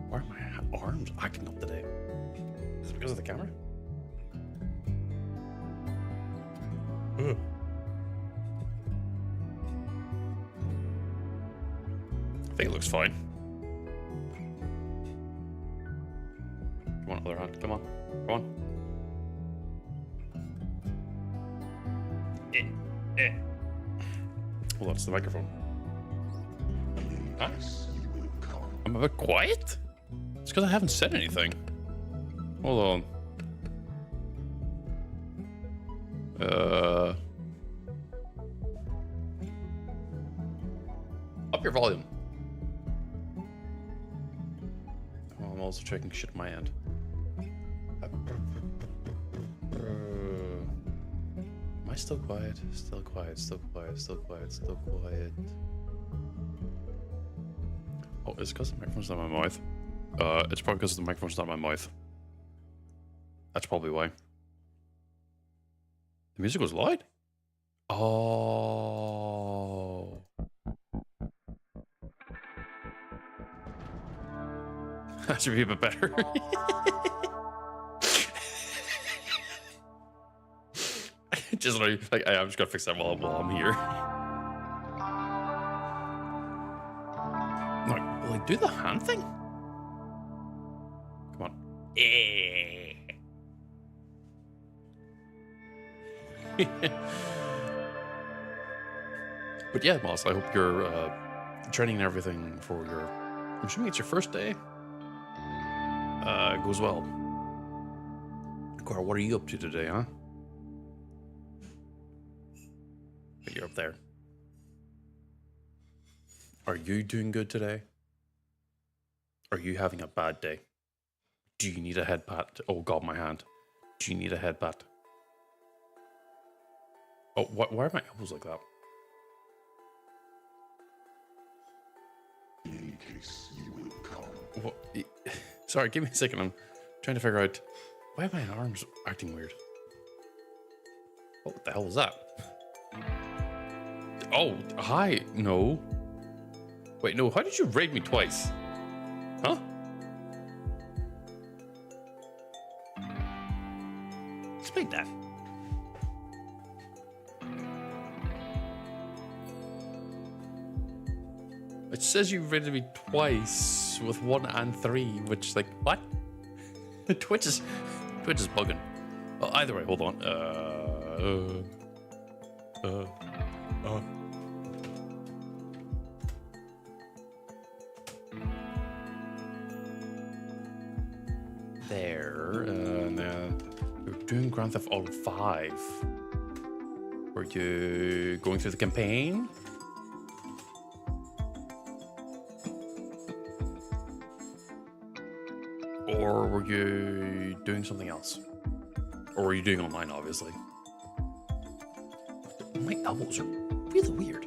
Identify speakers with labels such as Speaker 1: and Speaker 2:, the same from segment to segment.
Speaker 1: Why are my arms acting up today? Is it because of the camera? Ugh. I think it looks fine. Come on, other hand. Come on. Come on. Hold on, it's the microphone. Huh? I'm a bit quiet? It's because I haven't said anything. Hold on. Up your volume. Oh, I'm also checking shit on my end. Am I still quiet? Still quiet, still quiet, still quiet, still quiet. Oh, is it because the microphone's not in my mouth? It's probably because the microphone's not in my mouth. That's probably why. The music was loud? Oh. That should be a bit better. Just like I'm just gonna fix that while I'm here. No, will I do the hand thing? Come on. But yeah, Moss, I hope you're training and everything for your, I'm assuming it's your first day, goes well. Cora, what are you up to today, huh? But you're up there. Are you doing good today? Are you having a bad day? Do you need a head pat? Oh God, my hand. Do you need a head pat? Oh, why are my elbows like that?
Speaker 2: In case you will come.
Speaker 1: What? Sorry, give me a second. I'm trying to figure out why are my arms acting weird. What the hell was that? Oh, hi. No. Wait, no. How did you raid me twice? Huh? Explain that. It says you raided me twice with 1 and 3, which, like, what? Twitch is bugging. Well, either way, hold on. there. And you're doing Grand Theft Auto 5. Were you going through the campaign? Or were you doing something else? Or were you doing online, obviously? My elbows are really weird.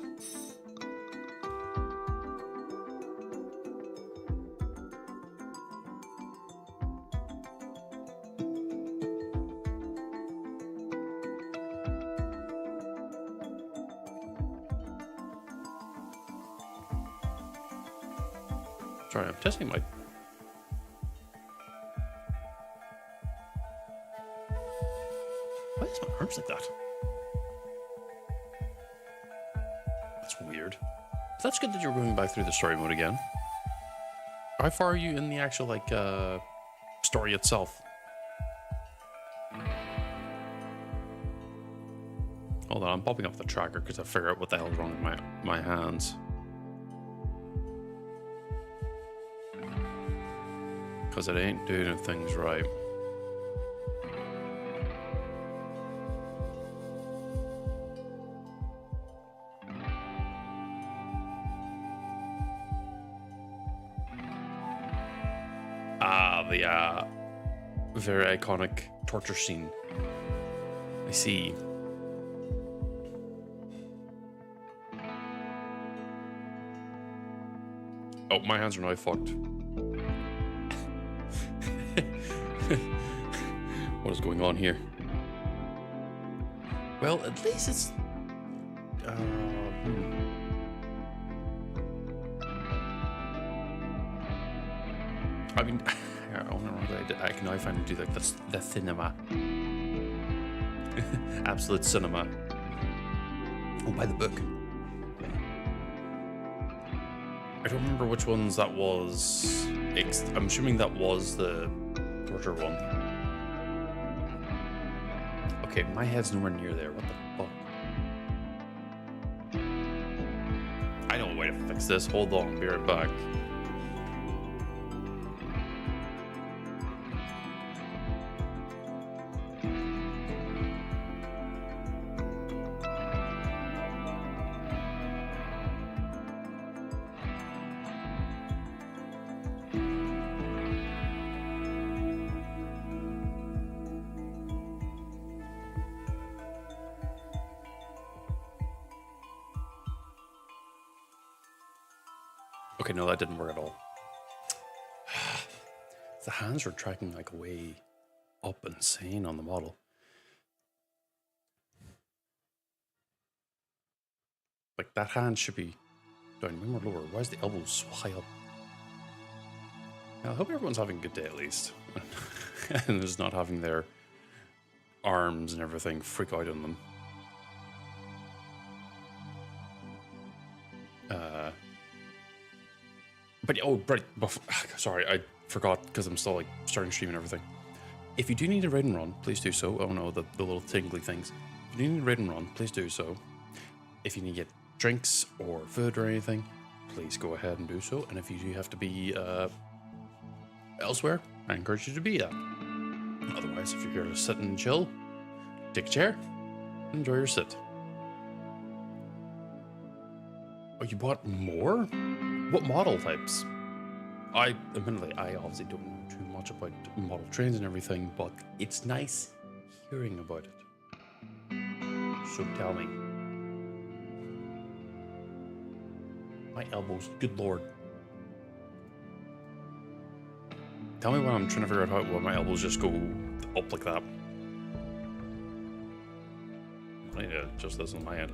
Speaker 1: Sorry, I'm testing my... Why is my arms like that? That's weird. That's good that you're going back through the story mode again. How far are you in the actual, like, story itself? Hold on, I'm popping up the tracker because I figure out what the hell is wrong with my hands. Because it ain't doing things right. The very iconic torture scene. I see. Oh, my hands are now fucked. What is going on here? Well, at least it's... I mean, I don't know what I can now finally do like the cinema. Absolute cinema. Oh, by the book. I don't remember which ones that was. I'm assuming that was the torture one. Okay, my head's nowhere near there. What the fuck? I know a way to fix this. Hold on, be right back. Okay, no, that didn't work at all. The hands are tracking like way up insane on the model. Like that hand should be down way more lower. Why is the elbows so high up? Now, I hope everyone's having a good day at least. And is not having their arms and everything freak out on them. But oh, right, sorry, I forgot because I'm still like starting stream and everything. If you do need a raid and run, please do so. Oh no, the little tingly things. If you do need a raid and run, please do so. If you need to get drinks or food or anything, please go ahead and do so. And if you do have to be elsewhere, I encourage you to be that. Otherwise, if you're here to sit and chill, take a chair, enjoy your sit. Oh, you bought more? What model types? Admittedly, I obviously don't know too much about model trains and everything, but it's nice hearing about it. So tell me. My elbows, good lord. Tell me when I'm trying to figure out why my elbows just go up like that. I need to adjust this on my end.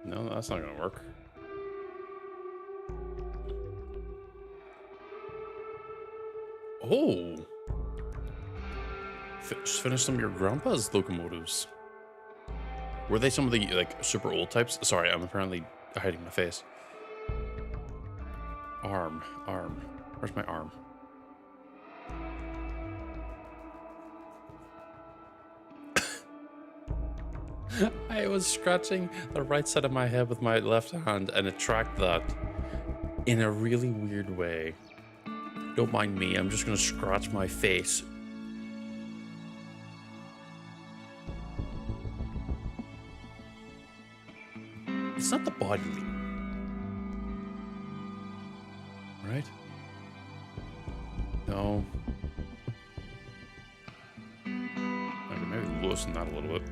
Speaker 1: No, that's not gonna work. Oh! Just finished some of your grandpa's locomotives. Were they some of the, like, super old types? Sorry, I'm apparently hiding my face. Arm. Where's my arm? I was scratching the right side of my head with my left hand and it tracked that. in a really weird way. Don't mind me, I'm just gonna scratch my face. It's not the body leak, right? No. Okay, maybe loosen that a little bit.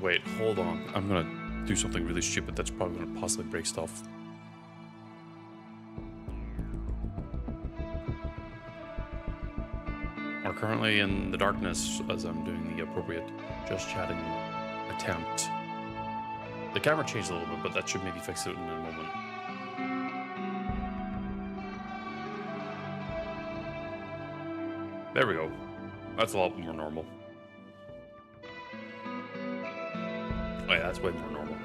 Speaker 1: Wait, hold on. I'm gonna do something really stupid that's probably gonna possibly break stuff. We're currently in the darkness as I'm doing the appropriate just chatting attempt. The camera changed a little bit, but that should maybe fix it in a moment. There we go. That's a lot more normal. Oh yeah, that's way more normal.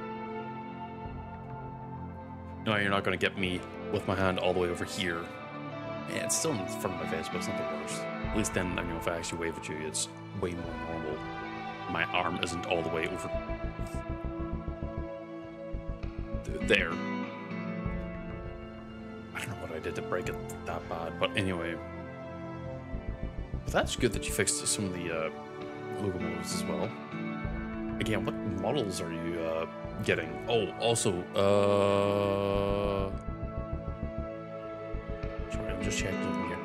Speaker 1: No, you're not going to get me with my hand all the way over here. Yeah, it's still in front of my face, but it's not the worst. At least then, I know if I actually wave at you, it's way more normal. My arm isn't all the way over there. I don't know what I did to break it that bad, but anyway. But that's good that you fixed some of the locomotives as well. Again, what models are you getting? Oh, also, sorry, I'm just checking something here.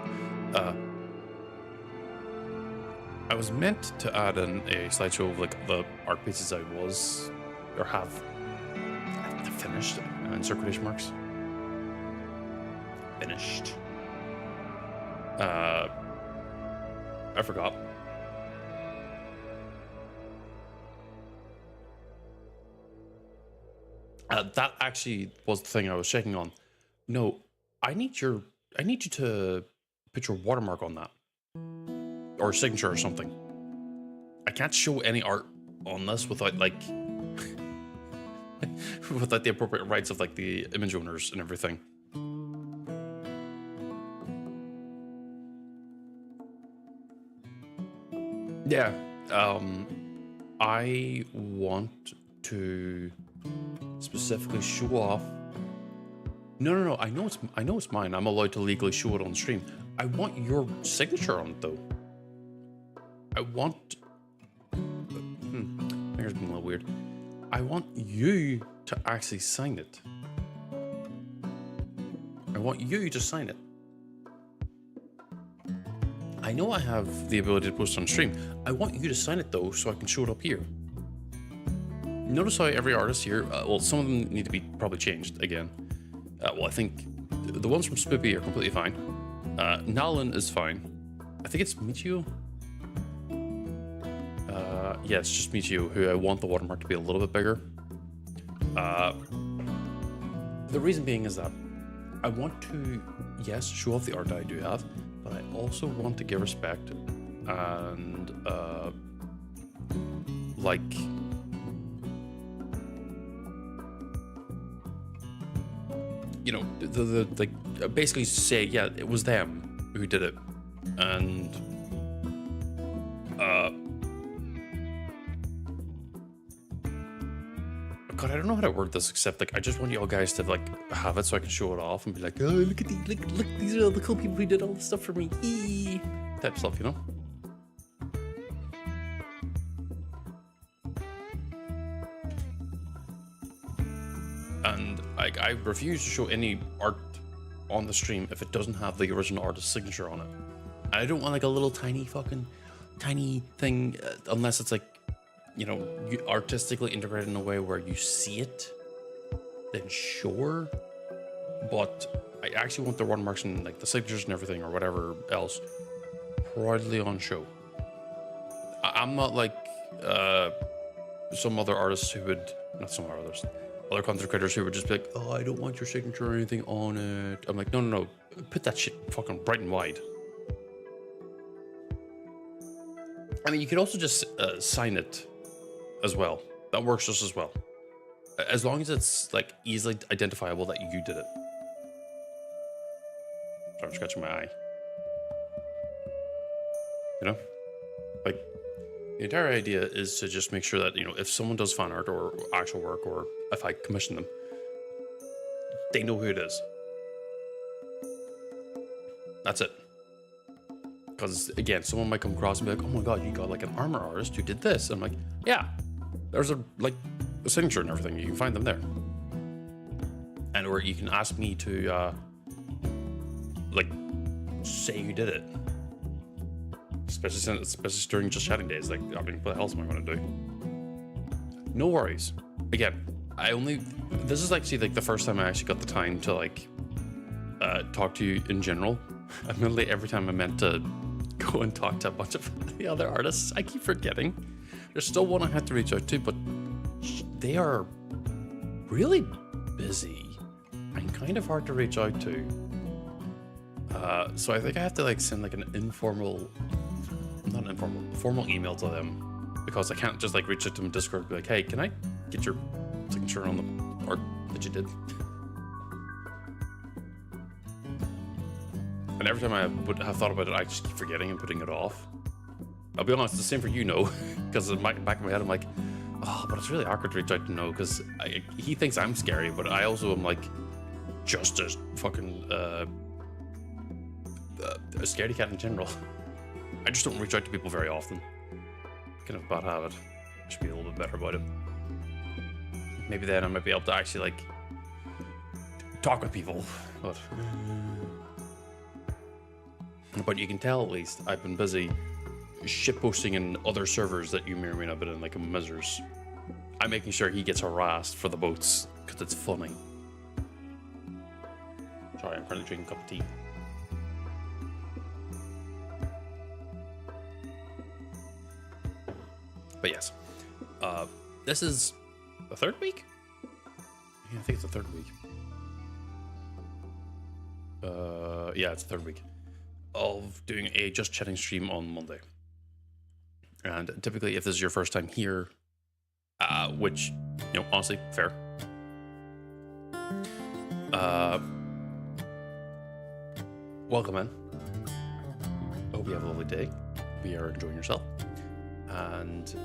Speaker 1: I was meant to add in a slideshow of like the art pieces I was or have finished in quotation marks. Finished. I forgot. That actually was the thing I was checking on. No, I need you to put your watermark on that. Or signature or something. I can't show any art on this without like without the appropriate rights of like the image owners and everything. Yeah. I want to specifically show off. No. I know it's mine. I'm allowed to legally show it on stream. I want your signature on it though. I want. Finger's being a little weird. I want you to actually sign it. I want you to sign it. I know I have the ability to post on stream. I want you to sign it though, so I can show it up here. Notice how every artist here, well, some of them need to be probably changed again. Well, I think the ones from Spoopy are completely fine. Nalan is fine. I think it's Michio. Yeah, it's just Michio, who I want the watermark to be a little bit bigger. The reason being is that I want to, yes, show off the art that I do have, but I also want to give respect and, like, you know, like, basically say, yeah, it was them who did it, and, God, I don't know how to word this except like I just want you all guys to like have it so I can show it off and be like, oh, look at these, look, these are all the cool people who did all this stuff for me, type stuff, you know. And I refuse to show any art on the stream if it doesn't have the original artist's signature on it. I don't want like a little tiny thing unless it's like, you know, you artistically integrated in a way where you see it, then sure. But I actually want the watermarks and like the signatures and everything or whatever else proudly on show. I'm not like some other artists who would, not some other content creators who would just be like, oh, I don't want your signature or anything on it. I'm like, no, put that shit fucking bright and wide. I mean, you could also just sign it as well. That works just as well. As long as it's like easily identifiable that you did it. Sorry, I'm scratching my eye. You know? Like, The entire idea is to just make sure that, if someone does fan art or actual work, or if I commission them, they know who it is. That's it. Because again, someone might come across and be like, "Oh my god, you got like an armor artist who did this." And I'm like, "Yeah, there's a signature and everything. You can find them there." And or you can ask me to say who did it. Especially during just chatting days. Like, I mean, what else am I going to do? No worries. Again, this is actually like the first time I actually got the time to talk to you in general. Admittedly, every time I meant to go and talk to a bunch of the other artists, I keep forgetting. There's still one I had to reach out to, but they are really busy and kind of hard to reach out to. So I think I have to send an formal email to them, because I can't just reach out to them in Discord and be like, "Hey, can I get your signature on the art that you did?" And every time I would have thought about it, I just keep forgetting and putting it off. I'll be honest, it's the same for because in the back of my head, I'm like, "Oh, but it's really awkward to reach out to No, because he thinks I'm scary, but I also am just a fucking a scaredy cat in general." I just don't reach out to people very often. Kind of a bad habit. I should be a little bit better about it. Maybe then I might be able to actually talk with people, but you can tell at least I've been busy shitposting in other servers that you may or may not have been in, like a Mizzers. I'm making sure he gets harassed for the boats because it's funny. Sorry, I'm currently drinking a cup of tea. But yes, this is the third week? Yeah, I think it's the third week. Yeah, it's the third week of doing a Just Chatting stream on Monday. And typically, if this is your first time here, which, honestly, fair. Welcome in. I hope you have a lovely day. Hope you are enjoying yourself. And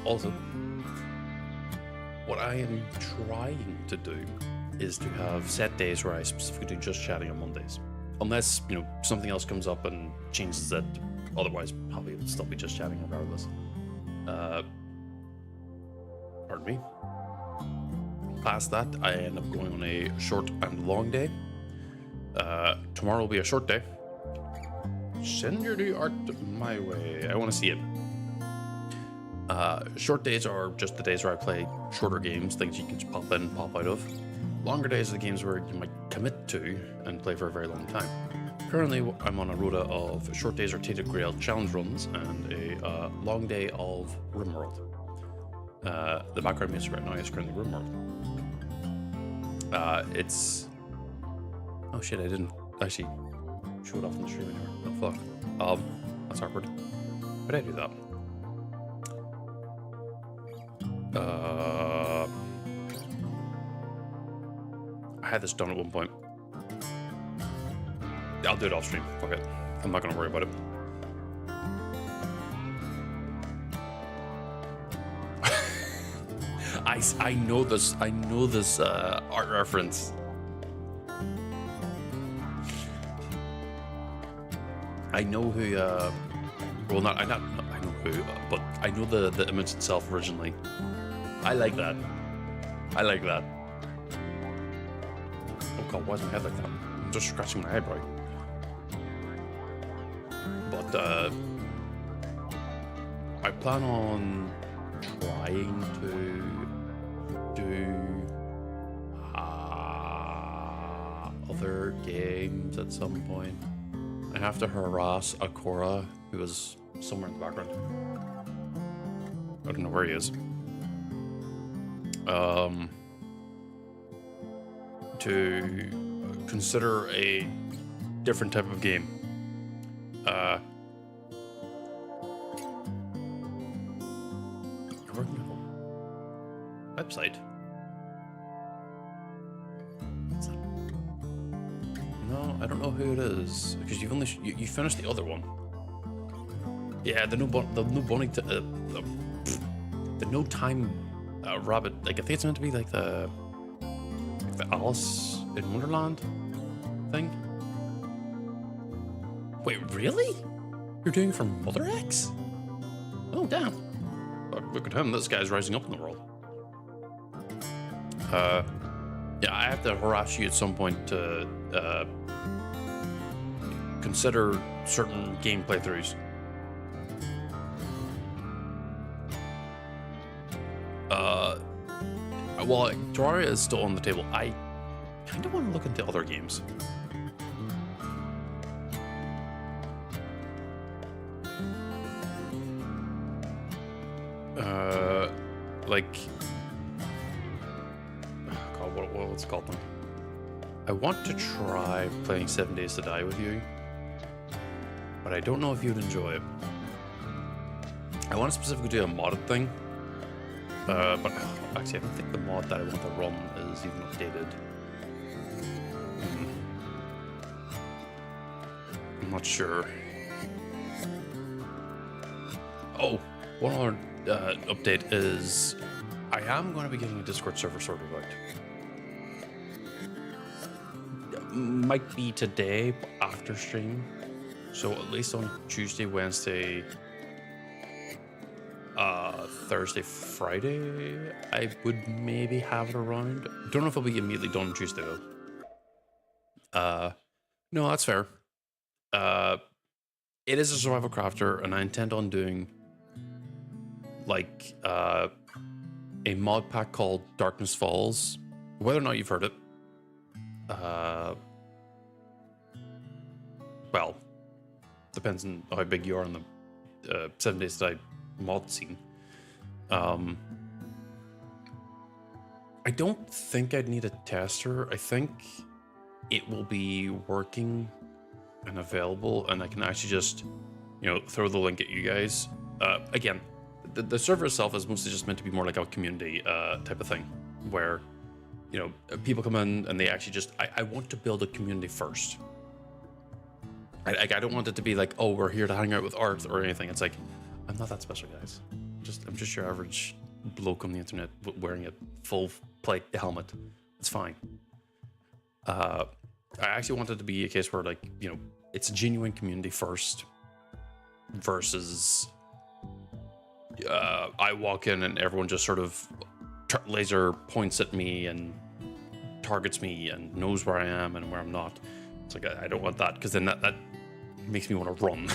Speaker 1: also, what I am trying to do is to have set days where I specifically do Just Chatting on Mondays. Unless, something else comes up and changes it. Otherwise, probably it'll still be Just Chatting regardless. Pardon me. Past that, I end up going on a short and long day. Tomorrow will be a short day. Send your new art my way. I want to see it. Short days are just the days where I play shorter games, things you can just pop in, pop out of. Longer days are the games where you might commit to and play for a very long time. Currently, I'm on a rota of short days or Tainted Grail challenge runs and a long day of RimWorld. The background music right now is currently RimWorld. It's... Oh shit, I didn't actually show it off on the stream anymore. Oh fuck. That's awkward. Why did I do that? I had this done at one point. I'll do it off stream. Fuck it. I'm not gonna worry about it. I know this. I know this art reference. I know who. Well, not I know who, but I know the image itself originally. I like that. I like that. Oh god, why is my head like that? I'm just scratching my eyebrow. But I plan on trying to do other games at some point. I have to harass Akora, who is somewhere in the background. I don't know where he is. To consider a different type of game. You're working on a website? What's that? No, I don't know who it is because you've only you finished the other one. Yeah, the no bunny, the no time rabbit. Like I think it's meant to be like the Alice in Wonderland thing. Wait, really? You're doing it for Mother X? Oh damn! Look at him. This guy's rising up in the world. Yeah, I have to harass you at some point to consider certain game playthroughs. While Terraria is still on the table, I kind of want to look into other games. Like, God, what's it called then? I want to try playing 7 Days to Die with you, but I don't know if you'd enjoy it. I want to specifically do a modded thing, but actually I don't think the mod that I want to run is even updated. I'm not sure. Oh, one other update is I am going to be getting a Discord server sorted out. Might be today after stream, so at least on Tuesday, Wednesday, Thursday, Friday, I would maybe have it around. Don't know if it'll be immediately done on Tuesday though. No, that's fair. It is a survival crafter, and I intend on doing like a mod pack called Darkness Falls. Whether or not you've heard it, well, depends on how big you are on the 7 Days to Die mod scene. I don't think I'd need a tester. I think it will be working and available, and I can actually just, throw the link at you guys. Again, the server itself is mostly just meant to be more like a community type of thing, where, people come in and they actually just, I want to build a community first. I don't want it to be like, oh, we're here to hang out with art or anything. It's like, I'm not that special, guys. I'm just your average bloke on the internet wearing a full plate helmet. It's fine. I actually want it to be a case where, like, it's a genuine community first versus I walk in and everyone just sort of laser points at me and targets me and knows where I am and where I'm not. It's like, I don't want that, because then that makes me want to run.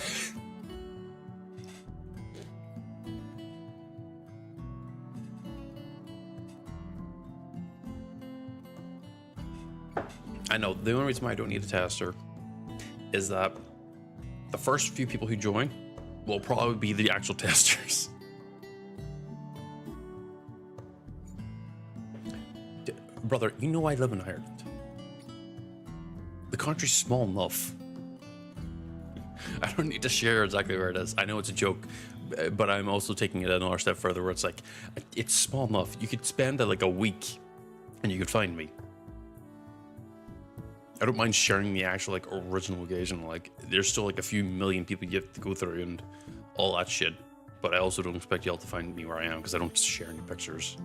Speaker 1: I know, the only reason why I don't need a tester is that the first few people who join will probably be the actual testers. Brother, I live in Ireland. The country's small enough. I don't need to share exactly where it is. I know it's a joke, but I'm also taking it another step further where it's like, it's small enough. You could spend like a week and you could find me. I don't mind sharing the actual like original location. Like, there's still like a few million people you have to go through and all that shit. But I also don't expect y'all to find me where I am, because I don't share any pictures.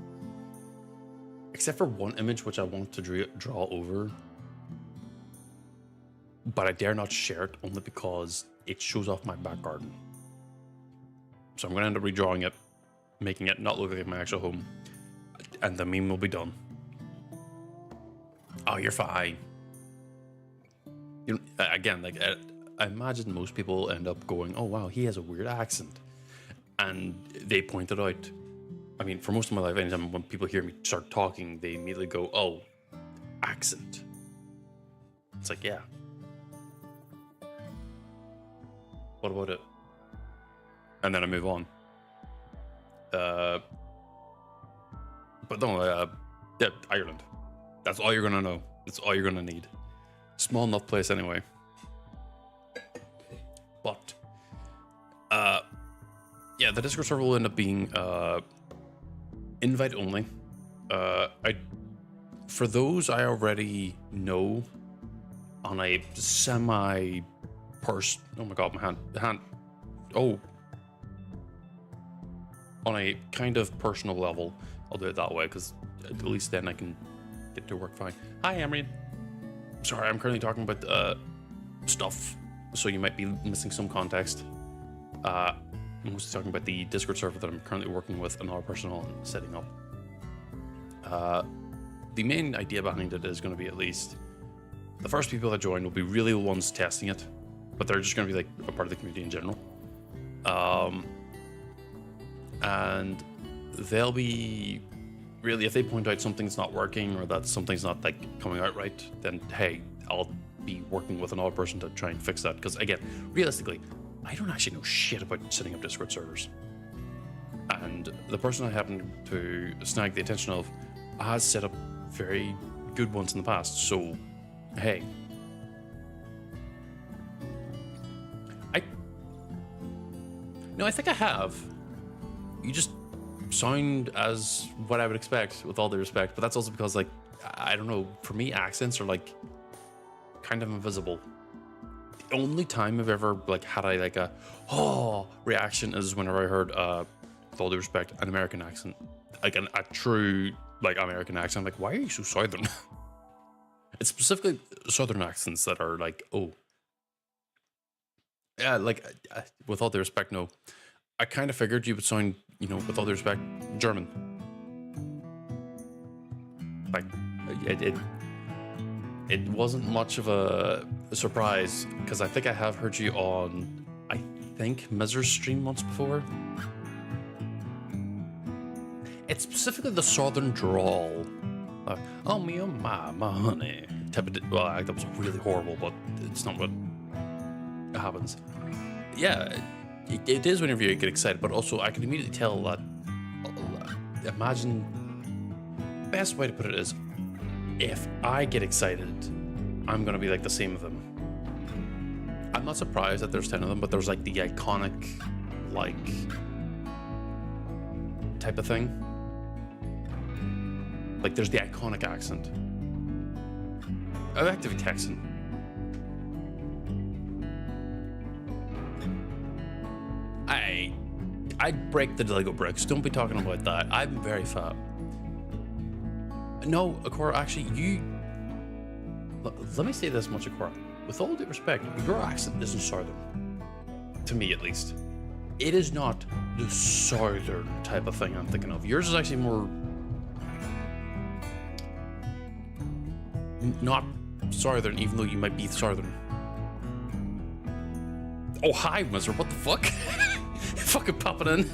Speaker 1: Except for one image which I want to draw over. But I dare not share it, only because it shows off my back garden. So I'm going to end up redrawing it, making it not look like my actual home. And the meme will be done. Oh, you're fine. Again, like, I imagine most people end up going, oh wow, he has a weird accent, and they point it out. I mean, for most of my life, anytime when people hear me start talking, they immediately go, oh, accent. It's like, yeah. What about it? And then I move on. But no, yeah, Ireland. That's all you're gonna know. That's all you're gonna need. Small enough place anyway. But yeah, the Discord server will end up being invite only. For those I already know on a semi oh my god, my hand. Oh, on a kind of personal level, I'll do it that way because at least then I can get to work fine. Hi, Amrian. Sorry, I'm currently talking about stuff, so you might be missing some context. I'm mostly talking about the Discord server that I'm currently working with another person on setting up. The main idea behind it is going to be, at least the first people that join will be really the ones testing it, but they're just going to be like a part of the community in general. And they'll be really, if they point out something's not working or that something's not like coming out right, then hey, I'll be working with another person to try and fix that. Because again, realistically, I don't actually know shit about setting up Discord servers. And the person I happen to snag the attention of has set up very good ones in the past. So, hey. No, I think I have. You just sound as what I would expect, with all due respect. But that's also because, like, I don't know, for me, accents are, like, kind of invisible. The only time I've ever, like, had a reaction is whenever I heard, with all due respect, an American accent. Like, a true, like, American accent. I'm like, why are you so southern? It's specifically southern accents that are like, oh. Yeah, like, with all due respect, no. I kind of figured you would sound, you know, with all due respect, German. Like, it wasn't much of a surprise, because I think I have heard you on, I think, Mizer's stream once before. It's specifically the southern drawl. Oh, me, oh, my honey. Well, that was really horrible, but it's not what happens. Yeah, it is whenever you get excited, but also I can immediately tell that, imagine, best way to put it is, if I get excited, I'm gonna be like the same of them. I'm not surprised that there's 10 of them, but there's like the iconic, like, type of thing. Like, there's the iconic accent. I'm actively Texan. I'd break the Lego bricks. Don't be talking about that. I'm very fat. No, Akora, actually, let me say this much, Akora. With all due respect, your accent isn't southern. To me, at least. It is not the southern type of thing I'm thinking of. Yours is actually more... not southern, even though you might be southern. Oh, hi, Mister. What the fuck? Fucking popping in.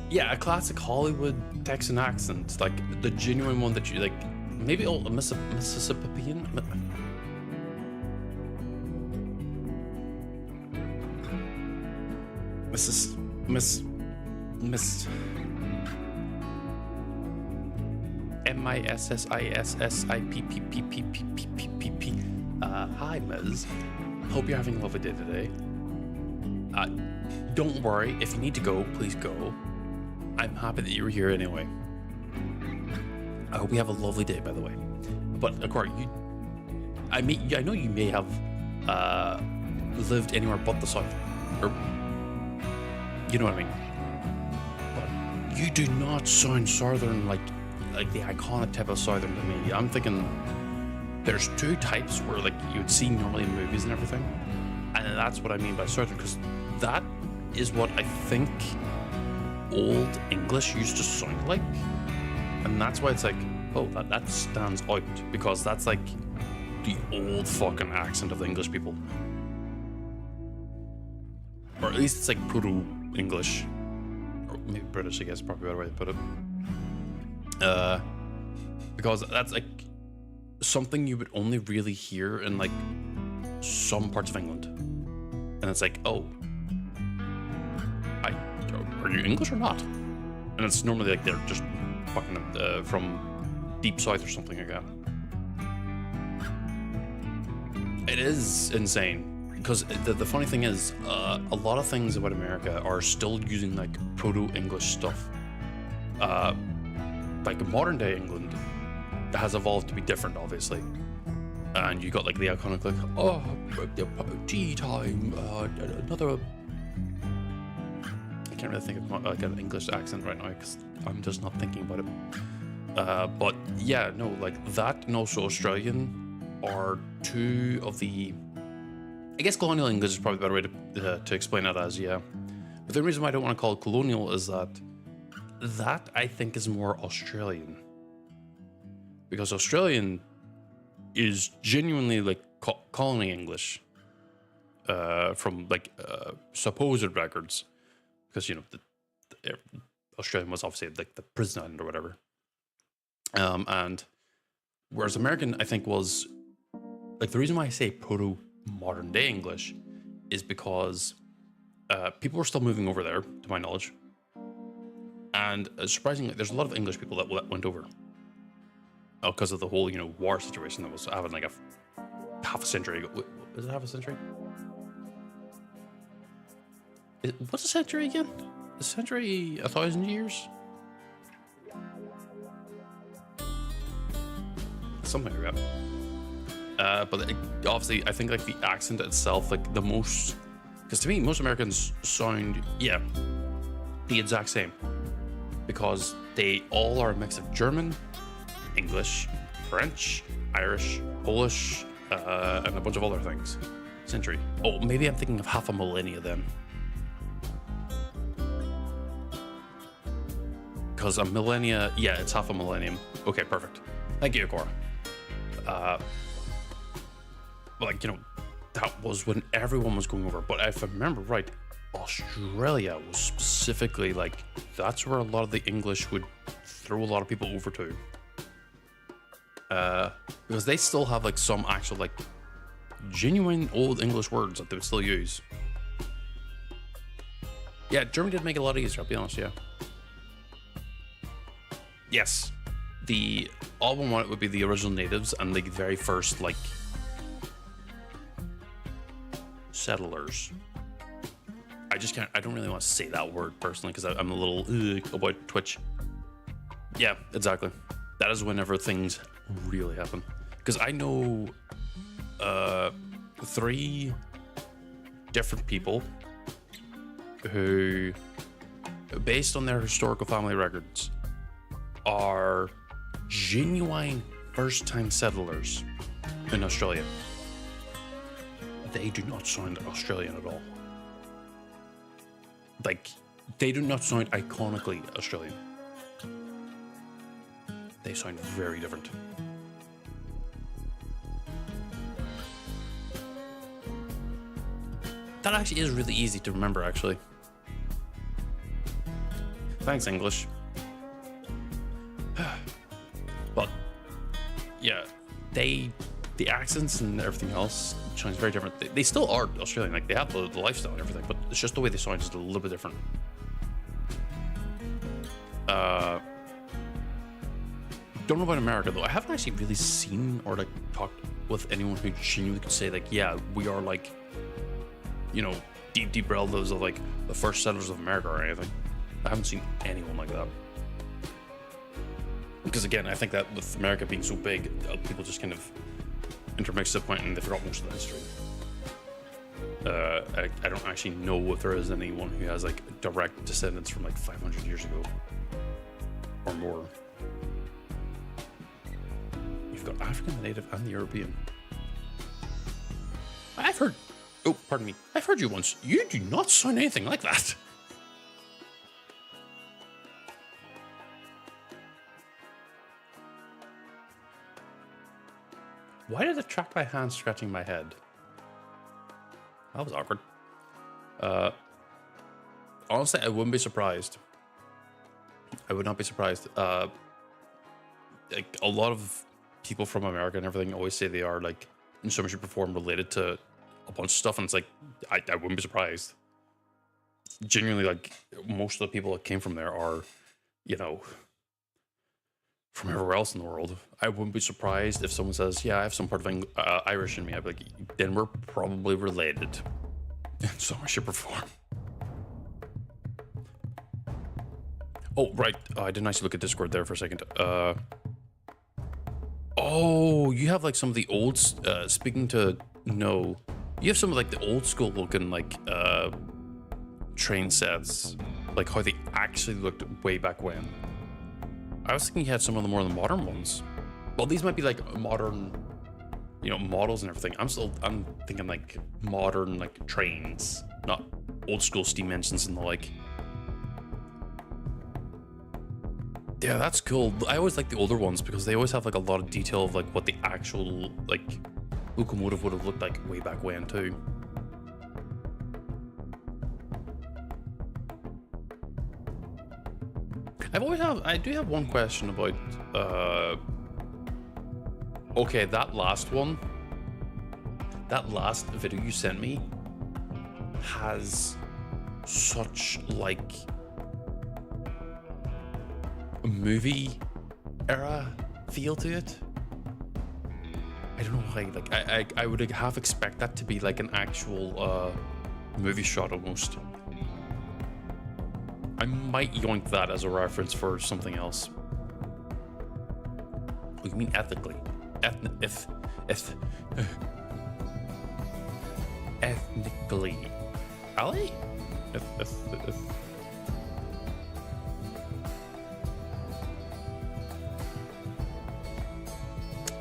Speaker 1: Yeah, a classic Hollywood Texan accent, like the genuine one that you like. Maybe a Mississippian. Miss. MISSISSIPPPPPPPPP. Hi, Miz. Hope you're having a lovely day today. Don't worry, if you need to go, please go. I'm happy that you were here anyway. I hope you have a lovely day, by the way. But, Akora, I know you may have lived anywhere but the South. Or, you know what I mean? But you do not sound southern like the iconic type of southern to me. I'm thinking there's two types where like you would see normally in movies and everything, and that's what I mean by southern, because that is what I think old English used to sound like, and that's why it's like, oh, that stands out, because that's like the old fucking accent of the English people, or at least it's like proto-English, or maybe British, I guess, probably a better way to put it. Because that's like something you would only really hear in like some parts of England, and it's like, oh, are you English or not? And it's normally like they're just fucking from deep south or something like that. It is insane, because the funny thing is, a lot of things about America are still using like proto-English stuff. Like modern day England has evolved to be different, obviously. And you got like the iconic like, oh, tea time, another. I can't really think of like an English accent right now because I'm just not thinking about it. But yeah, no, like that and also Australian are two of the. I guess colonial English is probably a better way to explain it as, yeah. But the reason why I don't want to call it colonial is that I think is more Australian. Because Australian is genuinely like colony English from like supposed records. Because, you know, Australian was obviously like the prison island or whatever. And whereas American, I think, was like the reason why I say proto modern day English is because people were still moving over there, to my knowledge. And surprisingly, there's a lot of English people that went over because of the whole, you know, war situation that was happening like half a century ago. Is it half a century? What's a century again? A century, 1,000 years? Something like that. But obviously, I think like the accent itself, like the most, because to me, most Americans sound, yeah, the exact same. Because they all are a mix of German, English, French, Irish, Polish, and a bunch of other things. Century. Oh, maybe I'm thinking of half a millennia then. Because a millennia, yeah, it's half a millennium. Okay, perfect. Thank you, Cora. Like, you know, that was when everyone was going over. But if I remember right, Australia was specifically like, that's where a lot of the English would throw a lot of people over to. Because they still have like some actual like genuine old English words that they would still use. Yeah, Germany did make it a lot easier, I'll be honest, yeah. Yes, the album one would be the original natives and the very first like settlers. I don't really want to say that word personally because I'm a little about Twitch. Yeah, exactly. That is whenever things really happen. Because I know 3 different people who, based on their historical family records, are genuine first-time settlers in Australia. They do not sound Australian at all. Like, they do not sound iconically Australian. They sound very different. That actually is really easy to remember, actually. Thanks, English. But, yeah, the accents and everything else sounds very different. They still are Australian, like they have the lifestyle and everything, but it's just the way they sound is a little bit different. Don't know about America though. I haven't actually really seen or like talked with anyone who genuinely could say like, yeah, we are like, you know, deep relatives of like the first settlers of America or anything. I haven't seen anyone like that. Because again, I think that with America being so big, people just kind of intermix to the point and they forgot most of the history. I don't actually know if there is anyone who has like direct descendants from like 500 years ago or more. You've got African, the Native, and the European. I've heard. Oh, pardon me. I've heard you once. You do not sound anything like that. Why did it track my hand scratching my head? That was awkward. Honestly, I wouldn't be surprised. I would not be surprised. Like a lot of people from America and everything always say they are like in some way, shape, or form related to a bunch of stuff, and it's like I wouldn't be surprised. Genuinely, like most of the people that came from there are, you know, from everywhere else in the world. I wouldn't be surprised if someone says, "Yeah, I have some part of Irish in me." I'd be like, "Then we're probably related in some way, shape, or form." Oh, right. I didn't actually look at Discord there for a second. Oh, you have like some of the old. Speaking to no, you have some of like the old school looking like train sets, like how they actually looked way back when. I was thinking you had some of the more of the modern ones. Well, these might be like modern, you know, models and everything. I'm thinking like modern like trains, not old school steam engines and the like. Yeah, that's cool. I always like the older ones because they always have like a lot of detail of like what the actual like locomotive would have looked like way back when too. I do have one question about okay, that last video you sent me has such like a movie era feel to it. I don't know why, like I would half expect that to be like an actual movie shot almost. I might yoink that as a reference for something else. What do you mean ethically? Ethnically. Ali?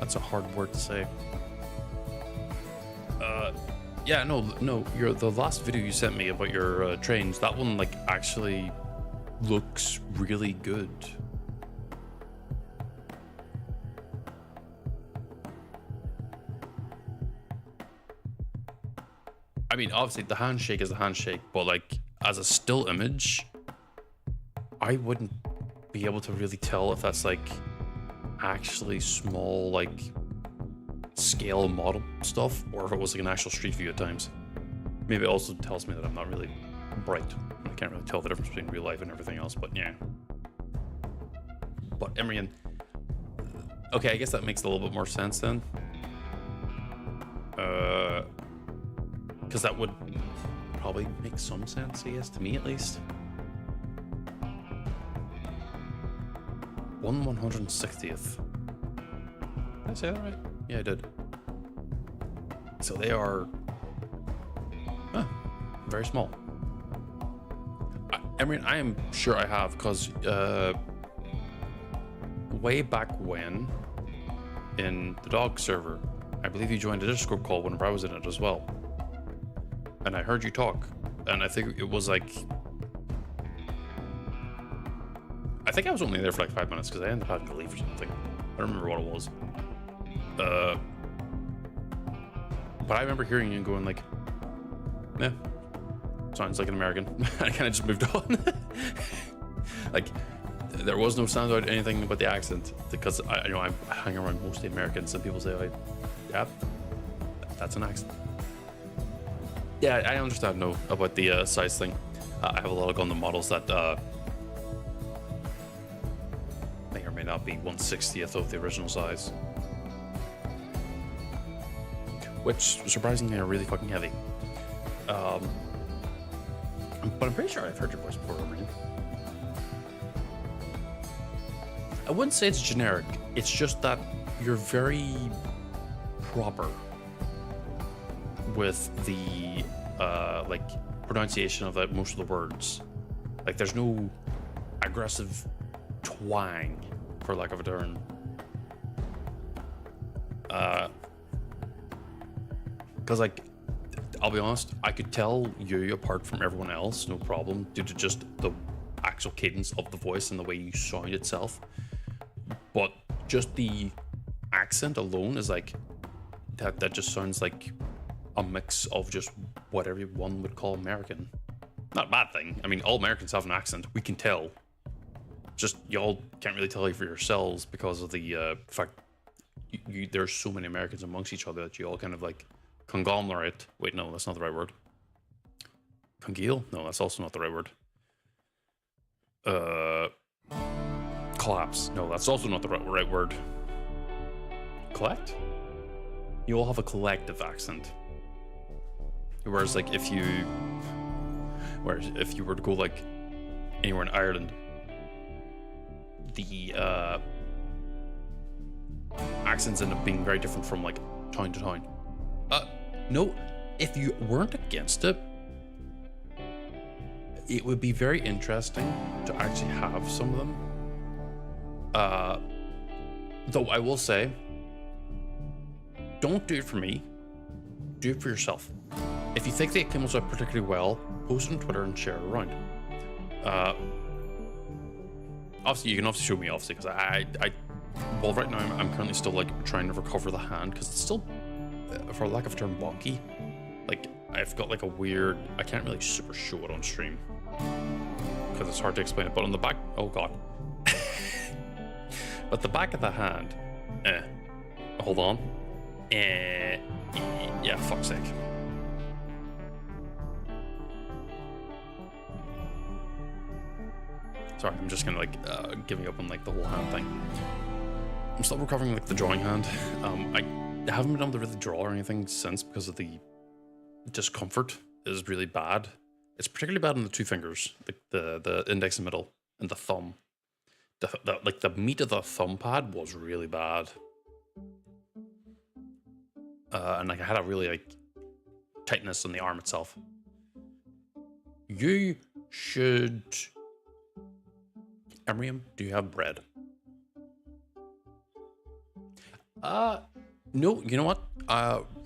Speaker 1: That's a hard word to say. Yeah, no, the last video you sent me about your trains, that one like actually looks really good. I mean, obviously the handshake is a handshake, but like as a still image, I wouldn't be able to really tell if that's like actually small like scale model stuff or if it was like an actual street view at times. Maybe it also tells me that I'm not really bright. I can't really tell the difference between real life and everything else, but yeah. But Emrian, okay, I guess that makes a little bit more sense then. Because that would probably make some sense, I guess, to me at least. 1/160th. Did I say that right? Yeah, I did. So they are very small. I am sure I have, because way back when in the dog server, I believe you joined a Discord call whenever I was in it as well. And I heard you talk, and I think it was like, I think I was only there for like 5 minutes because I ended up having to leave or something. I don't remember what it was. But I remember hearing you and going like, yeah, sounds like an American. I kind of just moved on. Like, there was no sound out anything about the accent, because I hang around mostly Americans and people say, like, yeah, that's an accent. Yeah, I understand about the size thing. I have a lot of Gundam models that may or may not be 1/60th of the original size, which surprisingly are really fucking heavy. But I'm pretty sure I've heard your voice before, Marine. I wouldn't say it's generic. It's just that you're very proper with the like pronunciation of like most of the words. Like there's no aggressive twang, for lack of a term. Because like, I'll be honest, I could tell you apart from everyone else, no problem, due to just the actual cadence of the voice and the way you sound itself. But just the accent alone is like, that just sounds like a mix of just what everyone would call American. Not a bad thing. I mean, all Americans have an accent. We can tell. Just y'all can't really tell for yourselves because of the fact there's so many Americans amongst each other that you all kind of like conglomerate. Wait, no, that's not the right word. Congeal? No, that's also not the right word. Collapse. No, that's also not the right word. Collect? You all have a collective accent. Whereas like if you were to go like anywhere in Ireland, the accents end up being very different from like town to town. No, if you weren't against it, it would be very interesting to actually have some of them. Though I will say, don't do it for me, do it for yourself. If you think that it came out particularly well, post it on Twitter and share it around. Obviously, you can obviously show me, obviously, because well, right now I'm currently still like trying to recover the hand because it's still, for lack of a term, wonky. Like I've got like a weird, I can't really super show it on stream because it's hard to explain it. But on the back, oh god, but the back of the hand, hold on, yeah, fuck's sake. Sorry, I'm just kind of like giving up on like the whole hand thing. I'm still recovering like the drawing hand. I haven't been able to really draw or anything since because of the discomfort is really bad. It's particularly bad on the two fingers, the index and middle, and the thumb. Like the meat of the thumb pad was really bad. And like I had a really like tightness in the arm itself. You should... Emriam, do you have bread? No, you know what?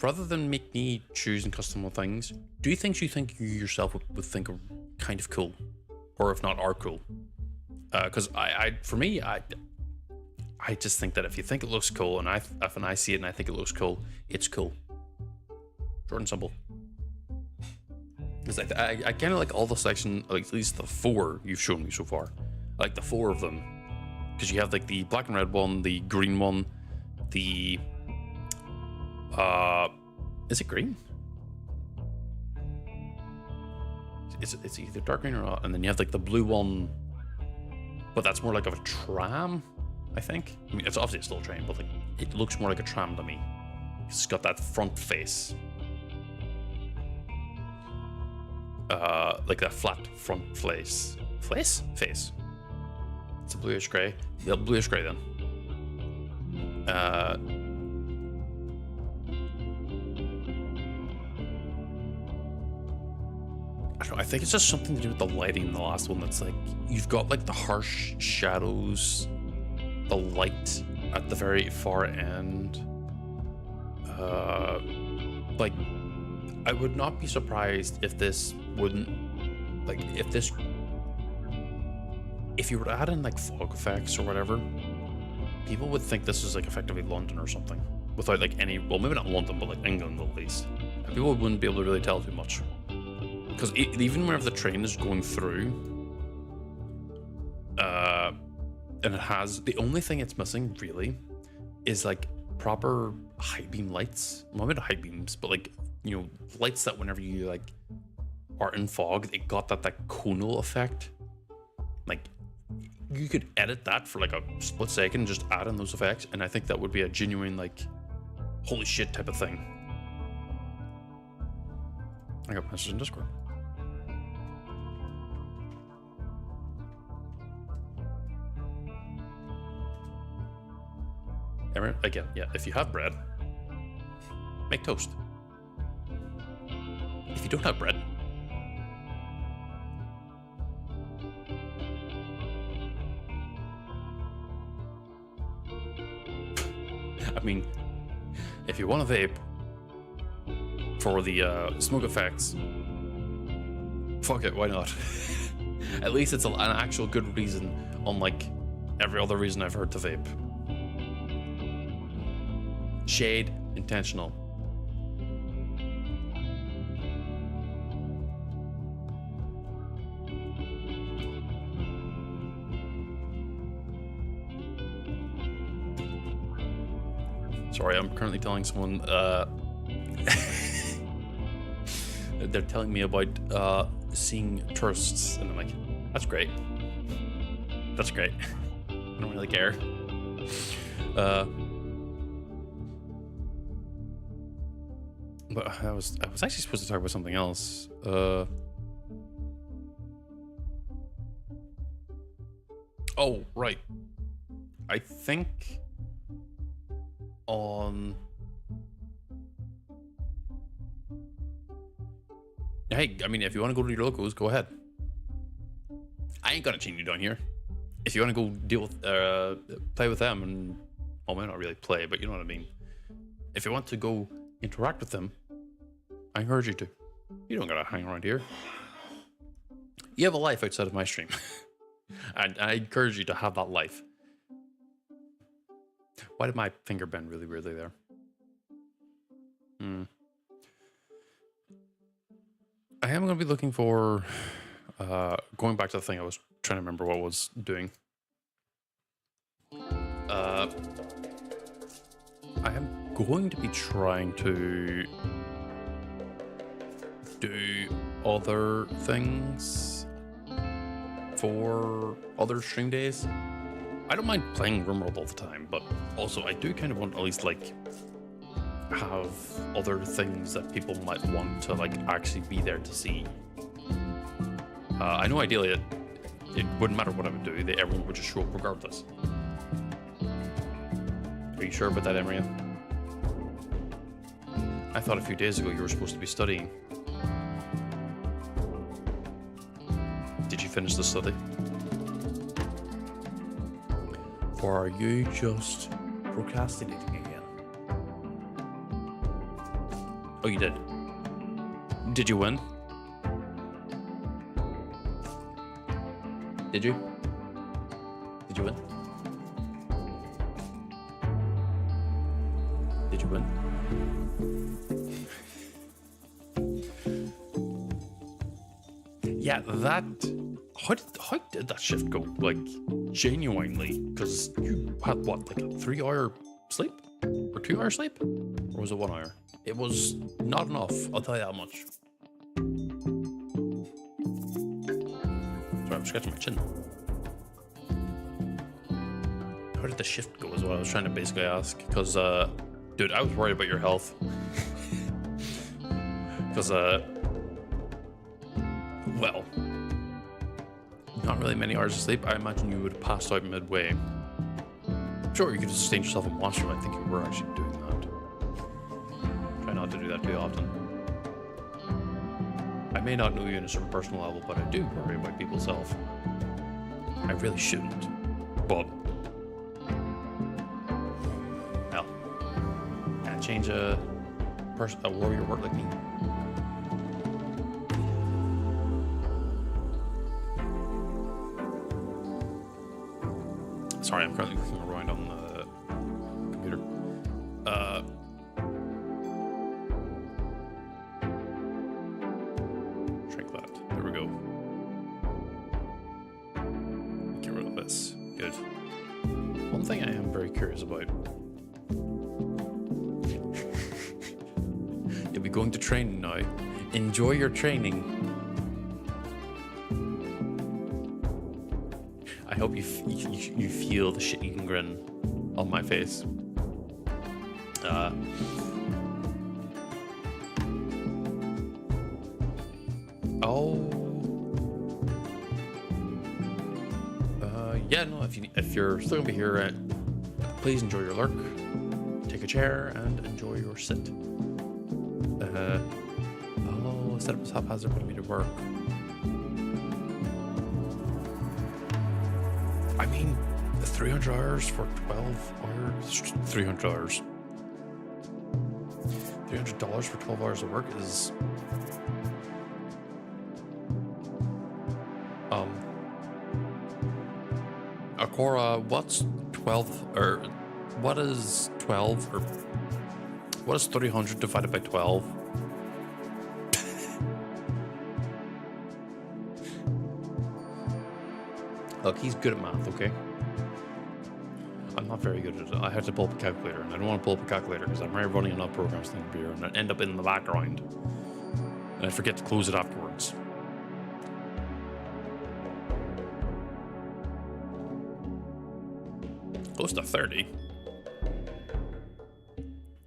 Speaker 1: Rather than make me choose and custom things, do things you think you yourself would think are kind of cool, or if not are cool. Because for me, I just think that if you think it looks cool, and if I see it and I think it looks cool, it's cool. Short and simple. Because I kind of like all the section, like at least the 4 you've shown me so far. I like the 4 of them, because you have like the black and red one, the green one, the is it green? It's either dark green or not, and then you have like the blue one, but that's more like of a tram, I think. I mean, it's obviously still a train, but like it looks more like a tram to me. It's got that front face, like that flat front face. Face. It's a bluish gray. Yeah, bluish gray then. I don't know, I think it's just something to do with the lighting in the last one. That's like you've got like the harsh shadows, the light at the very far end. Like I would not be surprised if this wouldn't, like if you were to add in like fog effects or whatever, people would think this is like effectively London or something without like any, well, maybe not London, but like England at least. And people wouldn't be able to really tell too much. Because even whenever the train is going through, and it has, the only thing it's missing really is like proper high beam lights. Well, maybe not high beams, but like, you know, lights that whenever you like are in fog, it got that conal effect. Like you could edit that for like a split second and just add in those effects, and I think that would be a genuine like holy shit type of thing. I got messages in Discord. Again, yeah, if you have bread, make toast. If you don't have bread, I mean, if you want to vape for the smoke effects, fuck it, why not? At least it's an actual good reason, unlike every other reason I've heard to vape. Shade, intentional. Sorry, I'm currently telling someone, they're telling me about seeing tourists, and I'm like, that's great. That's great. I don't really care. But I was actually supposed to talk about something else. Oh, right. I think on... Hey, I mean, if you want to go to your locals, go ahead. I ain't gonna chain you down here. If you want to go deal with, play with them, and well, maybe not really play, but you know what I mean. If you want to go interact with them, I encourage you to. You don't gotta hang around here. You have a life outside of my stream. And I encourage you to have that life. Why did my finger bend really weirdly there? I am going to be looking for... going back to the thing I was trying to remember what I was doing. I am going to be trying to do other things for other stream days. I don't mind playing RimWorld all the time, but also I do kind of want to at least like have other things that people might want to like actually be there to see. I know ideally it wouldn't matter what I would do, everyone would just show up regardless. Are you sure about that, Emery? I thought a few days ago you were supposed to be studying. Did you finish the study? Or are you just procrastinating again? Oh, you did. Did you win? Did you? Did you win? Did you win? Yeah, that... How did that shift go? Like, genuinely? Because you had, what, like a 3-hour sleep? Or 2-hour sleep? Or was it 1 hour? It was not enough, I'll tell you that much. Sorry, I'm scratching my chin. How did the shift go is what I was trying to basically ask. Because, dude, I was worried about your health. Because, well, not really many hours of sleep. I imagine you would have passed out midway. Sure, you could have sustained yourself and watched them. I think you were actually doing that. Try not to do that too often. I may not know you in a certain personal level, but I do worry about people's health. I really shouldn't, but well, can't change a warrior work like me. Sorry, I'm currently looking around on the computer. Shrink that. There we go. Get rid of this. Good. One thing I am very curious about. You'll be going to training now. Enjoy your training. I hope you feel the shit-eating grin on my face. Yeah, no. If you're still gonna be here, please enjoy your lurk. Take a chair and enjoy your sit. Setup was haphazard, putting me to work. I mean, 300 hours for 12 hours? $300. $300 for 12 hours of work is... Akora, what's 12, or what is 12, or what is 300 divided by 12? Look, he's good at math, okay? I'm not very good at it. I have to pull up a calculator, and I don't want to pull up a calculator because I'm running enough programs in the computer, and I end up in the background, and I forget to close it afterwards. Close to 30.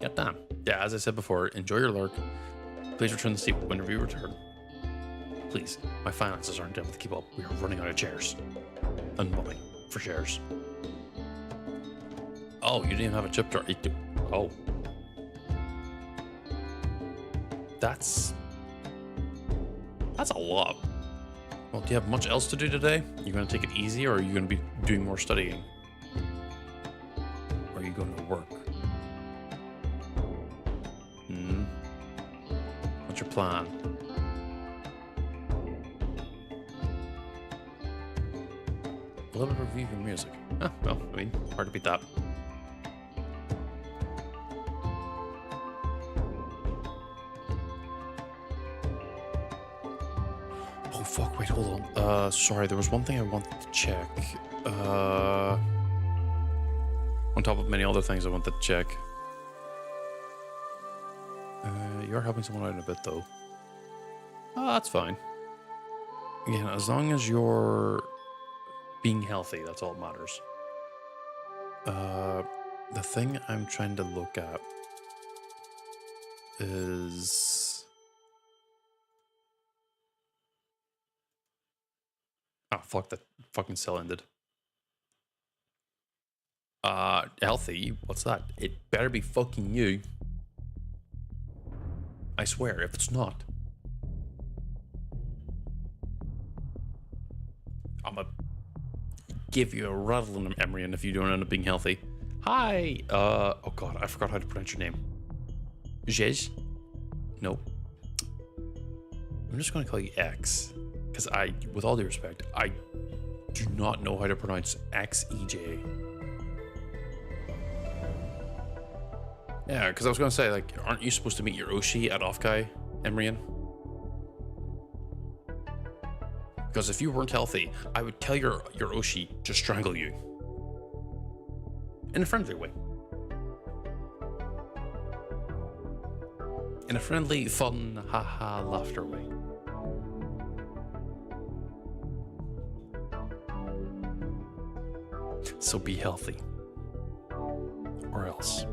Speaker 1: God damn. Yeah, as I said before, enjoy your lurk. Please return the seat whenever you return. Please, my finances aren't able to keep up. We are running out of chairs. And money for shares. Oh, you didn't even have a chip jar. Oh. That's a lot. Well, do you have much else to do today? You gonna take it easy, or are you gonna be doing more studying? Or are you going to work? What's your plan? A little bit of review of your music. Ah, well, I mean, hard to beat that. Oh, fuck, wait, hold on. Sorry, there was one thing I wanted to check. On top of many other things I wanted to check. You're helping someone out in a bit, though. Oh, that's fine. Again, as long as you're being healthy, that's all that matters. The thing I'm trying to look at is... Oh, fuck, that fucking cell ended. Healthy? What's that? It better be fucking you. I swear, if it's not, I'm gonna give you a rattle in the Emrian if you don't end up being healthy. Hi! Oh god, I forgot how to pronounce your name. Jej? No. I'm just gonna call you X. Because with all due respect, I do not know how to pronounce X-E-J. Yeah, because I was going to say, like, aren't you supposed to meet your Oshi at Offkai, Emrian? Because if you weren't healthy, I would tell your Oshi to strangle you. In a friendly way. In a friendly, fun, haha, laughter way. So be healthy. Or else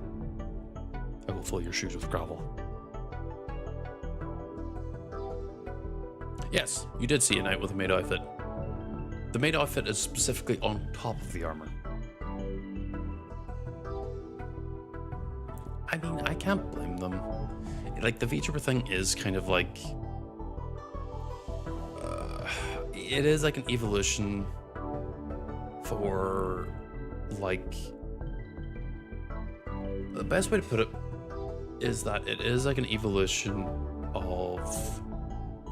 Speaker 1: I will fill your shoes with gravel. Yes, you did see a knight with a maid outfit. The maid outfit is specifically on top of the armor. I mean, I can't blame them. Like, the VTuber thing is kind of like... it is like an evolution for, like... The best way to put it is that it is like an evolution of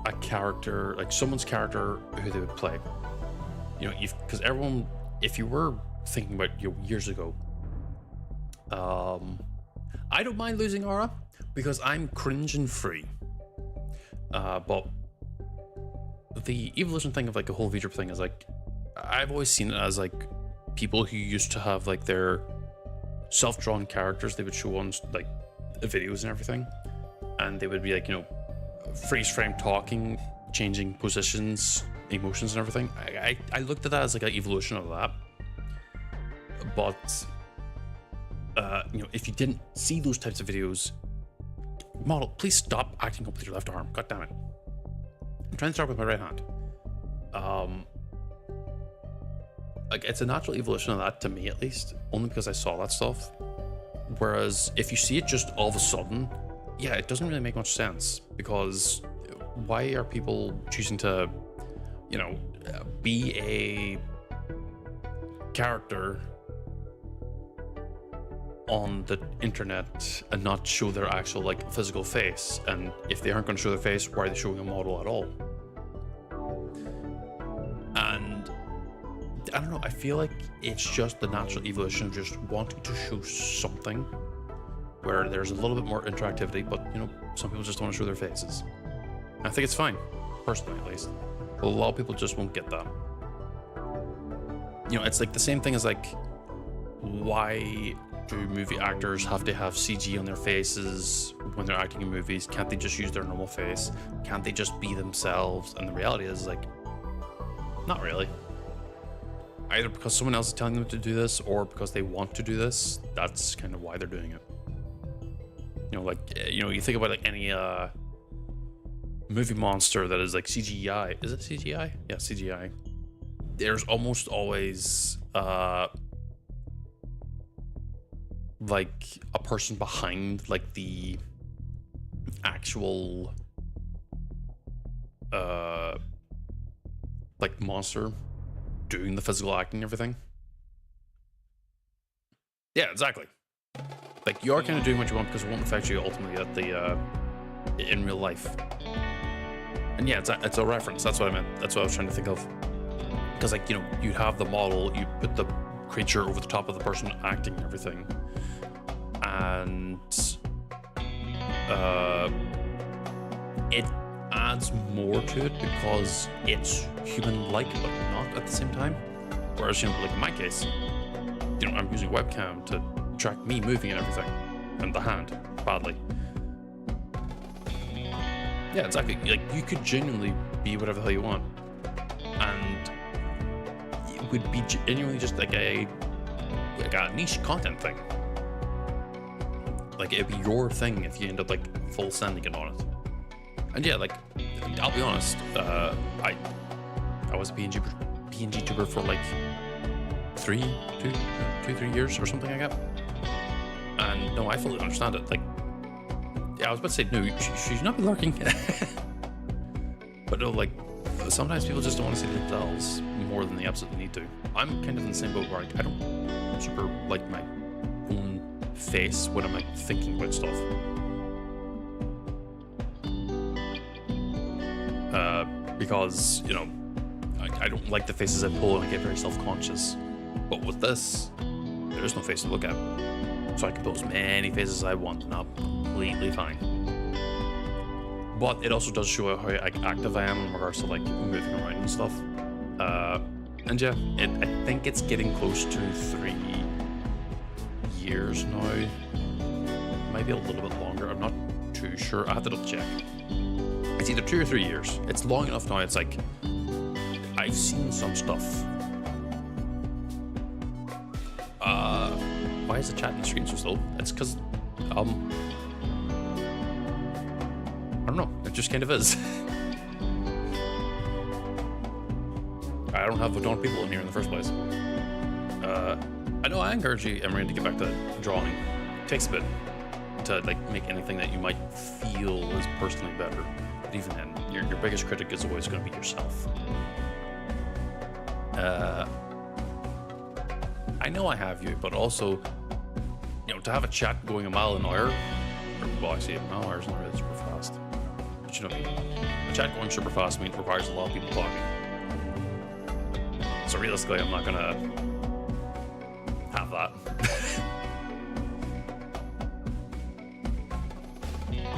Speaker 1: a character, like someone's character who they would play. You know, because everyone, if you were thinking about years ago, I don't mind losing aura because I'm cringe and free. But the evolution thing of like a whole VTuber thing is like, I've always seen it as like people who used to have like their self-drawn characters they would show on like videos and everything, and they would be like, you know, freeze frame talking, changing positions, emotions and everything. I looked at that as like an evolution of that. But you know, if you didn't see those types of videos, model, please stop acting up with your left arm. God damn it. I'm trying to start with my right hand. Like, it's a natural evolution of that to me, at least, only because I saw that stuff. Whereas if you see it just all of a sudden, yeah, it doesn't really make much sense, because why are people choosing to, you know, be a character on the internet and not show their actual like physical face? And if they aren't going to show their face, why are they showing a model at all? And I don't know, I feel like it's just the natural evolution of just wanting to show something where there's a little bit more interactivity, but you know, some people just don't want to show their faces. And I think it's fine, personally at least. But a lot of people just won't get that. You know, it's like the same thing as like, why do movie actors have to have CG on their faces when they're acting in movies? Can't they just use their normal face? Can't they just be themselves? And the reality is like, not really. Either because someone else is telling them to do this, or because they want to do this. That's kind of why they're doing it. You know, like, you know, you think about like any movie monster that is like CGI. Is it CGI? Yeah, CGI. There's almost always like a person behind like the actual like monster doing the physical acting and everything. Yeah, exactly. Like you are kind of doing what you want because it won't affect you ultimately at the in real life. And yeah, it's a reference. That's what I meant. That's what I was trying to think of. Because like, you know, you have the model, you put the creature over the top of the person acting and everything, and it adds more to it because it's human-like but not at the same time. Whereas, you know, like in my case, you know, I'm using webcam to track me moving and everything, and the hand badly. Yeah, exactly. Like you could genuinely be whatever the hell you want, and it would be genuinely just like a niche content thing. Like it'd be your thing if you end up like full sending it on it. And yeah, like I'll be honest, I was a PNG tuber for like 3 years or something like that. And no, I fully understand it. Like, yeah, I was about to say no, you should not be lurking. But no, like sometimes people just don't want to see themselves more than they absolutely need to. I'm kind of in the same boat where like, I don't super like my own face when I'm like thinking about stuff. Because, you know, I don't like the faces I pull and I get very self-conscious. But with this, there is no face to look at. So I can pose as many faces as I want and I'm completely fine. But it also does show how active I am in regards to like moving around and stuff. And yeah, I think it's getting close to 3 years now. Maybe a little bit longer. I'm not too sure. I have to double check. It's either 2 or 3 years. It's long enough now. It's like I've seen some stuff. Why is the chat and screen so slow? It's because I don't know. It just kind of is. I don't have a ton of people in here in the first place. I know I encourage you, Emery, to get back to drawing. It takes a bit to like make anything that you might feel is personally better. But even then, your biggest critic is always going to be yourself. I know I have you, but also, you know, to have a chat going a mile an hour, well, I see a mile an hour is not really super fast. But you know what I mean? A chat going super fast requires a lot of people talking. So realistically, I'm not gonna have that.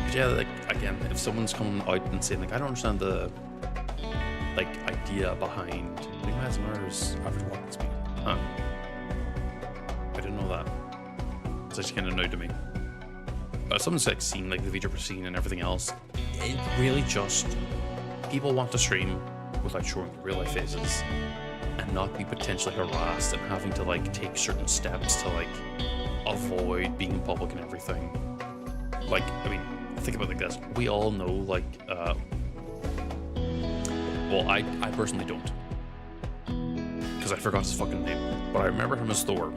Speaker 1: But yeah, like again, if someone's coming out and saying like, I don't understand the like idea behind 3 miles an hour's average walking speed, huh? I didn't know that. It's actually kind of new to me. But someone's like seen like the video per scene and everything else. It really just people want to stream without showing real life faces and not be potentially harassed and having to like take certain steps to like avoid being in public and everything. Like, I mean, think about it like this. We all know like well, I personally don't, because I forgot his fucking name, but I remember him as Thor.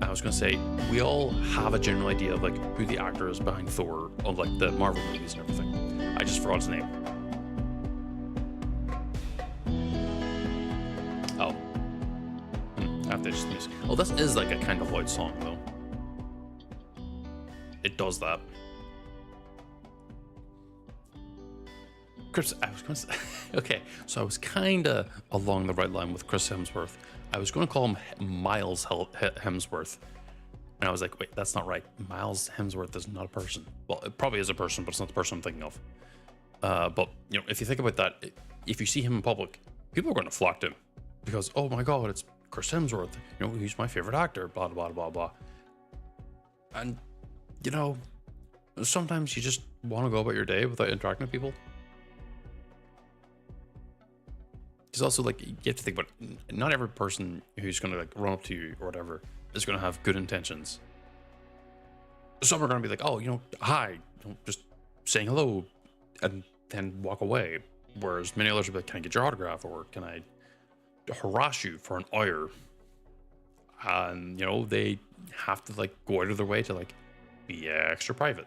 Speaker 1: I was gonna say, we all have a general idea of like who the actor is behind Thor on like the Marvel movies and everything. I just forgot his name. Oh. I have to just miss. Oh, this is like a kind of loud song though. It does that. Chris, I was going to say, okay, so I was kind of along the right line with Chris Hemsworth. I was going to call him Miles Hemsworth. And I was like, wait, that's not right. Miles Hemsworth is not a person. Well, it probably is a person, but it's not the person I'm thinking of. But, you know, if you think about that, if you see him in public, people are going to flock to him. Because, oh my God, it's Chris Hemsworth. You know, he's my favorite actor, blah, blah, blah, blah. And, you know, sometimes you just want to go about your day without interacting with people. There's also like, you have to think about it. Not every person who's going to like run up to you or whatever is going to have good intentions. Some are going to be like, oh, you know, hi, you know, just saying hello and then walk away. Whereas many others will be like, can I get your autograph, or can I harass you for an hour? and you know they have to like go out of their way to like be extra private.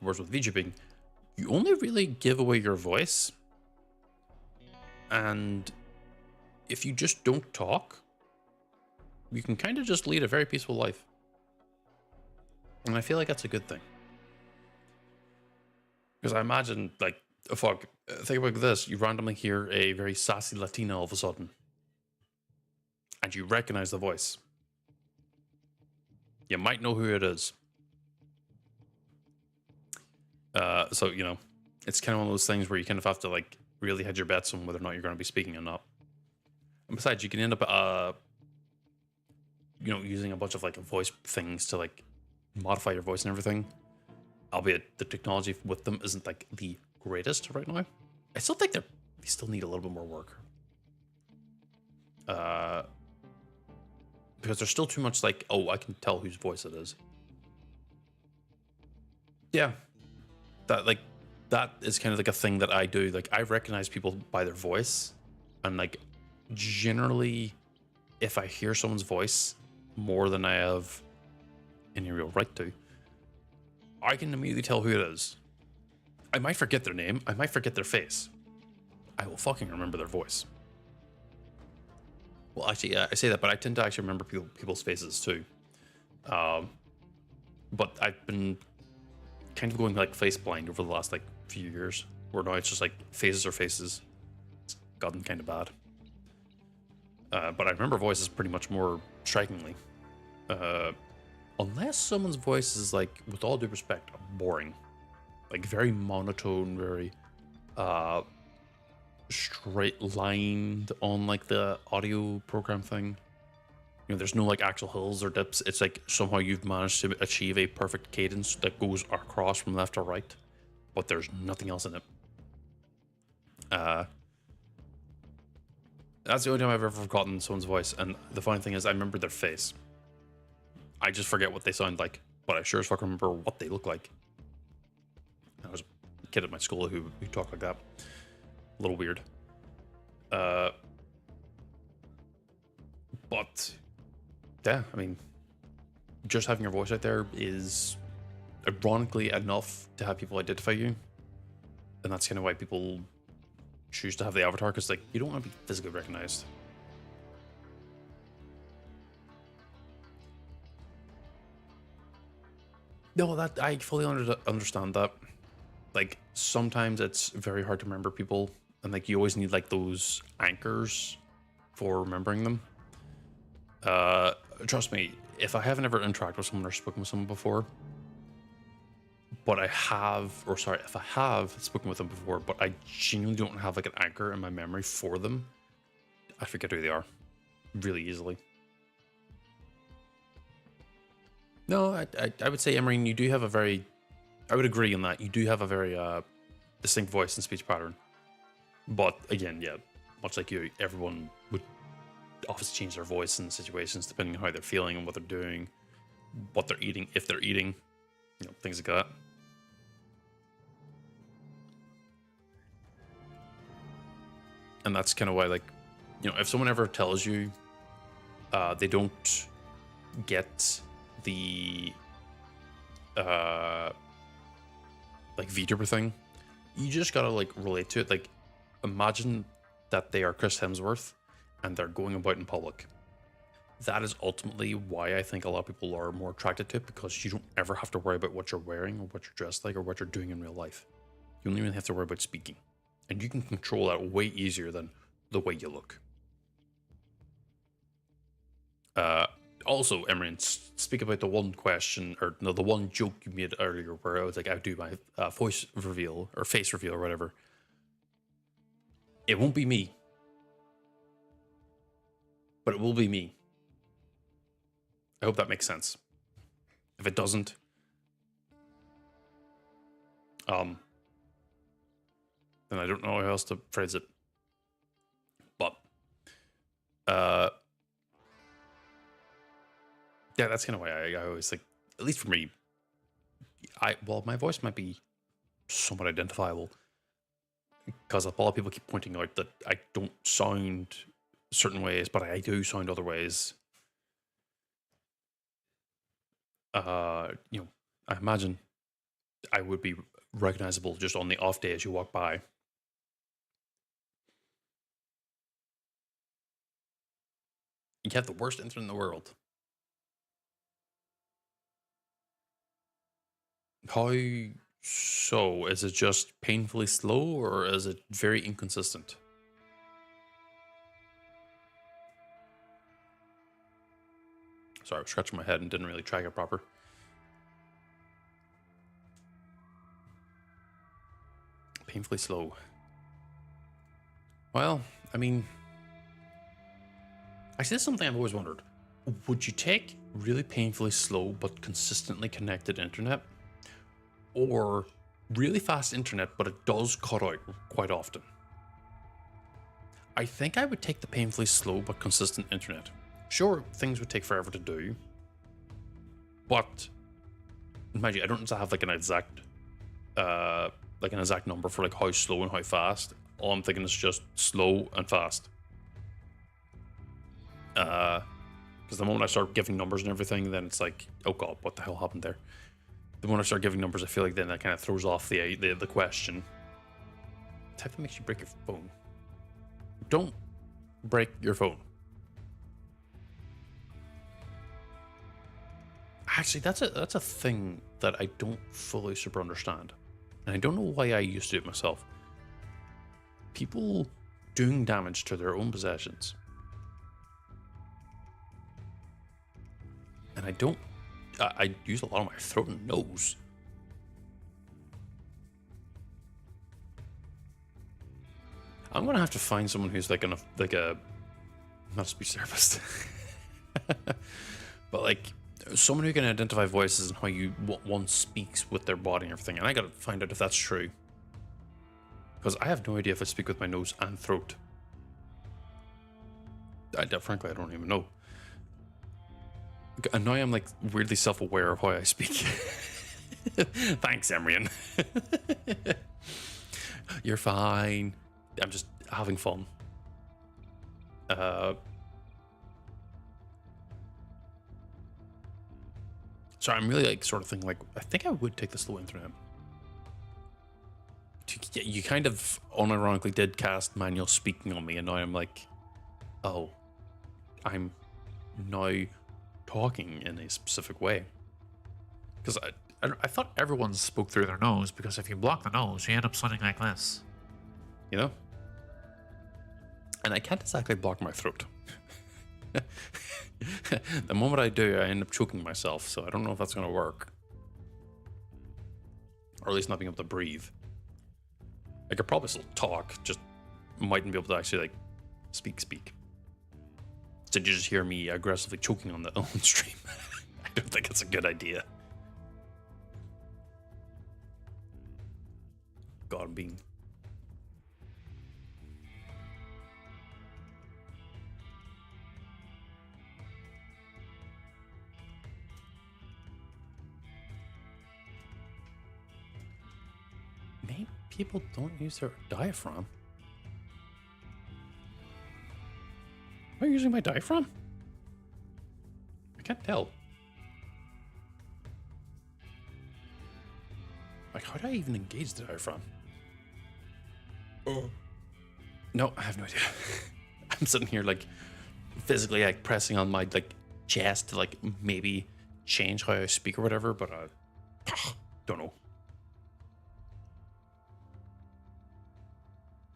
Speaker 1: Whereas with VTubing, you only really give away your voice, and if you just don't talk, you can kind of just lead a very peaceful life. And I feel like that's a good thing. Because I imagine, like, think about this. You randomly hear a very sassy Latina all of a sudden. And you recognize the voice. You might know who it is. So, you know, it's kind of one of those things where you kind of have to, like, really hedge your bets on whether or not you're going to be speaking or not. And besides, you can end up, you know, using a bunch of, like, voice things to, like, modify your voice and everything. Albeit the technology with them isn't like the greatest right now. I still think they still need a little bit more work. Because there's still too much like, oh, I can tell whose voice it is. Yeah. That is kind of like a thing that I do. Like I recognize people by their voice. And like generally if I hear someone's voice more than I have any real right to, I can immediately tell who it is. I might forget their name. I might forget their face. I will fucking remember their voice. Well, actually, I say that, but I tend to actually remember people's faces too. But I've been kind of going like face blind over the last like few years, where now it's just like faces are faces. It's gotten kind of bad. But I remember voices pretty much more strikingly. Unless someone's voice is like, with all due respect, boring. Like very monotone, very straight lined on like the audio program thing. You know, there's no like actual hills or dips. It's like somehow you've managed to achieve a perfect cadence that goes across from left to right, but there's nothing else in it. That's the only time I've ever forgotten someone's voice. And the funny thing is, I remember their face. I just forget what they sound like, but I sure as fuck remember what they look like. I was a kid at my school who talked like that. A little weird. But yeah, I mean, just having your voice out there is ironically enough to have people identify you. And that's kind of why people choose to have the avatar, because like you don't want to be physically recognized. No, that I fully understand that. Like sometimes it's very hard to remember people, and like you always need like those anchors for remembering them. Trust me, if I haven't ever interacted with someone or spoken with someone before, but I have, or sorry, if I have spoken with them before, but I genuinely don't have like an anchor in my memory for them, I forget who they are really easily. No, I would say, Emerine, you do have a very, I would agree on that. You do have a very distinct voice and speech pattern. But again, yeah, much like you, everyone would obviously change their voice in situations depending on how they're feeling and what they're doing, what they're eating, if they're eating, you know, things like that. And that's kind of why, like, you know, if someone ever tells you they don't get the like VTuber thing, you just gotta like relate to it. Like imagine that they are Chris Hemsworth and they're going about in public. That is ultimately why I think a lot of people are more attracted to it, because you don't ever have to worry about what you're wearing or what you're dressed like or what you're doing in real life. You only really have to worry about speaking, and you can control that way easier than the way you look. Also, Emerine, speak about the one question, or no, the one joke you made earlier where I was like, I would do my voice reveal or face reveal or whatever. It won't be me, but it will be me. I hope that makes sense. If it doesn't, then I don't know how else to phrase it. But, yeah, that's kind of why I always think, at least for me, well, my voice might be somewhat identifiable, because a lot of people keep pointing out that I don't sound certain ways, but I do sound other ways. you know, I imagine I would be recognizable just on the off day as you walk by. You have the worst internet in the world. How so? Is it just painfully slow or is it very inconsistent? Sorry, I was scratching my head and didn't really track it proper. Painfully slow. Well, I mean, actually, this is something I've always wondered. Would you take really painfully slow but consistently connected internet, or really fast internet but it does cut out quite often? I think I would take the painfully slow but consistent internet. Sure, things would take forever to do, but mind you, I don't have like an exact number for like how slow and how fast. All I'm thinking is just slow and fast. Because the moment I start giving numbers and everything, then it's like, oh god, what the hell happened there? The moment I start giving numbers, I feel like then that kind of throws off the question. What type that makes you break your phone? Don't break your phone. Actually, that's a thing that I don't fully super understand, and I don't know why I used to do it myself. People doing damage to their own possessions, and I use a lot of my throat and nose. I'm gonna have to find someone who's like a not a speech therapist, but like someone who can identify voices and how one speaks with their body and everything. And I gotta find out if that's true, because I have no idea if I speak with my nose and throat. Frankly, I don't even know. And now I'm like weirdly self-aware of how I speak. Thanks, Emrian. You're fine. I'm just having fun. So I'm really like sort of thinking like, I think I would take the slow internet. You kind of unironically did cast manual speaking on me, and now I'm like, oh, I'm now talking in a specific way.
Speaker 3: Because I thought everyone spoke through their nose, because if you block the nose, you end up sounding like this.
Speaker 1: You know? And I can't exactly block my throat. The moment I do, I end up choking myself, so I don't know if that's going to work. Or at least not being able to breathe. I could probably still talk, just mightn't be able to actually, like, speak. So you just hear me aggressively choking on the own stream. I don't think it's a good idea. God, I'm being... Maybe people don't use their diaphragm. Am I using my diaphragm? I can't tell. Like, how do I even engage the diaphragm? Oh. No, I have no idea. I'm sitting here, like, physically, like, pressing on my, like, chest to, like, maybe change how I speak or whatever, but don't know.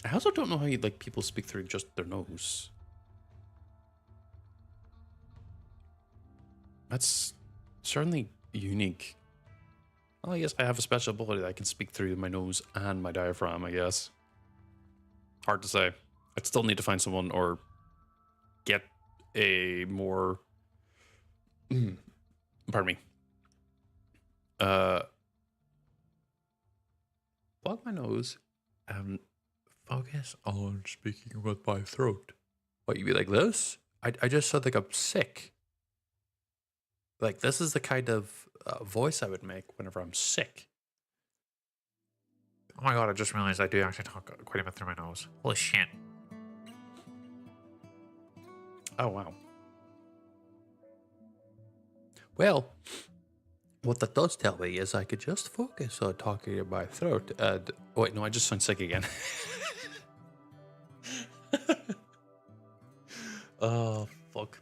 Speaker 1: I also don't know how like people speak through just their nose. That's certainly unique. Well, I guess I have a special ability that I can speak through my nose and my diaphragm, I guess. Hard to say. I'd still need to find someone or get a more... pardon me. Block my nose and focus on speaking with my throat. What, you be like this? I just said like I'm sick. Like this is the kind of voice I would make whenever I'm sick.
Speaker 3: Oh my god, I just realized I do actually talk quite a bit through my nose. Holy shit.
Speaker 1: Oh, wow. Well, What that does tell me is I could just focus on talking in my throat and... Oh, wait, no, I just sound sick again. Oh, fuck.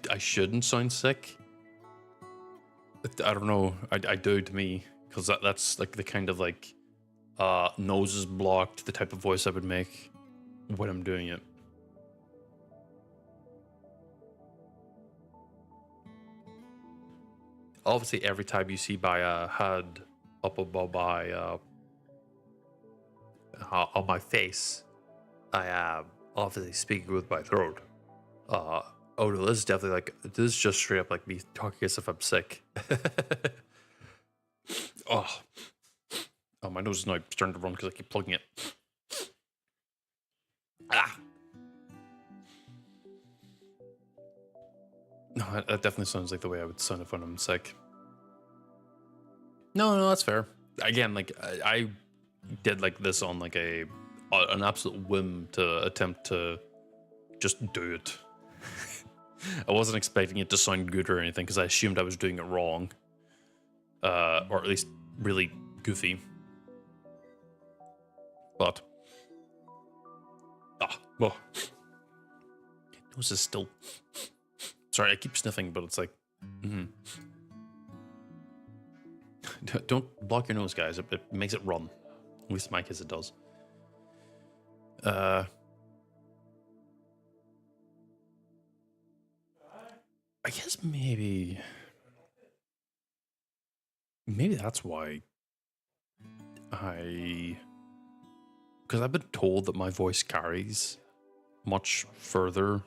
Speaker 1: I shouldn't sound sick. I don't know. I do to me, because that's like the kind of like nose is blocked, the type of voice I would make when I'm doing it. Obviously, every time you see my hand up above my on my face, I am obviously speaking with my throat. Oh no, this is definitely like, this is just straight up like me talking as if I'm sick. Oh, my nose is now starting to run because I keep plugging it. Ah. No, that definitely sounds like the way I would sound if when I'm sick. No, that's fair. Again, like I did like this on like an absolute whim to attempt to just do it. I wasn't expecting it to sound good or anything because I assumed I was doing it wrong, or at least really goofy. But well, nose is still. Sorry, I keep sniffing, but it's like, don't block your nose, guys. It makes it run. At least in my case, it does. I guess maybe that's why because I've been told that my voice carries much further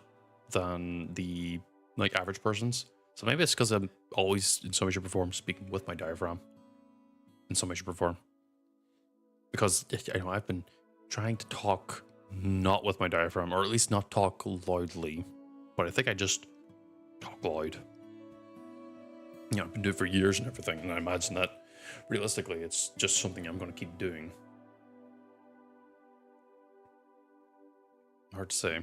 Speaker 1: than the like average person's. So maybe it's because I'm always in some way, shape, or form speaking with my diaphragm in some way, shape, or form. Because I've been trying to talk not with my diaphragm, or at least not talk loudly, but I think I just talk loud. I've been doing it for years and everything, and I imagine that realistically it's just something I'm going to keep doing. Hard to say.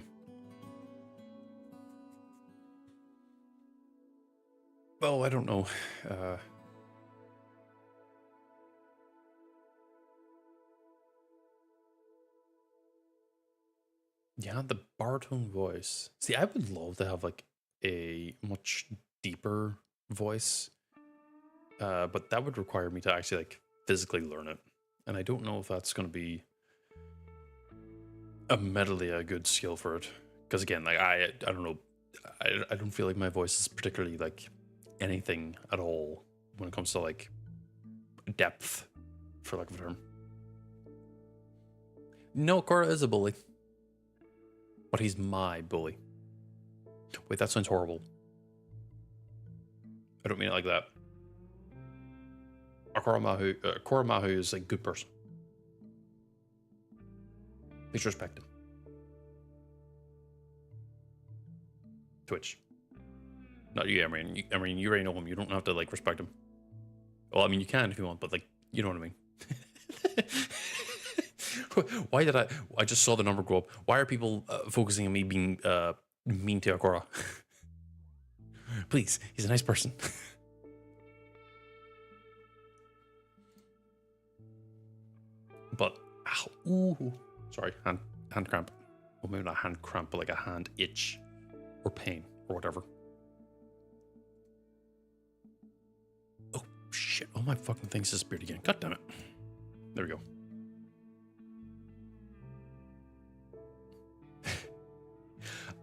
Speaker 1: Well, I don't know. Yeah, the baritone voice. See, I would love to have like a much deeper voice, but that would require me to actually like physically learn it, and I don't know if that's going to be admittedly a good skill for it. Because again, like I don't know, I don't feel like my voice is particularly like anything at all when it comes to like depth, for lack of a term. No, Cora is a bully, but he's my bully. Wait, that sounds horrible. I don't mean it like that. Cora Mahu is a good person. Please respect him. Twitch. Not you, Emery. Emery, you already know him. You don't have to like respect him. Well, I mean, you can if you want, but like, you know what I mean. Why did I just saw the number go up. Why are people focusing on me being mean to Akora? Please, he's a nice person. But, ow, ooh, sorry, hand cramp. Well, maybe not hand cramp, but like a hand itch or pain or whatever. Oh, shit. All my fucking things disappeared again. God damn it. There we go.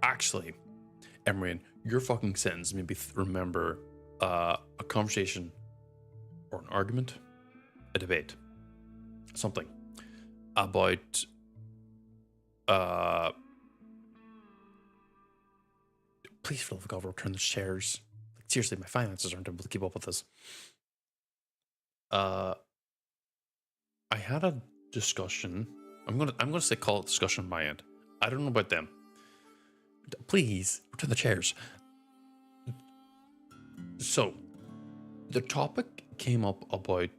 Speaker 1: Actually, Emrian, your fucking sentence made me remember a conversation or an argument, a debate, something about please, for the love of God, return the shares. Like, seriously, my finances aren't able to keep up with this. I had a discussion. I'm gonna say call it discussion on my end. I don't know about them. Please return the chairs. So, the topic came up about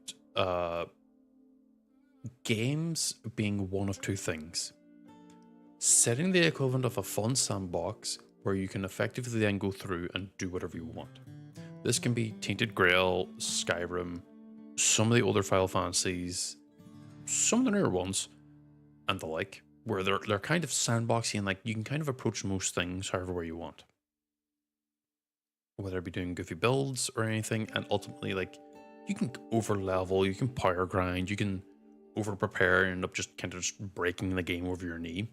Speaker 1: games being one of two things: setting the equivalent of a fun sandbox where you can effectively then go through and do whatever you want. This can be Tainted Grail, Skyrim, some of the older Final Fantasies, some of the newer ones, and the like, where they're kind of sandboxy and like you can kind of approach most things however way you want. Whether it be doing goofy builds or anything, and ultimately like you can over level, you can power grind, you can over prepare and end up just kind of just breaking the game over your knee.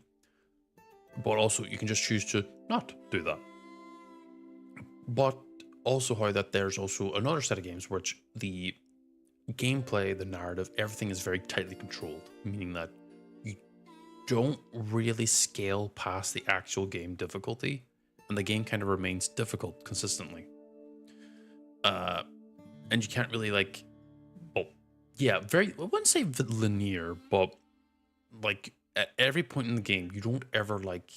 Speaker 1: But also you can just choose to not do that. But also how that there's also another set of games which the gameplay, the narrative, everything is very tightly controlled, meaning that you don't really scale past the actual game difficulty, and the game kind of remains difficult consistently. And you can't really like, well, yeah, very, I wouldn't say linear, but like at every point in the game, you don't ever like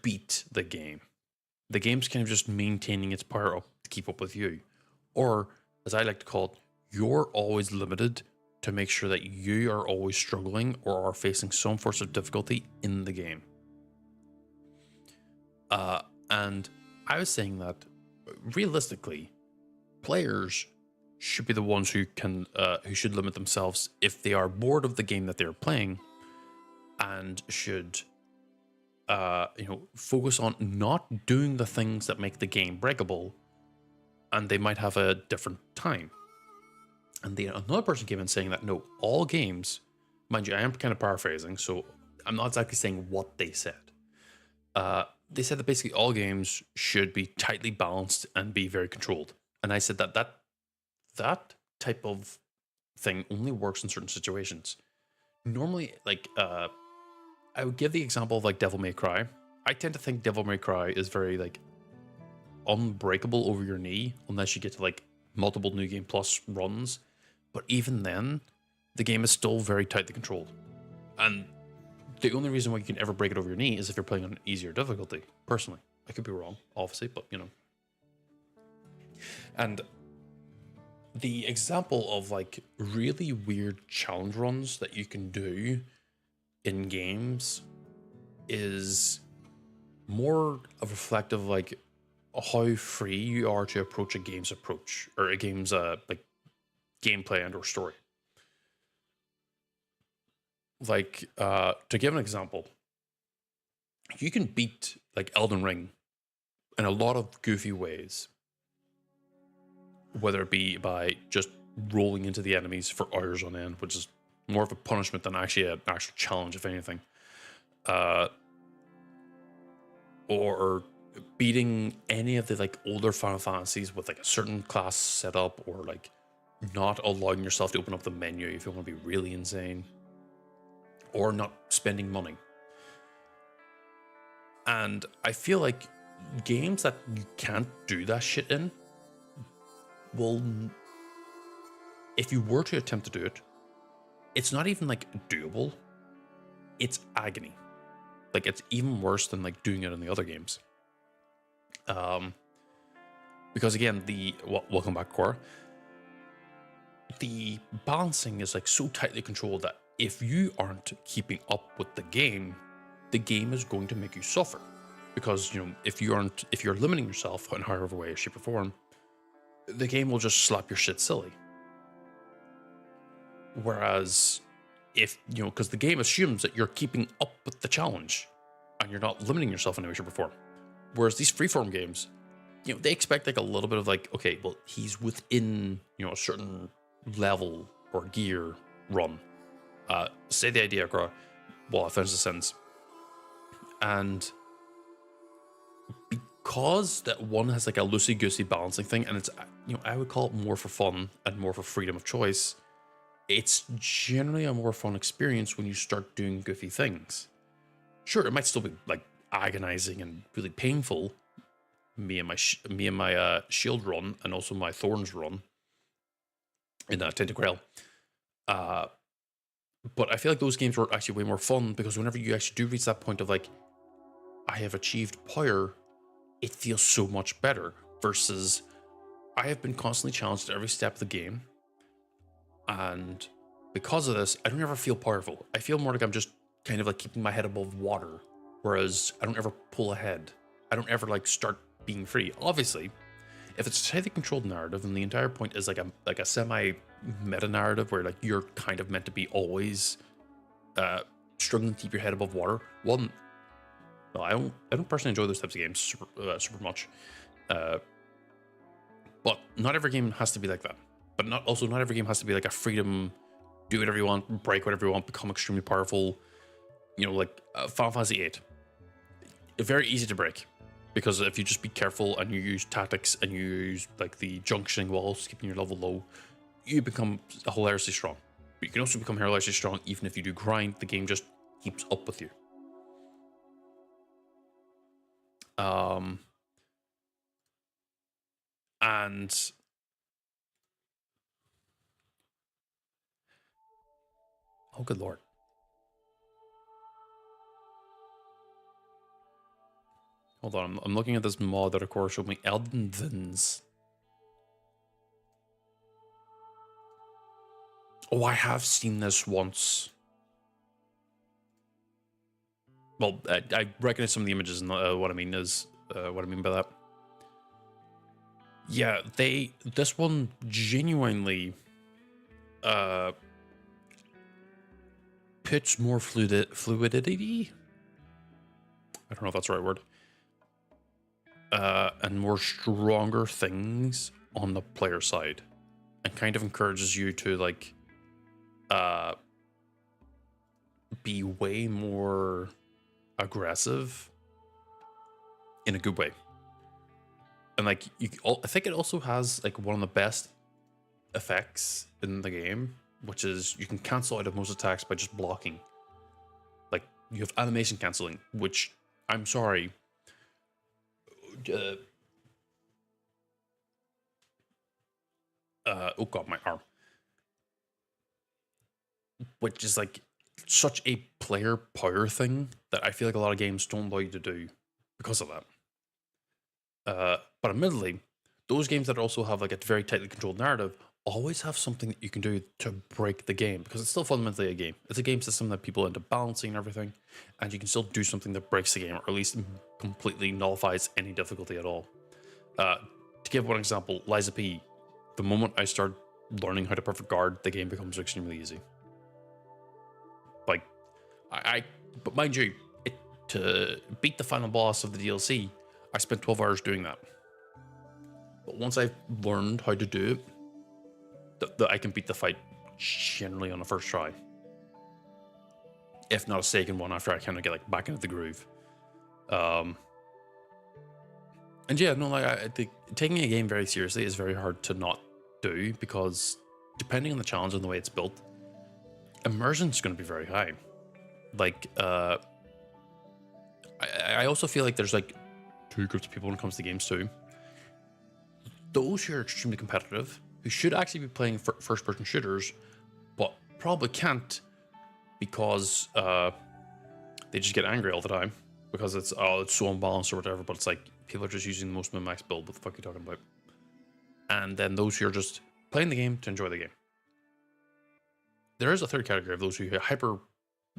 Speaker 1: beat the game. The game's kind of just maintaining its power up to keep up with you. Or, as I like to call it, you're always limited to make sure that you are always struggling or are facing some force of difficulty in the game. And I was saying that realistically, players should be the ones who should limit themselves if they are bored of the game that they're playing, and should focus on not doing the things that make the game breakable, and they might have a different time. And another person came in saying that no, all games, mind you, I am kind of paraphrasing, so I'm not exactly saying what they said. They said that basically all games should be tightly balanced and be very controlled. And I said that type of thing only works in certain situations. Normally, like, I would give the example of like Devil May Cry. I tend to think Devil May Cry is very like unbreakable over your knee unless you get to like multiple New Game Plus runs. But even then, the game is still very tightly controlled. And the only reason why you can ever break it over your knee is if you're playing on an easier difficulty, personally. I could be wrong, obviously, but you know. And the example of like really weird challenge runs that you can do in games is more of reflective like how free you are to approach a game's approach or a game's like gameplay and or story. Like to give an example, you can beat like Elden Ring in a lot of goofy ways, whether it be by just rolling into the enemies for hours on end, which is more of a punishment than actually an actual challenge, if anything, or beating any of the like older Final Fantasies with like a certain class setup, or like not allowing yourself to open up the menu if you want to be really insane, or not spending money. And I feel like games that you can't do that shit in will, if you were to attempt to do it, it's not even like doable, it's agony. Like it's even worse than like doing it in the other games. Because again, welcome back, Cora. The balancing is like so tightly controlled that if you aren't keeping up with the game is going to make you suffer. Because, you know, if you're limiting yourself in however way, shape, or form, the game will just slap your shit silly. Whereas if, you know, because the game assumes that you're keeping up with the challenge and you're not limiting yourself in any way, shape, or form. Whereas these freeform games, you know, they expect like a little bit of like, okay, well, he's within, you know, a certain level or gear run. Say the idea, Cora, while I finish the sentence. And because that one has like a loosey-goosey balancing thing, and it's, you know, I would call it more for fun and more for freedom of choice, it's generally a more fun experience when you start doing goofy things. Sure, it might still be like agonizing and really painful. Me and my shield run, and also my thorns run in Tainted Grail. But I feel like those games were actually way more fun because whenever you actually do reach that point of like, I have achieved power, it feels so much better versus I have been constantly challenged at every step of the game. And because of this, I don't ever feel powerful. I feel more like I'm just kind of like keeping my head above water, whereas I don't ever pull ahead. I don't ever like start being free. Obviously, if it's a tightly controlled narrative and the entire point is like a semi meta narrative where like you're kind of meant to be always struggling to keep your head above water. One, no, I don't personally enjoy those types of games super much. But not every game has to be like that. But not every game has to be like a freedom, do whatever you want, break whatever you want, become extremely powerful. You know, like Final Fantasy VIII. Very easy to break. Because if you just be careful and you use tactics and you use like the junctioning walls, keeping your level low, you become hilariously strong. But you can also become hilariously strong even if you do grind. The game just keeps up with you. And oh, good lord. Hold on, I'm looking at this mod that of course showed me Elden Vins. Oh, I have seen this once. Well, I recognize some of the images, and what I mean is, what I mean by that. Yeah, this one genuinely, puts more fluidity. I don't know if that's the right word. And more stronger things on the player side, and kind of encourages you to like, be way more aggressive in a good way. And like I think it also has like one of the best effects in the game, which is you can cancel out of most attacks by just blocking. Like you have animation canceling, which I'm sorry. Oh god, my arm. Which is like such a player power thing that I feel like a lot of games don't allow you to do because of that. But admittedly, those games that also have like a very tightly controlled narrative always have something that you can do to break the game, because it's still fundamentally a game. It's a game system that people end up balancing and everything, and you can still do something that breaks the game, or at least completely nullifies any difficulty at all. To give one example, Liza P, the moment I start learning how to perfect guard, the game becomes extremely easy. Like, but mind you, to beat the final boss of the DLC, I spent 12 hours doing that. But once I've learned how to do it, I can beat the fight generally on the first try. If not a second one, after I kind of get like back into the groove. And yeah, no, like I think taking a game very seriously is very hard to not do, because depending on the challenge and the way it's built, immersion is going to be very high. Like, I also feel like there's like two groups of people when it comes to games too. Those who are extremely competitive, who should actually be playing first-person shooters, but probably can't because they just get angry all the time because it's so unbalanced or whatever. But it's like people are just using the most min-max build. What the fuck are you talking about? And then those who are just playing the game to enjoy the game. There is a third category of those who hyper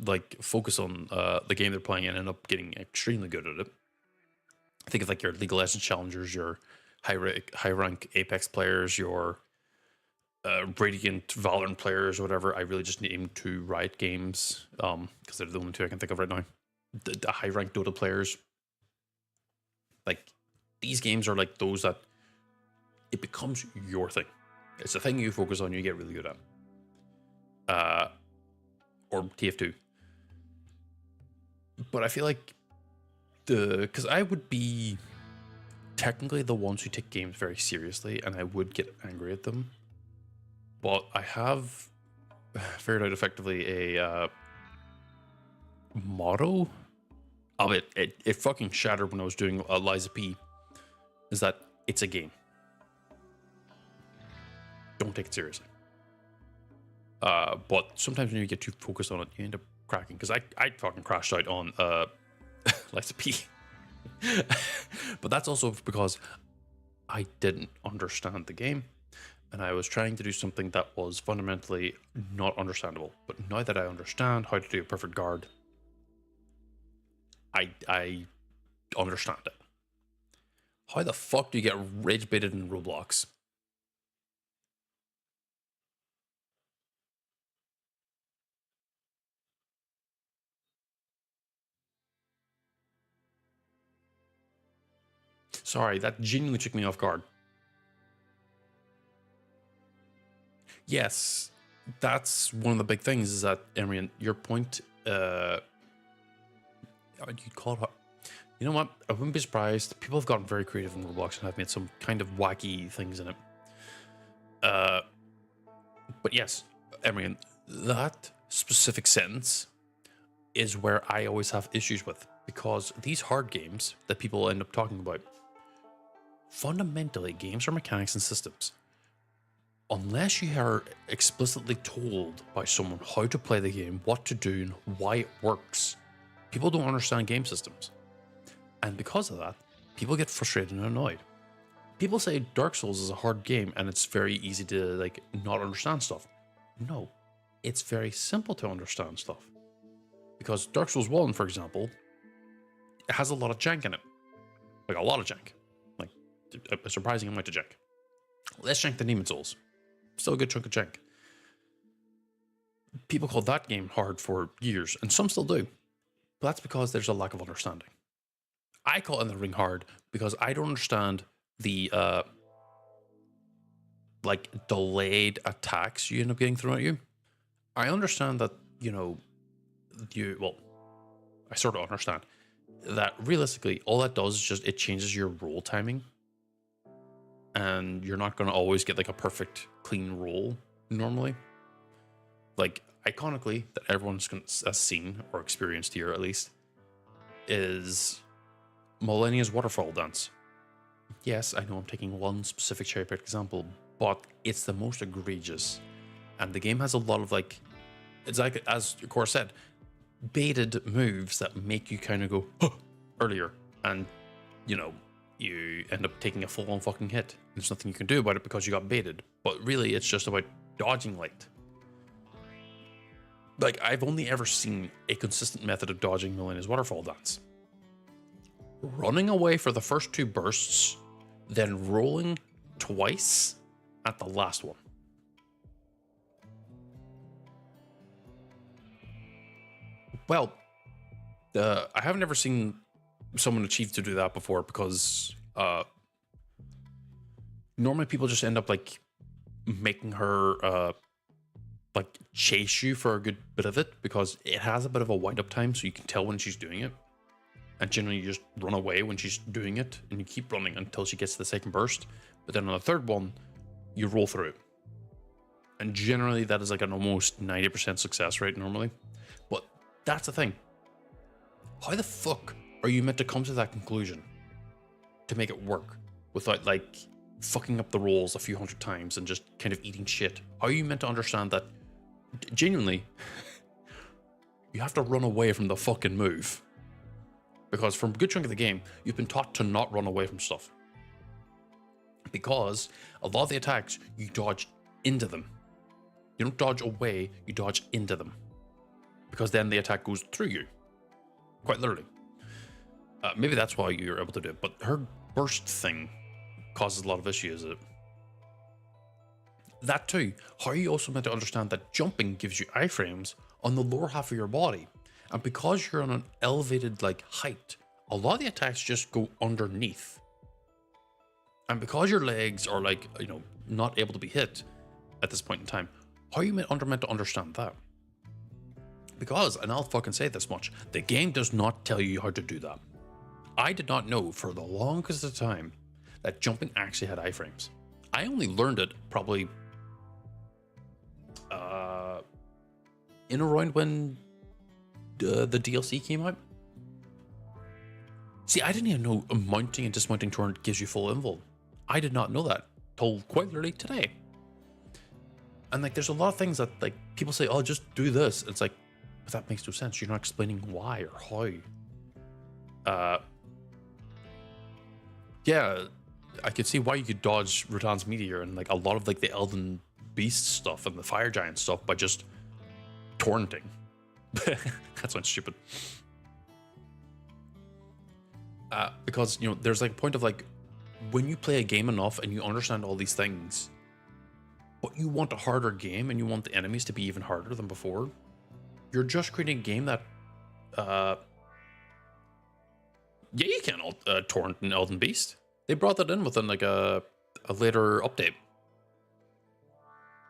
Speaker 1: like focus on the game they're playing and end up getting extremely good at it. Think of like your League of Legends challengers, your high rank Apex players, your Radiant Valorant players, or whatever. I really just named two Riot Games because they're the only two I can think of right now. The high rank Dota players. Like, these games are like those that it becomes your thing. It's the thing you focus on, you get really good at. Or TF2. But I feel like because I would be technically the ones who take games very seriously, and I would get angry at them. But I have figured out effectively a motto. Of it fucking shattered when I was doing Liza P. Is that it's a game. Don't take it seriously. But sometimes when you get too focused on it, you end up cracking. Because I fucking crashed out on Liza P. But that's also because I didn't understand the game, and I was trying to do something that was fundamentally not understandable. But now that I understand how to do a perfect guard, I understand it. How the fuck do you get rage baited in Roblox? Sorry, that genuinely took me off guard. Yes, that's one of the big things is that, Arian, your point, you'd call it, you know what? I wouldn't be surprised. People have gotten very creative in Roblox and have made some kind of wacky things in it. But yes, Arian, that specific sentence is where I always have issues with, because these hard games that people end up talking about, fundamentally, games are mechanics and systems. Unless you are explicitly told by someone how to play the game, what to do, and why it works, people don't understand game systems. And because of that, people get frustrated and annoyed. People say Dark Souls is a hard game and it's very easy to like not understand stuff. No, it's very simple to understand stuff. Because Dark Souls 1, for example, it has a lot of jank in it. Like a lot of jank. Like a surprising amount of jank. Less jank than Demon Souls. Still a good chunk of jank. People called that game hard for years, and some still do. But that's because there's a lack of understanding. I call Elden Ring hard because I don't understand the like delayed attacks you end up getting thrown at you. I understand that, you know, I sort of understand that realistically all that does is just it changes your roll timing. And you're not going to always get like a perfect clean roll normally. Like iconically that everyone's has seen or experienced here at least is Millennia's waterfall dance. Yes, I know I'm taking one specific cherry-picked example, but it's the most egregious. And the game has a lot of like, it's like, as Cora said, baited moves that make you kind of go, huh, earlier. And, you know, you end up taking a full-on fucking hit. There's nothing you can do about it because you got baited. But really, it's just about dodging late. Like, I've only ever seen a consistent method of dodging Millennia's waterfall dance. Running away for the first two bursts, then rolling twice at the last one. Well, I haven't ever seen someone achieve to do that before because normally people just end up like making her like chase you for a good bit of it because it has a bit of a wind up time so you can tell when she's doing it. And generally you just run away when she's doing it and you keep running until she gets to the second burst. But then on the third one, you roll through it. And generally that is like an almost 90% success rate normally. But that's the thing. How the fuck are you meant to come to that conclusion to make it work without like fucking up the rolls a few hundred times and just kind of eating shit? How are you meant to understand that genuinely you have to run away from the fucking move? Because from a good chunk of the game, you've been taught to not run away from stuff. Because a lot of the attacks, you dodge into them. You don't dodge away, you dodge into them. Because then the attack goes through you. Quite literally. Maybe that's why you're able to do it. But her burst thing causes a lot of issues. That too. How are you also meant to understand that jumping gives you iframes on the lower half of your body? And because you're on an elevated like height, a lot of the attacks just go underneath. And because your legs are like, you know, not able to be hit at this point in time, how are you meant to understand that? Because, and I'll fucking say this much, the game does not tell you how to do that. I did not know for the longest of time that jumping actually had iframes. I only learned it probably in around when the DLC came out. See, I didn't even know a mounting and dismounting torrent gives you full invul. I did not know that till quite literally today. And like, there's a lot of things that like people say, "Oh, just do this." It's like, but that makes no sense. You're not explaining why or how. Yeah, I could see why you could dodge Rutan's meteor and like a lot of like the Elden Beast stuff and the Fire Giant stuff by just torrenting. That sounds stupid. Because, you know, there's like a point of like when you play a game enough and you understand all these things, but you want a harder game and you want the enemies to be even harder than before, you're just creating a game that, yeah, you can torrent an Elden Beast. They brought that in within like a later update.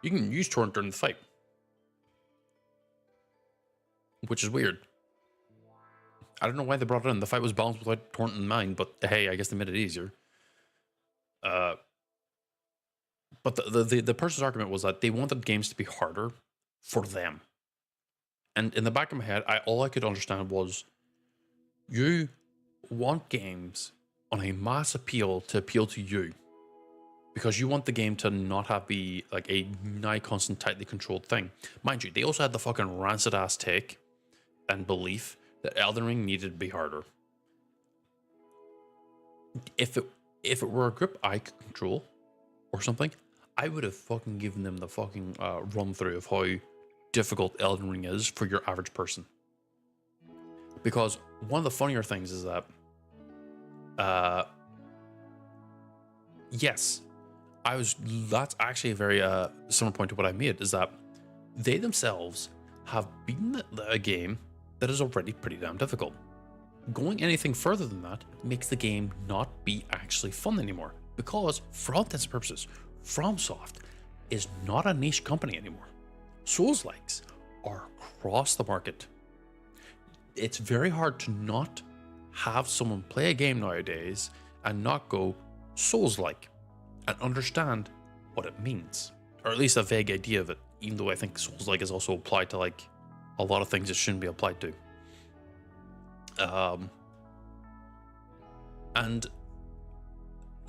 Speaker 1: You can use torrent during the fight, which is weird. I don't know why they brought it in. The fight was balanced without torrent in mind, but hey, I guess they made it easier. But the person's argument was that they wanted games to be harder for them. And in the back of my head, all I could understand was, you want games on a mass appeal to appeal to you, because you want the game to not be like a nigh constant, tightly controlled thing. Mind you, they also had the fucking rancid ass take and belief that Elden Ring needed to be harder. If it were a grip I could control or something, I would have fucking given them the fucking run through of how difficult Elden Ring is for your average person. Because one of the funnier things is that, yes, that's actually a very similar point to what I made, is that they themselves have beaten a game that is already pretty damn difficult. Going anything further than that makes the game not be actually fun anymore, because for all intents and purposes, FromSoft is not a niche company anymore. Souls-likes are across the market. It's very hard to not have someone play a game nowadays and not go Souls-like and understand what it means, or at least a vague idea of it, even though I think Souls-like is also applied to like a lot of things it shouldn't be applied to. And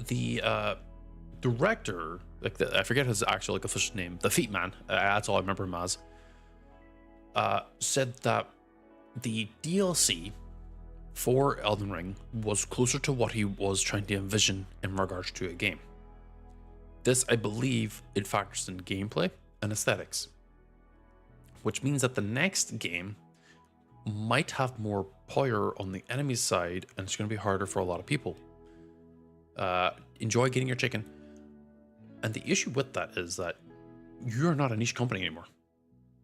Speaker 1: the director, like I forget his actual like official name, the Feet Man, that's all I remember him as, said that the DLC for Elden Ring was closer to what he was trying to envision in regards to a game. This, I believe, it factors in gameplay and aesthetics, which means that the next game might have more power on the enemy's side, and it's going to be harder for a lot of people. Enjoy getting your chicken. And the issue with that is that you're not a niche company anymore.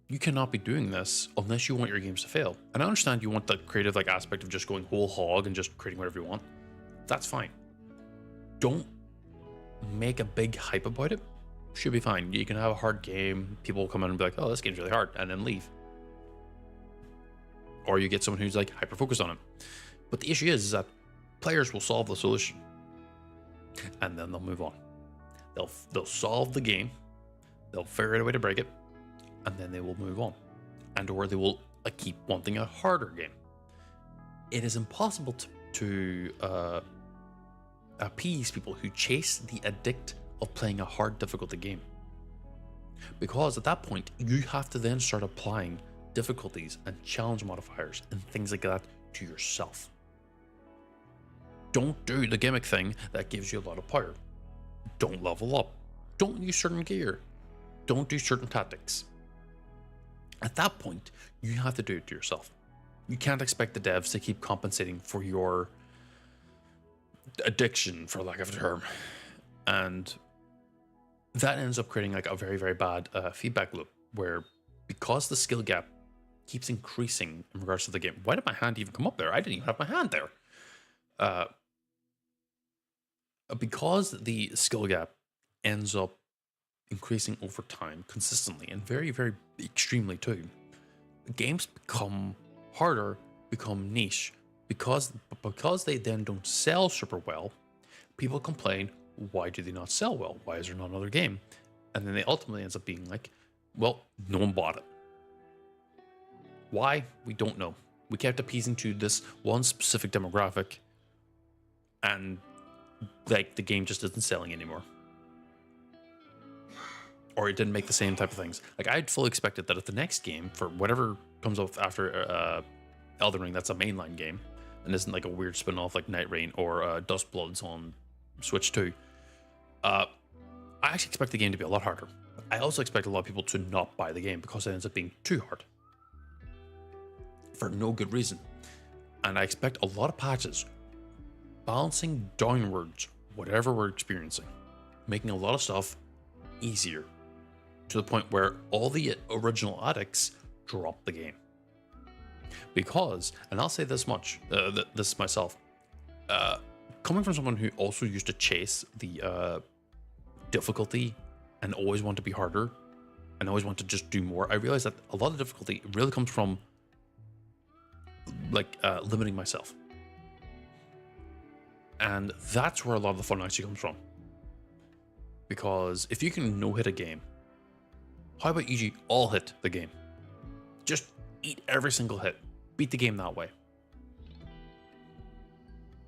Speaker 1: You cannot be doing this unless you want your games to fail. And I understand you want the creative like aspect of just going whole hog and just creating whatever you want. That's fine. Don't make a big hype about it. Should be fine. You can have a hard game. People will come in and be like, oh, this game's really hard, and then leave. Or you get someone who's like hyper focused on it. But the issue is that players will solve the solution, and then they'll move on. They'll solve the game, they'll figure out a way to break it, and then they will move on, and or they will keep wanting a harder game. It is impossible to appease people who chase the addict of playing a hard difficulty game, because at that point you have to then start applying difficulties and challenge modifiers and things like that to yourself. Don't do the gimmick thing that gives you a lot of power. Don't level up. Don't use certain gear. Don't do certain tactics. At that point, you have to do it to yourself. You can't expect the devs to keep compensating for your addiction, for lack of a term. And that ends up creating like a very, very bad feedback loop, where because the skill gap keeps increasing in regards to the game. Why did my hand even come up there? I didn't even have my hand there. Because the skill gap ends up increasing over time consistently and very, very extremely too, games become harder, become niche, because they then don't sell super well. People complain, why do they not sell well? Why is there not another game? And then they ultimately ends up being like, well, no one bought it. Why? We don't know. We kept appeasing to this one specific demographic, and like the game just isn't selling anymore. Or it didn't make the same type of things. Like I'd fully expected that if the next game for whatever comes out after Elden Ring, that's a mainline game and isn't like a weird spin-off like Night Rain or Dustbloods on Switch 2. I actually expect the game to be a lot harder. I also expect a lot of people to not buy the game because it ends up being too hard for no good reason. And I expect a lot of patches balancing downwards whatever we're experiencing, making a lot of stuff easier to the point where all the original addicts drop the game. Because, and I'll say this much, this myself, coming from someone who also used to chase the difficulty and always want to be harder and always want to just do more, I realized that a lot of difficulty really comes from like limiting myself. And that's where a lot of the fun actually comes from. Because if you can no-hit a game, how about you all hit the game? Just eat every single hit. Beat the game that way.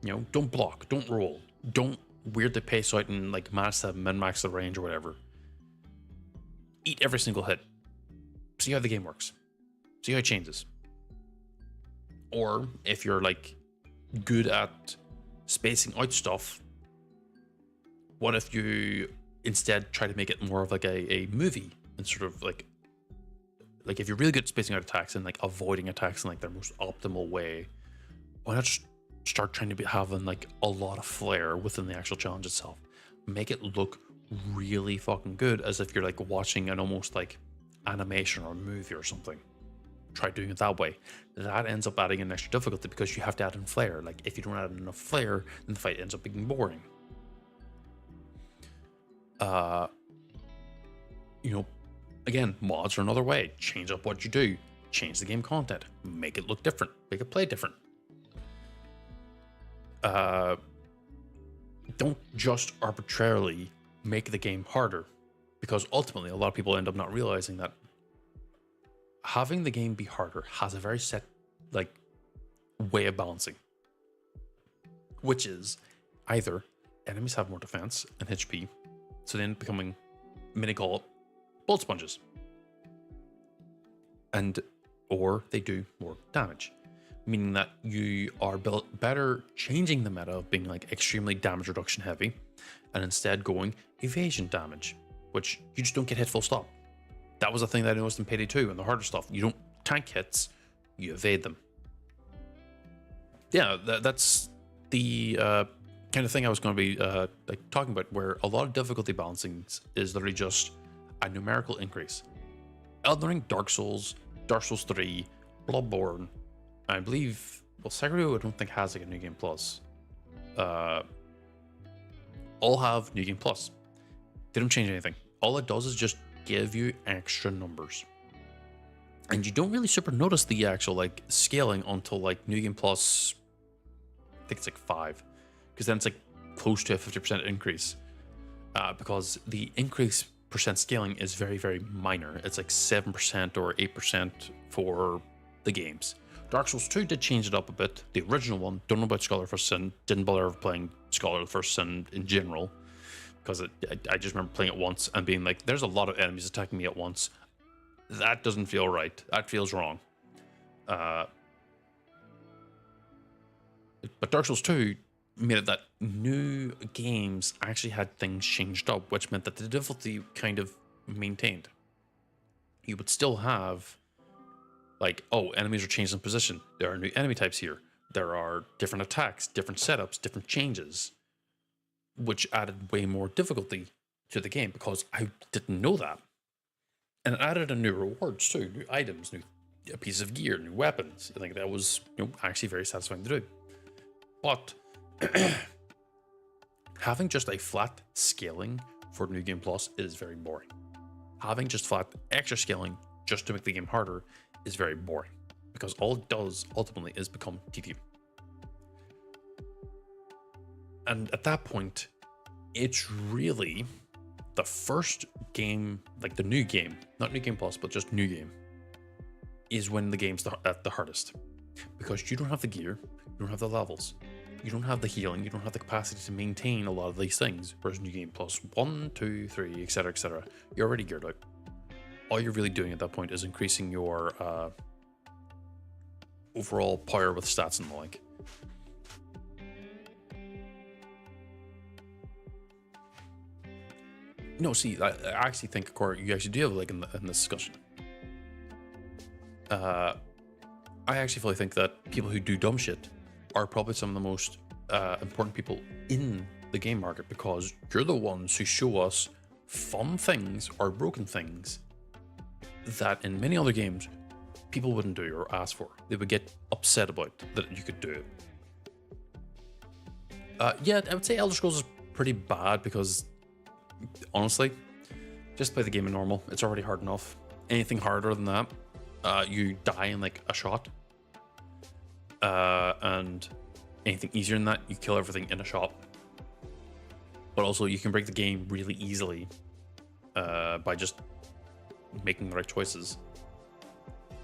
Speaker 1: You know, don't block, don't roll, don't weird the pace out and like max the min-max the range or whatever. Eat every single hit. See how the game works. See how it changes. Or if you're like good at spacing out stuff, what if you instead try to make it more of like a movie and sort of like if you're really good at spacing out attacks and like avoiding attacks in like their most optimal way, why not just start trying to be having like a lot of flair within the actual challenge itself? Make it look really fucking good, as if you're like watching an almost like animation or a movie or something. Try doing it that way. That ends up adding an extra difficulty because you have to add in flair. Like if you don't add enough flair, then the fight ends up being boring. You know, again, mods are another way. Change up what you do. Change the game content. Make it look different. Make it play different. Don't just arbitrarily make the game harder, because ultimately a lot of people end up not realizing that having the game be harder has a very set like way of balancing, which is either enemies have more defense and HP, so they end up becoming mini call bullet sponges, and or they do more damage, meaning that you are better changing the meta of being like extremely damage reduction heavy and instead going evasion damage, which you just don't get hit full stop. That was a thing that I noticed in Payday 2 and the harder stuff. You don't tank hits, you evade them. Yeah, that's the kind of thing I was going to be like talking about, where a lot of difficulty balancing is literally just a numerical increase. Elden Ring, Dark Souls 3, Bloodborne, I believe, well, Sekiro I don't think has like a New Game Plus. All have New Game Plus. They don't change anything. All it does is just give you extra numbers. And you don't really super notice the actual like scaling until like New Game Plus, I think it's like 5. Because then it's like close to a 50% increase. Because the increase percent scaling is very, very minor. It's like 7% or 8% for the games. Dark Souls 2 did change it up a bit. The original one, don't know about Scholar First Sin, didn't bother playing Scholar First Sin in general, because I just remember playing it once and being like, there's a lot of enemies attacking me at once. That doesn't feel right. That feels wrong. But Dark Souls 2 made it that new games actually had things changed up, which meant that the difficulty kind of maintained. You would still have like, oh, enemies are changing position. There are new enemy types here. There are different attacks, different setups, different changes, which added way more difficulty to the game because I didn't know that. And it added a new rewards too, new items, new pieces of gear, new weapons. I think that was, you know, actually very satisfying to do. But having just a flat scaling for New Game Plus is very boring. Having just flat extra scaling just to make the game harder is very boring, because all it does ultimately is become tedium. And at that point, it's really the first game, like the new game, not New Game Plus, but just new game, is when the game's at the hardest. Because you don't have the gear, you don't have the levels, you don't have the healing, you don't have the capacity to maintain a lot of these things. Whereas New Game Plus 1, 2, 3, etc., you're already geared out. All you're really doing at that point is increasing your overall power with stats and the like. No, see, I actually think, Corey, you actually do have like in this discussion. I actually fully think that people who do dumb shit are probably some of the most important people in the game market because you're the ones who show us fun things or broken things that in many other games people wouldn't do or ask for. They would get upset about that you could do it. Yeah, I would say Elder Scrolls is pretty bad because honestly, just play the game in normal. It's already hard enough. Anything harder than that, you die in like a shot. And anything easier than that, you kill everything in a shot. But also, you can break the game really easily by just making the right choices.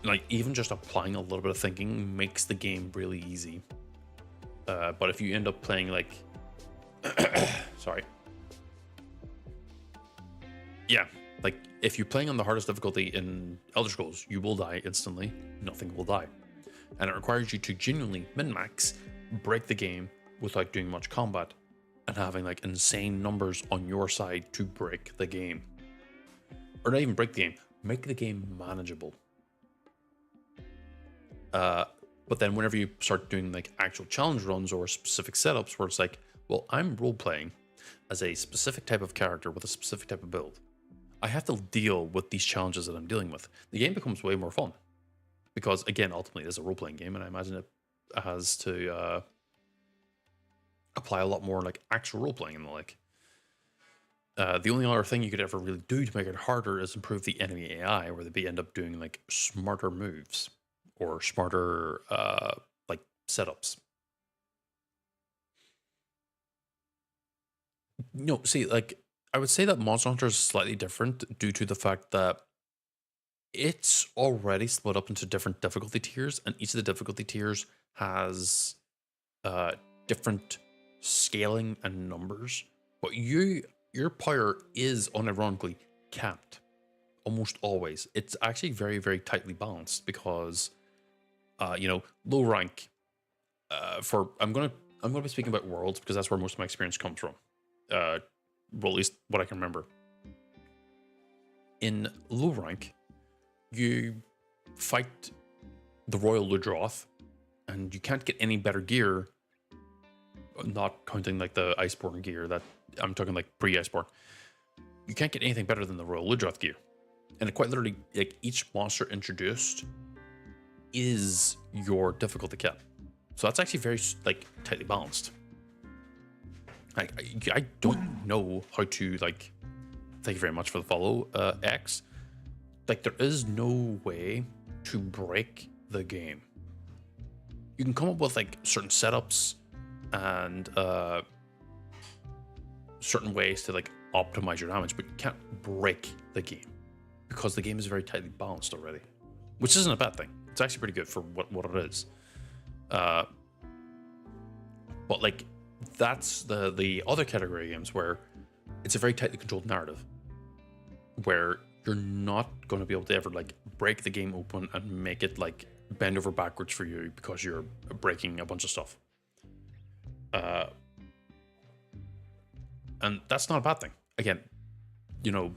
Speaker 1: Like, even just applying a little bit of thinking makes the game really easy. But if you end up playing like... Sorry. Yeah, like, if you're playing on the hardest difficulty in Elder Scrolls, you will die instantly. Nothing will die. And it requires you to genuinely min-max, break the game without doing much combat, and having like insane numbers on your side to break the game. Or not even break the game, make the game manageable. But then whenever you start doing like actual challenge runs or specific setups where it's like, well, I'm role-playing as a specific type of character with a specific type of build, I have to deal with these challenges that I'm dealing with. The game becomes way more fun. Because again, ultimately it is a role-playing game, and I imagine it has to apply a lot more like actual role-playing and the like. The only other thing you could ever really do to make it harder is improve the enemy AI, where they end up doing like smarter moves or smarter like setups. No, see, like I would say that Monster Hunter is slightly different due to the fact that it's already split up into different difficulty tiers, and each of the difficulty tiers has different scaling and numbers. But your power is unironically capped almost always. It's actually very, very tightly balanced because you know, low rank for I'm gonna be speaking about worlds because that's where most of my experience comes from. Well, at least what I can remember. In low rank, you fight the Royal Ludroth, and you can't get any better gear, not counting like the Iceborne gear that I'm talking like pre-Iceborne. You can't get anything better than the Royal Ludroth gear. And it quite literally, like each monster introduced is your difficulty cap. So that's actually very like tightly balanced. I don't know how to like, thank you very much for the follow, X. Like, there is no way to break the game. You can come up with like certain setups and certain ways to like optimize your damage, but you can't break the game because the game is very tightly balanced already, which isn't a bad thing. It's actually pretty good for what it is. But like, that's the other category of games where it's a very tightly controlled narrative, where you're not going to be able to ever like break the game open and make it like bend over backwards for you because you're breaking a bunch of stuff. And that's not a bad thing. Again, you know,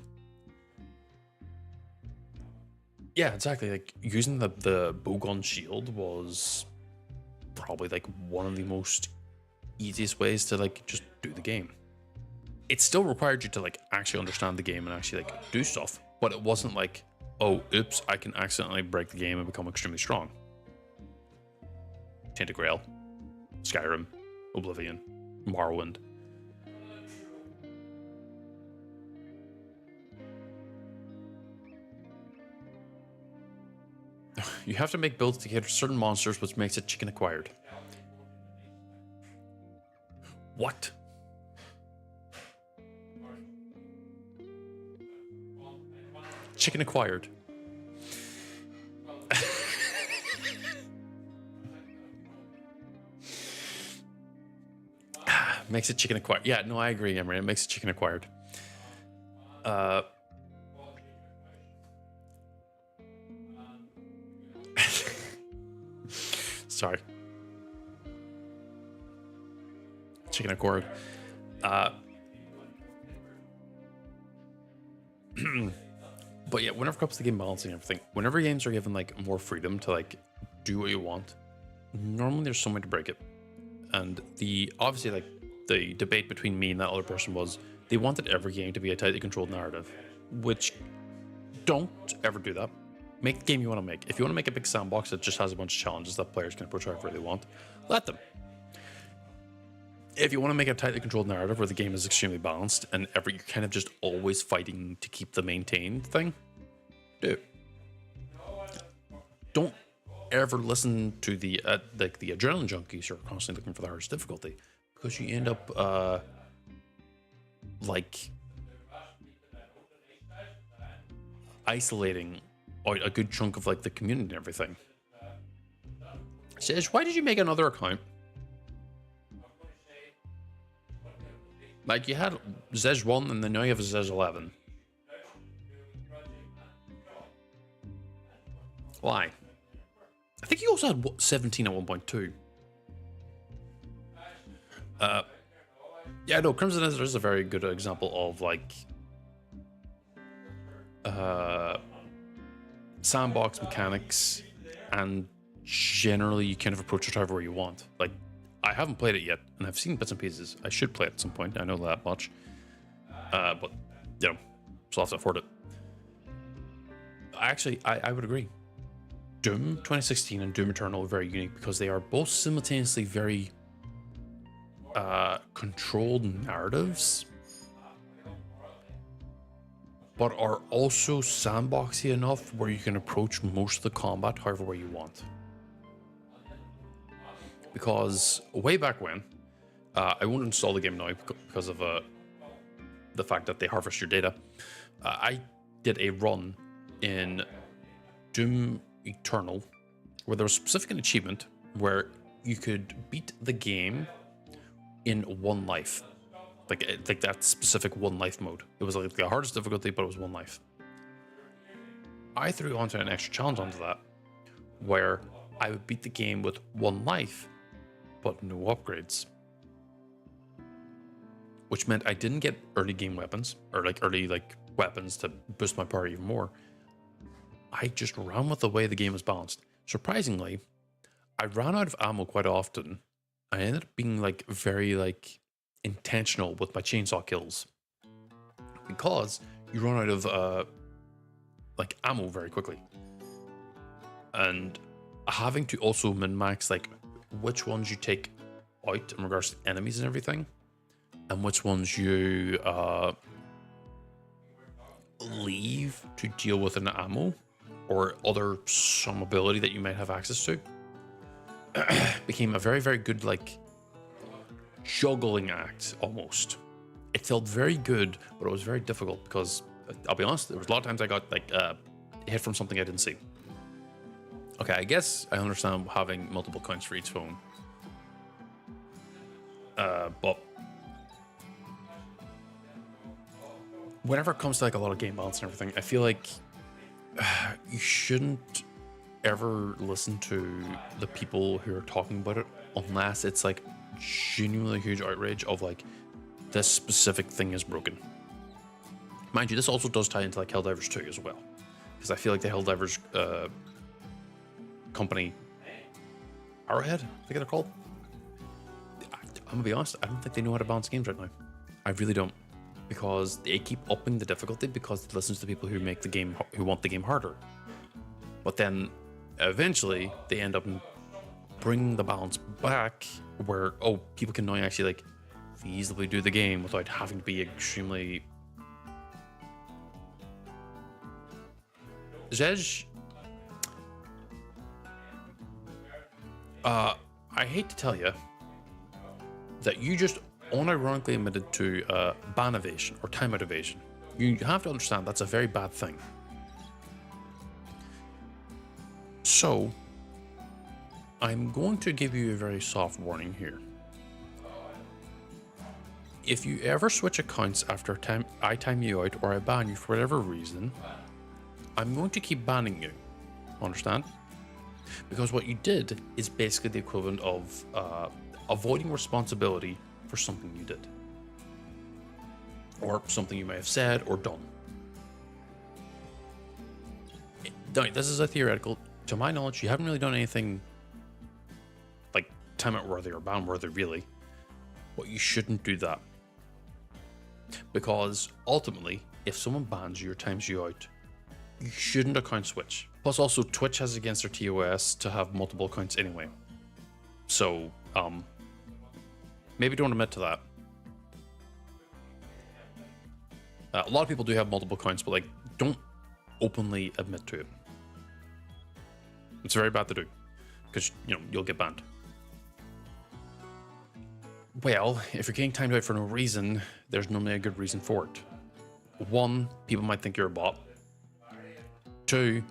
Speaker 1: yeah, exactly. Like using the bowgun shield was probably like one of the most easiest ways to like just do the game. It still required you to like actually understand the game and actually like do stuff, but it wasn't like, oh, oops, I can accidentally break the game and become extremely strong. Tainted Grail, Skyrim, Oblivion, Morrowind. You have to make builds to cater to certain monsters, which makes it chicken acquired. What? Chicken acquired. Makes it chicken acquired. Yeah, no, I agree, Emery. It makes it chicken acquired. Sorry. Chicken acquired. But yeah, whenever it comes to game balancing and everything, whenever games are given like more freedom to like do what you want, normally there's some way to break it. And the obviously like the debate between me and that other person was they wanted every game to be a tightly controlled narrative, which don't ever do that. Make the game you want to make. If you want to make a big sandbox that just has a bunch of challenges that players can approach however they want, let them. If you want to make a tightly controlled narrative where the game is extremely balanced and you're kind of just always fighting to keep the maintained thing, do it. Don't ever listen to the adrenaline junkies who are constantly looking for the hardest difficulty, because you end up like isolating out a good chunk of like the community and everything. Says, why did you make another account? Like, you had Zej 1 and then now you have a Zej 11. Why? I think you also had 17 at 1.2. Yeah, no, Crimson Desert is a very good example of like sandbox mechanics, and generally you kind of approach it however you want. Like, I haven't played it yet, and I've seen bits and pieces. I should play it at some point. I know that much. But you know, so I'll have to afford it. Actually, I would agree. Doom 2016 and Doom Eternal are very unique because they are both simultaneously very controlled narratives, but are also sandboxy enough where you can approach most of the combat however way you want. Because way back when, I won't install the game now because of the fact that they harvest your data. I did a run in Doom Eternal where there was specific an achievement where you could beat the game in one life. Like that specific one life mode. It was like the hardest difficulty, but it was one life. I threw onto an extra challenge onto that where I would beat the game with one life, but no upgrades. Which meant I didn't get early game weapons, or like early like weapons to boost my power even more. I just ran with the way the game was balanced. Surprisingly, I ran out of ammo quite often. I ended up being like very like intentional with my chainsaw kills because you run out of like ammo very quickly, and having to also min-max like which ones you take out in regards to enemies and everything, and which ones you leave to deal with an ammo or some ability that you might have access to became a very, very good like juggling act almost. It felt very good, but it was very difficult because I'll be honest, there was a lot of times I got like hit from something I didn't see. Okay, I guess I understand having multiple counts for each phone. But whenever it comes to like a lot of game balance and everything, I feel like you shouldn't ever listen to the people who are talking about it unless it's like genuinely huge outrage of like this specific thing is broken. Mind you, this also does tie into like Helldivers 2 as well, because I feel like the Helldivers company, Arrowhead, I think they're called. I'm gonna be honest, I don't think they know how to balance games right now. I really don't, because they keep upping the difficulty because it listens to people who make the game, who want the game harder. But then eventually they end up bringing the balance back where, oh, people can now actually like feasibly do the game without having to be extremely Zej. I hate to tell you that you just unironically admitted to ban evasion or timeout evasion. You have to understand that's a very bad thing. So, I'm going to give you a very soft warning here. If you ever switch accounts after I time you out or I ban you for whatever reason, I'm going to keep banning you. Understand? Because what you did is basically the equivalent of avoiding responsibility for something you did, or something you may have said or done. This is a theoretical. To my knowledge, you haven't really done anything like timeout worthy or ban worthy, really. but you shouldn't do that. Because ultimately, if someone bans you or times you out, you shouldn't account switch. Plus also Twitch has against their TOS to have multiple accounts anyway. So, maybe don't admit to that. A lot of people do have multiple accounts, but like, don't openly admit to it. It's very bad to do, because you'll get banned. Well, if you're getting timed out for no reason, there's normally a good reason for it. One, people might think you're a bot. Two,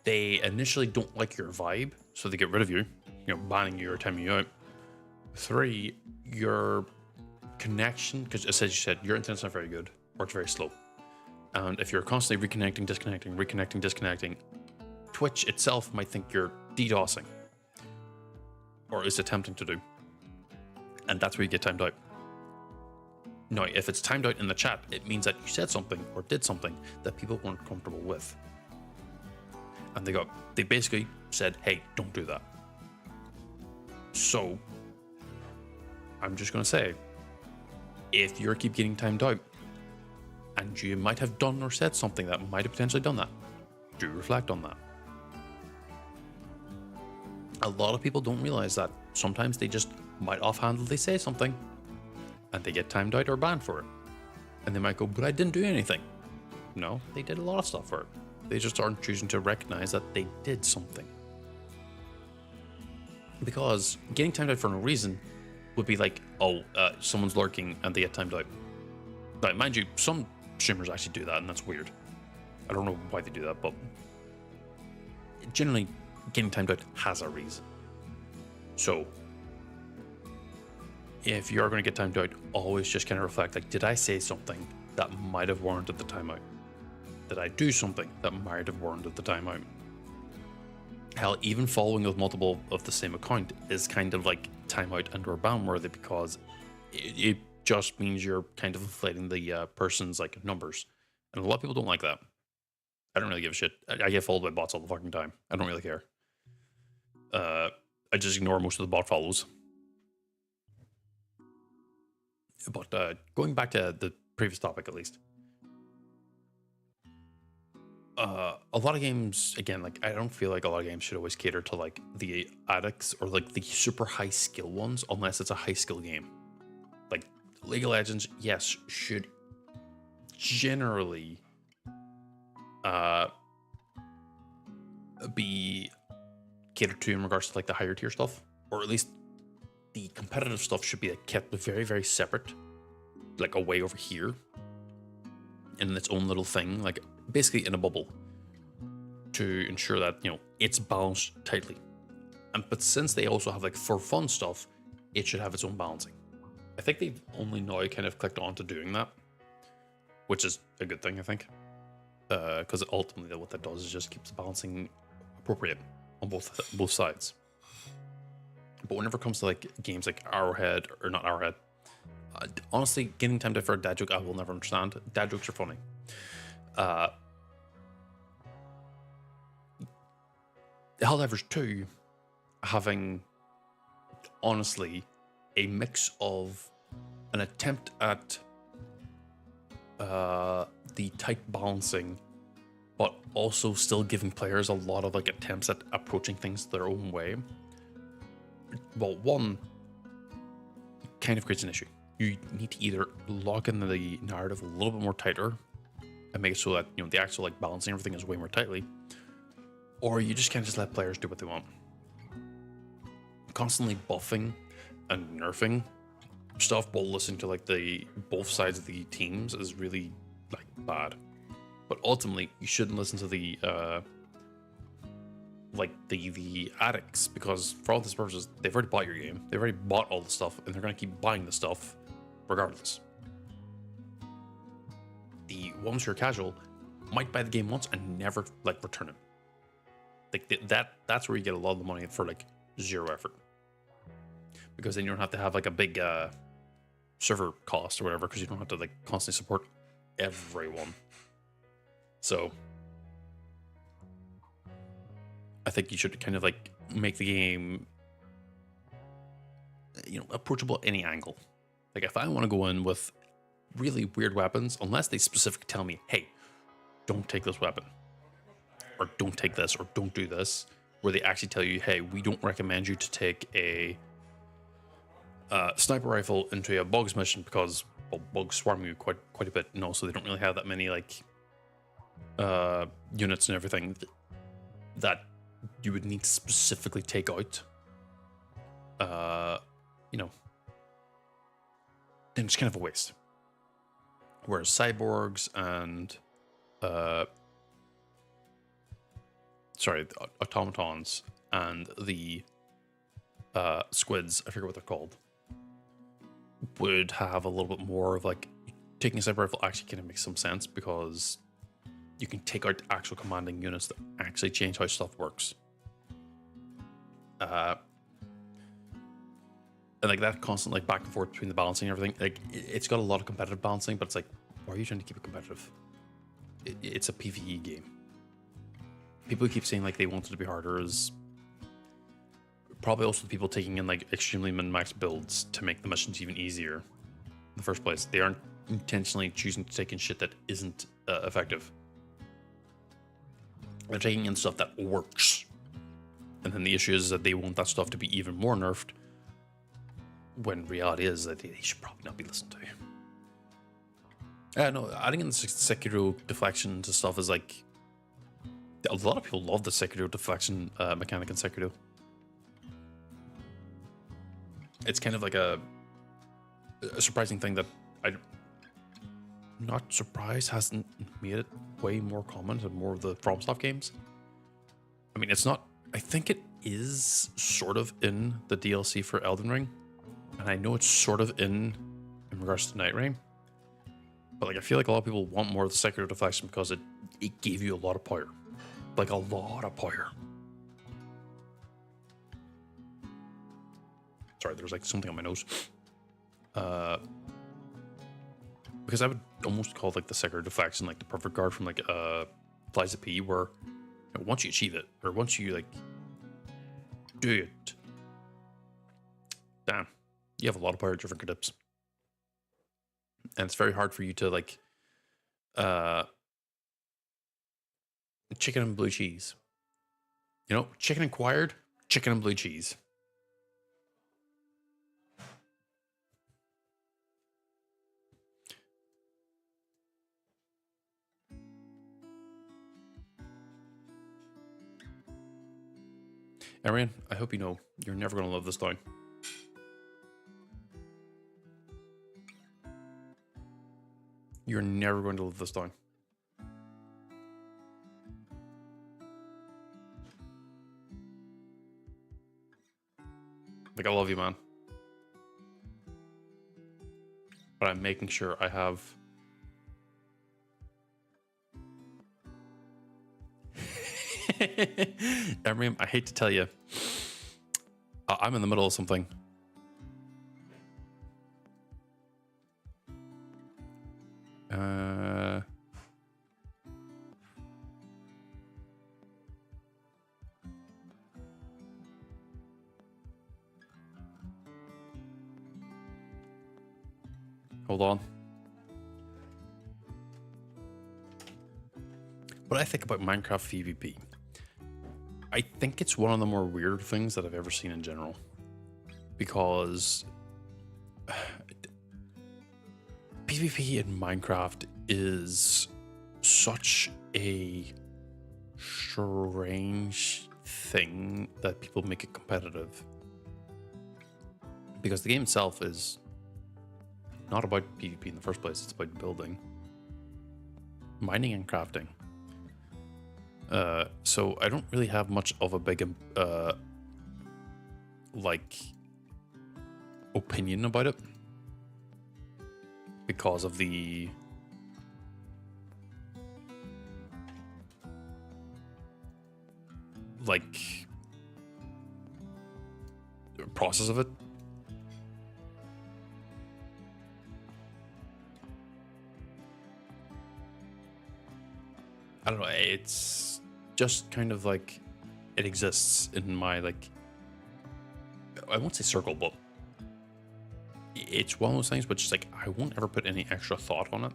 Speaker 1: they initially don't like your vibe, so they get rid of you, banning you or timing you out. Three, your connection, because as you said, your internet's not very good, works very slow. And if you're constantly reconnecting, disconnecting, Twitch itself might think you're DDoSing, or is attempting to do. And that's where you get timed out. Now, if it's timed out in the chat, it means that you said something or did something that people weren't comfortable with. And they basically said, hey, don't do that. So, I'm just gonna say, if you keep getting timed out, and you might have done or said something that might have potentially done that, do reflect on that. A lot of people don't realize that sometimes they just might offhandedly say something and they get timed out or banned for it. And they might go, but I didn't do anything. No, they did a lot of stuff for it. They just aren't choosing to recognize that they did something. Because getting timed out for no reason would be like, someone's lurking and they get timed out. But mind you, some streamers actually do that, and that's weird. I don't know why they do that, but generally, getting timed out has a reason. So, if you're going to get timed out, always just kind of reflect, like, did I say something that might have warranted the timeout? Did I do something that might have warranted the timeout? Hell, even following with multiple of the same account is kind of like timeout and or ban worthy, because it just means you're kind of inflating the person's like numbers, and a lot of people don't like that. I don't really give a shit. I get followed by bots all the fucking time. I don't really care. I just ignore most of the bot follows. But going back to the previous topic, at least, a lot of games, again, like, I don't feel like a lot of games should always cater to like the addicts or like the super high skill ones, unless it's a high skill game. Like League of Legends, yes, should generally be catered to in regards to like the higher tier stuff, or at least the competitive stuff should be like kept very, very separate, like away over here in its own little thing, like basically in a bubble, to ensure that it's balanced tightly. But since they also have like for fun stuff, it should have its own balancing. I think they've only now kind of clicked on to doing that, which is a good thing, I think, because ultimately what that does is just keeps the balancing appropriate on both sides. But whenever it comes to like games like Arrowhead, or not Arrowhead, honestly, getting timed out for a dad joke, I will never understand. Dad jokes are funny. Helldivers 2 having, honestly, a mix of an attempt at the tight balancing, but also still giving players a lot of like attempts at approaching things their own way. Well, one kind of creates an issue. You need to either lock in the narrative a little bit more tighter and make it so that the actual like balancing everything is way more tightly, or you just can't just let players do what they want. Constantly buffing and nerfing stuff while listening to like the both sides of the teams is really like bad. But ultimately, you shouldn't listen to the the addicts, because for all these purposes, they've already bought your game. They've already bought all the stuff, and they're gonna keep buying the stuff regardless. The ones who are casual might buy the game once and never like return it. Like that's where you get a lot of the money for like zero effort, because then you don't have to have like a big server cost or whatever, because you don't have to like constantly support everyone. So I think you should kind of like make the game approachable at any angle. Like if I want to go in with really weird weapons, unless they specifically tell me, hey, don't take this weapon, or don't take this, or don't do this, where they actually tell you, hey, we don't recommend you to take a sniper rifle into a bugs mission because, well, bugs swarm you quite a bit, and also they don't really have that many like units and everything that you would need to specifically take out. You know, then it's kind of a waste. Whereas cyborgs and automatons and the squids, I forget what they're called, would have a little bit more of like taking a sniper rifle actually kind of makes some sense because you can take out actual commanding units that actually change how stuff works. And like that constant like back and forth between the balancing and everything, like it's got a lot of competitive balancing, but it's like, why are you trying to keep it competitive? It's a PvE game. People who keep saying like they want it to be harder is probably also the people taking in like extremely min-max builds to make the missions even easier in the first place. They aren't intentionally choosing to take in shit that isn't effective. They're taking in stuff that works. And then the issue is that they want that stuff to be even more nerfed, when reality is that they should probably not be listened to. No, adding in the Sekiro deflection to stuff is like, a lot of people love the Sekiro deflection mechanic in Sekiro. It's kind of like a surprising thing that I'm not surprised hasn't made it way more common in more of the FromSoft games. I mean, it's not, I think it is sort of in the DLC for Elden Ring. And I know it's sort of in regards to Night Rain. But like I feel like a lot of people want more of the Sekiro deflection because it gave you a lot of power. Like a lot of power. Sorry, there was like something on my nose. Because I would almost call like the Sekiro deflection like the perfect guard from like Lies of P, where you know, once you achieve it, or once you like do it, damn, you have a lot of power at your fingertips. And it's very hard for you to like chicken and blue cheese. You know, chicken acquired, chicken and blue cheese. Arian, I hope you know you're never going to live this down. You're never going to live this down. Like, I love you, man. But I'm making sure I have... Emriam, I hate to tell you, I'm in the middle of something. Hold on. What I think about Minecraft PvP, I think it's one of the more weird things that I've ever seen in general, because PvP in Minecraft is such a strange thing that people make it competitive, because the game itself is not about PvP in the first place. It's about building, mining, and crafting. So I don't really have much of a big like opinion about it, because of the like process of it. I don't know, it's just kind of like it exists in my, like, I won't say circle, but it's one of those things which is like I won't ever put any extra thought on it.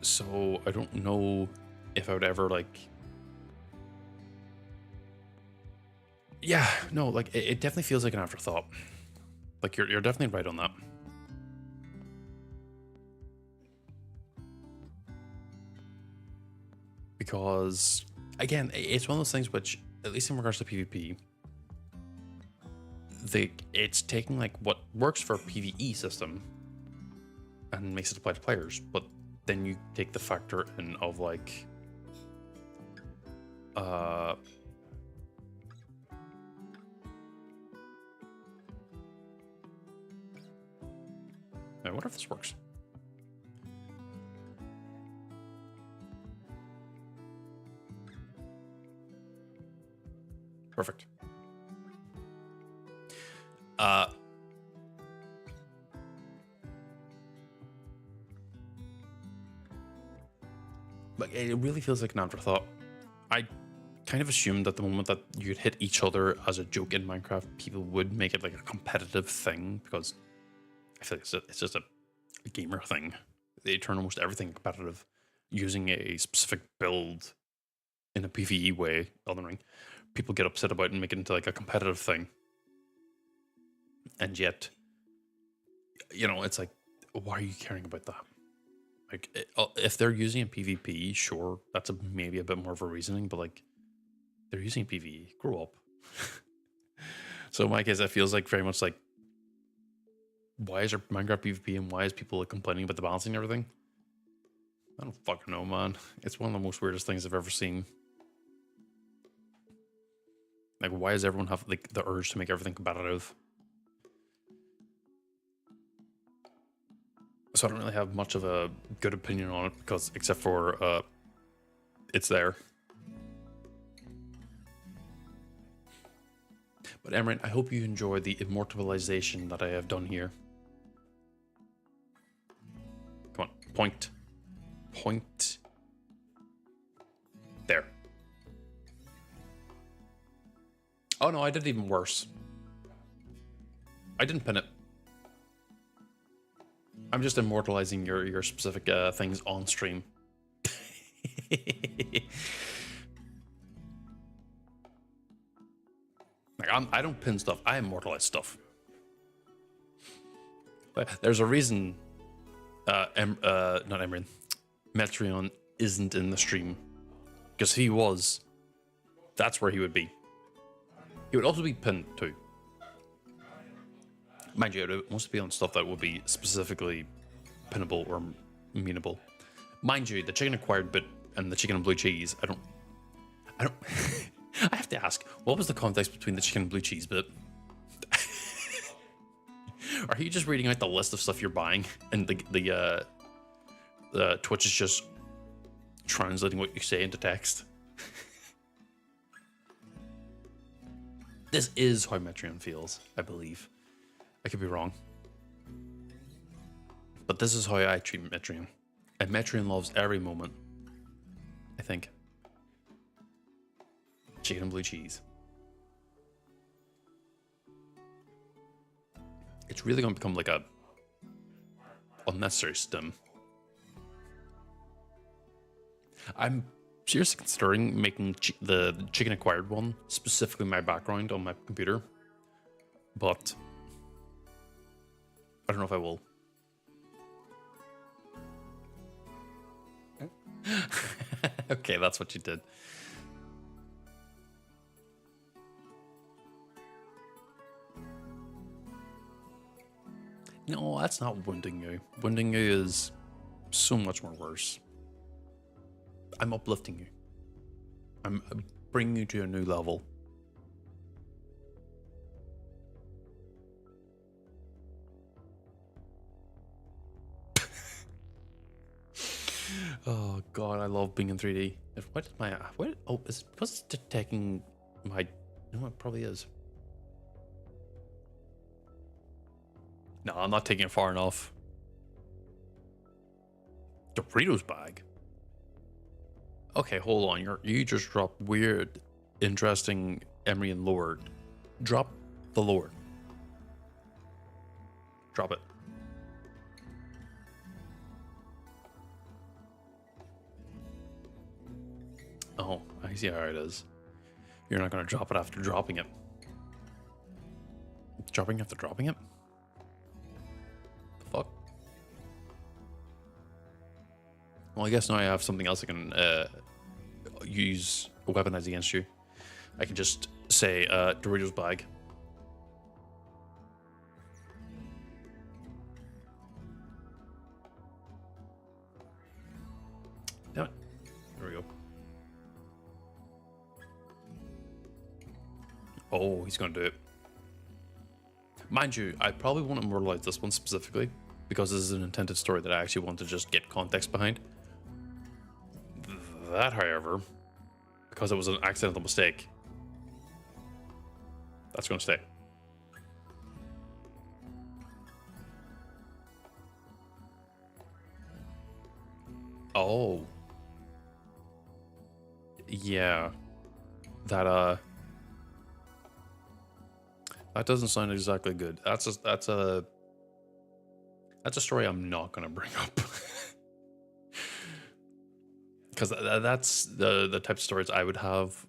Speaker 1: So I don't know if I would ever like. Yeah, no, like it definitely feels like an afterthought. Like you're definitely right on that. Because again, it's one of those things which, at least in regards to PvP, it's taking like what works for a PvE system and makes it apply to players, but then you take the factor in of like I wonder if this works. Perfect. Like it really feels like an afterthought. I kind of assumed that the moment that you'd hit each other as a joke in Minecraft, people would make it like a competitive thing, because I feel like it's just a gamer thing. They turn almost everything competitive using a specific build in a PvE way. Elden Ring, people get upset about it and make it into like a competitive thing. And yet, you know, it's like, why are you caring about that? Like, if they're using a PvP, sure, that's maybe a bit more of a reasoning, but like, they're using PvE. Grow up. So in my case, it feels like very much like, why is there Minecraft PvP and why is people like complaining about the balancing and everything? I don't fucking know, man. It's one of the most weirdest things I've ever seen. Like, why does everyone have like the urge to make everything competitive? So I don't really have much of a good opinion on it, because except for it's there. But Emran, I hope you enjoy the immortalization that I have done here. Come on, point. Point. There. Oh no, I did even worse. I didn't pin it. I'm just immortalizing your specific things on stream. Like I don't pin stuff. I immortalize stuff. But there's a reason. Not Emran. Metreon isn't in the stream, because if he was, that's where he would be. He would also be pinned too. Mind you, it wants to be on stuff that would be specifically pinnable or meanable. Mind you, the chicken acquired bit and the chicken and blue cheese, I don't I have to ask, what was the context between the chicken and blue cheese bit? Are you just reading out the list of stuff you're buying and the Twitch is just translating what you say into text? This is how Metreon feels, I believe. I could be wrong. But this is how I treat Metreon. And Metreon loves every moment, I think. Chicken and blue cheese. It's really going to become like a unnecessary stim. I'm seriously considering making the chicken acquired one specifically my background on my computer, but I don't know if I will. Okay, that's what you did. No, that's not wounding you. Wounding you is so much more worse. I'm uplifting you. I'm bringing you to a new level. Oh god, I love being in 3D. What is my what? Oh, is it because it's detecting my? No, it probably is. No, I'm not taking it far enough. Doritos bag. Okay, hold on. You just dropped weird interesting Emerald lore, drop the lore. Drop it. Oh, I see how it is. You're not going to drop it after dropping it. Dropping after dropping it? The fuck? Well, I guess now I have something else I can use weaponize against you. I can just say Doritos bag. Damn it. There we go. Oh, he's gonna do it. Mind you, I probably won't immortalize this one specifically because this is an intended story that I actually want to just get context behind. That, however, because it was an accidental mistake, that's gonna stay. Oh. Yeah. That that doesn't sound exactly good. That's a story I'm not gonna bring up. Because that's the type of stories I would have.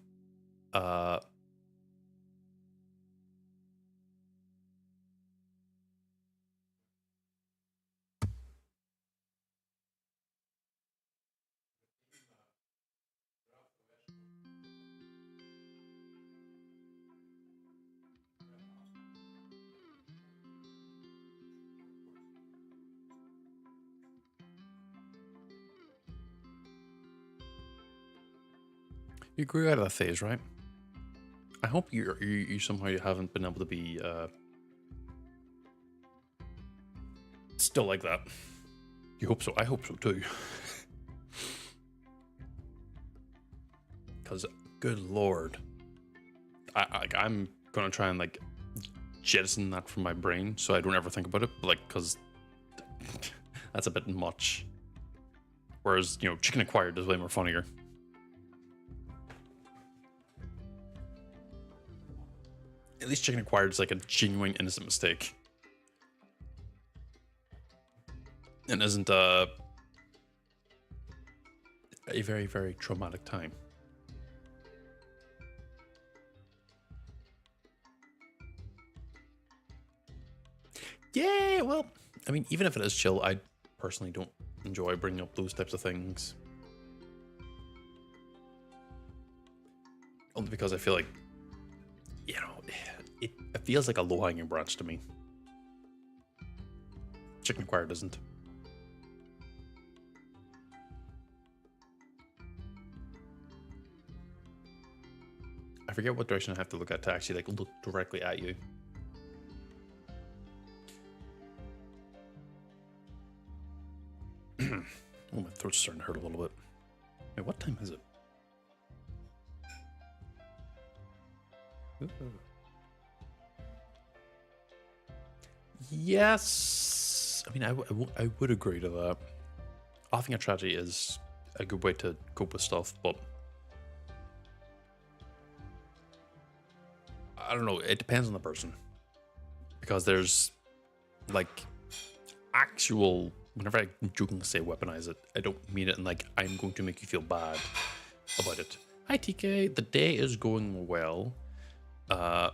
Speaker 1: You grew out of that phase, right? I hope you somehow you haven't been able to be still like that. You hope so. I hope so too. Because, good lord, I'm gonna try and like jettison that from my brain so I don't ever think about it. But, like, because that's a bit much. Whereas, you know, Chicken Acquired is way more funnier. At least Chicken Acquired is like a genuine innocent mistake. And isn't a very, very traumatic time. Yeah, well, I mean, even if it is chill, I personally don't enjoy bringing up those types of things. Only because I feel like, you know, it feels like a low-hanging branch to me. Chicken Acquired doesn't. I forget what direction I have to look at to actually like look directly at you. Oh, my throat's starting to hurt a little bit. Wait, what time is it? Ooh. Yes. I mean, I would agree to that. I think a tragedy is a good way to cope with stuff, but I don't know. It depends on the person. Because there's like actual, whenever I jokingly say weaponize it, I don't mean it in like, I'm going to make you feel bad about it. Hi, TK. The day is going well. I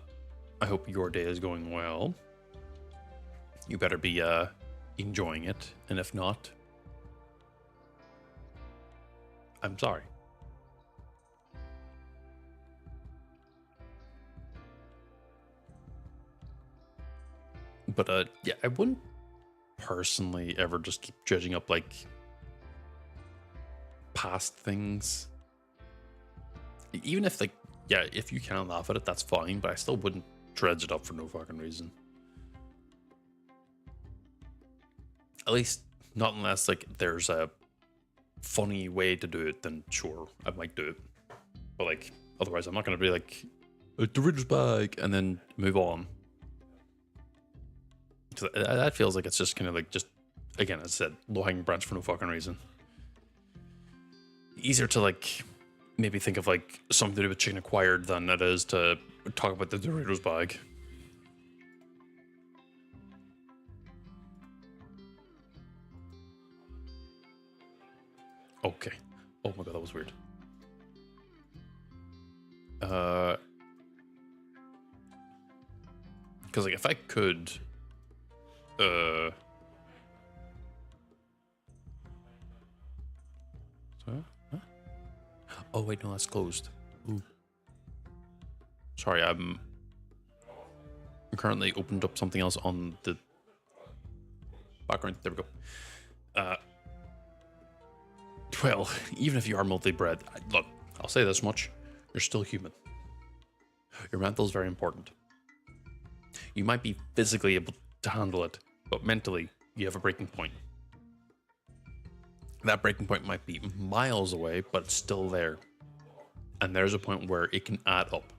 Speaker 1: hope your day is going well. You better be enjoying it, and if not, I'm sorry. But yeah, I wouldn't personally ever just keep dredging up like past things. Even if like, yeah, if you can laugh at it, that's fine, but I still wouldn't dredge it up for no fucking reason. At least not unless like there's a funny way to do it, then sure, I might do it. But like, otherwise I'm not gonna be like, Doritos bag, and then move on. So that feels like it's just kind of like, just, again, as I said, low-hanging branch for no fucking reason. Easier to like maybe think of like something to do with chicken acquired than it is to talk about the Doritos bag. Okay. Oh my god, that was weird. Because like if I could, huh? Oh wait, no, that's closed. Ooh. Sorry, I'm currently opened up something else on the background. There we go. Well, even if you are multi-bred, look, I'll say this much: you're still human. Your mental is very important. You might be physically able to handle it, but mentally, you have a breaking point. That breaking point might be miles away, but it's still there. And there's a point where it can add up.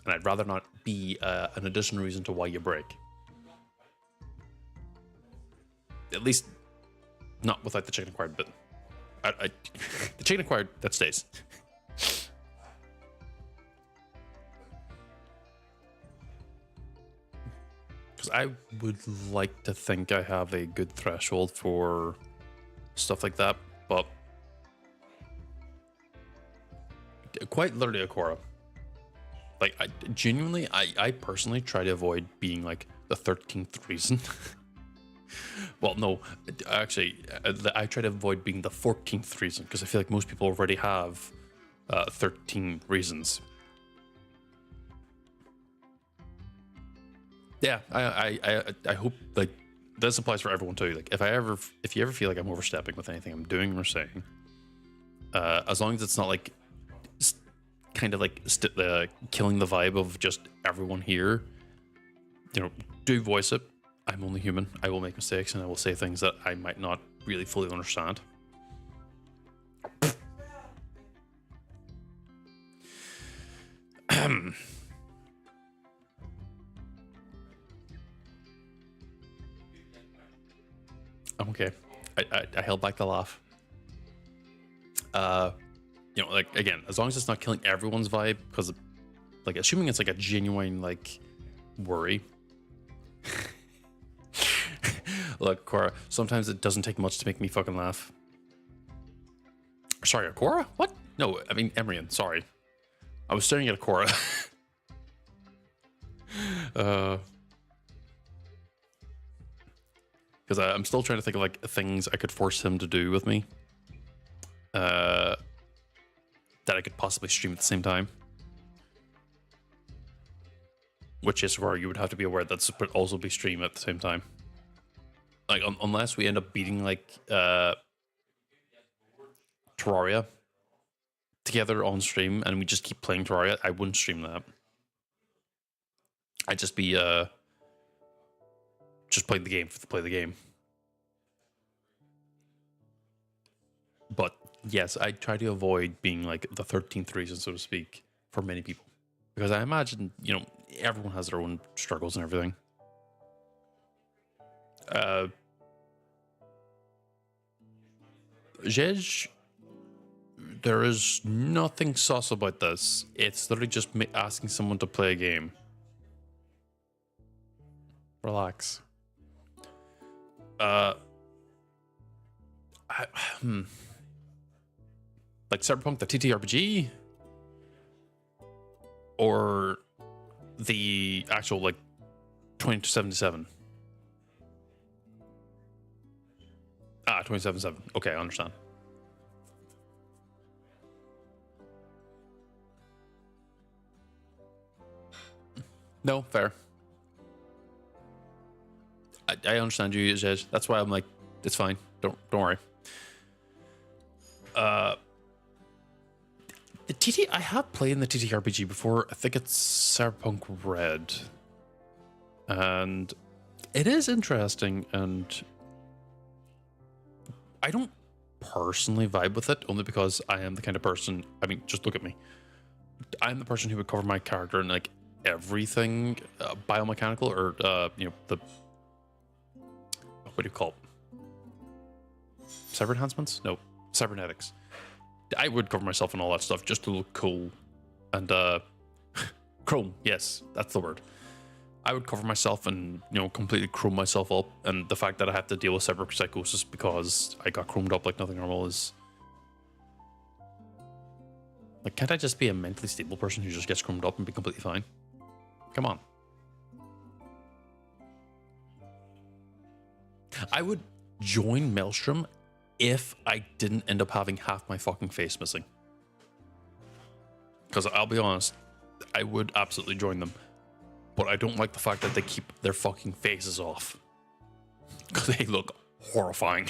Speaker 1: And I'd rather not be an additional reason to why you break. At least, not without the chicken acquired bit. The chicken acquired, that stays. Because I would like to think I have a good threshold for stuff like that, but quite literally Akora. Like, I personally try to avoid being like the 13th reason. Well, no, actually, I try to avoid being the 14th reason because I feel like most people already have 13 reasons. Yeah, I hope like this applies for everyone too. Like if you ever feel like I'm overstepping with anything I'm doing or saying, as long as it's not like kind of like killing the vibe of just everyone here, you know, do voice it. I'm only human. I will make mistakes and I will say things that I might not really fully understand. I'm okay. I held back the laugh. You know, like again, as long as it's not killing everyone's vibe, because like assuming it's like a genuine like worry. Look, Cora, sometimes it doesn't take much to make me fucking laugh. Sorry, Cora? What? No, I mean Emrian, sorry. I was staring at Cora. Because I'm still trying to think of like things I could force him to do with me. That I could possibly stream at the same time. Which is where you would have to be aware that would also be streamed at the same time. Like, unless we end up beating, like, Terraria together on stream and we just keep playing Terraria, I wouldn't stream that. I'd just be, just playing the game for the play the game. But, yes, I try to avoid being, like, the 13th reason, so to speak, for many people. Because I imagine, you know, everyone has their own struggles and everything. Jej, there is nothing sus about this. It's literally just asking someone to play a game. Relax. Like Cyberpunk, the TTRPG? Or the actual, like, 2077? 2077. Okay, I understand. No, fair. I understand you, Jej. That's why I'm like, it's fine. Don't worry. The TT, I have played in the TTRPG before. I think it's Cyberpunk Red, and it is interesting. And I don't personally vibe with it, only because I am the kind of person. I mean, just look at me. I'm the person who would cover my character in like everything biomechanical, or you know, the what do you call it? Cyber enhancements? No, cybernetics. I would cover myself in all that stuff just to look cool. And chrome, yes, that's the word. I would cover myself and, you know, completely chrome myself up. And the fact that I have to deal with cyberpsychosis because I got chromed up like nothing normal is... Like, can't I just be a mentally stable person who just gets chromed up and be completely fine? Come on. I would join Maelstrom if I didn't end up having half my fucking face missing. Because I'll be honest, I would absolutely join them. But I don't like the fact that they keep their fucking faces off. Because they look horrifying.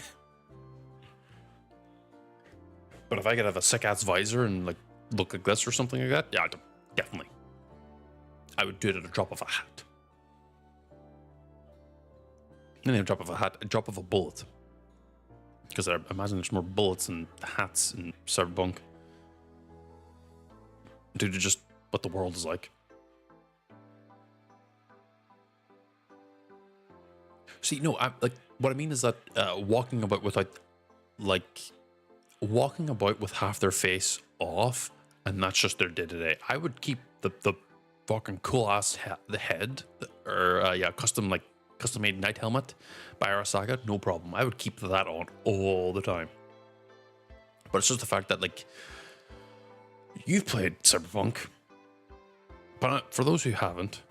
Speaker 1: But if I could have a sick-ass visor and, like, look like this or something like that, yeah, definitely. I would do it at a drop of a hat. Not even a drop of a hat, a drop of a bullet. Because I imagine there's more bullets and hats in Cyberpunk. Due to just what the world is like. See, no, like what I mean is that walking about with walking about with half their face off, and that's just their day to day. I would keep the fucking cool ass the head or custom made night helmet by Arasaka, no problem. I would keep that on all the time. But it's just the fact that, like, you've played Cyberpunk, but for those who haven't,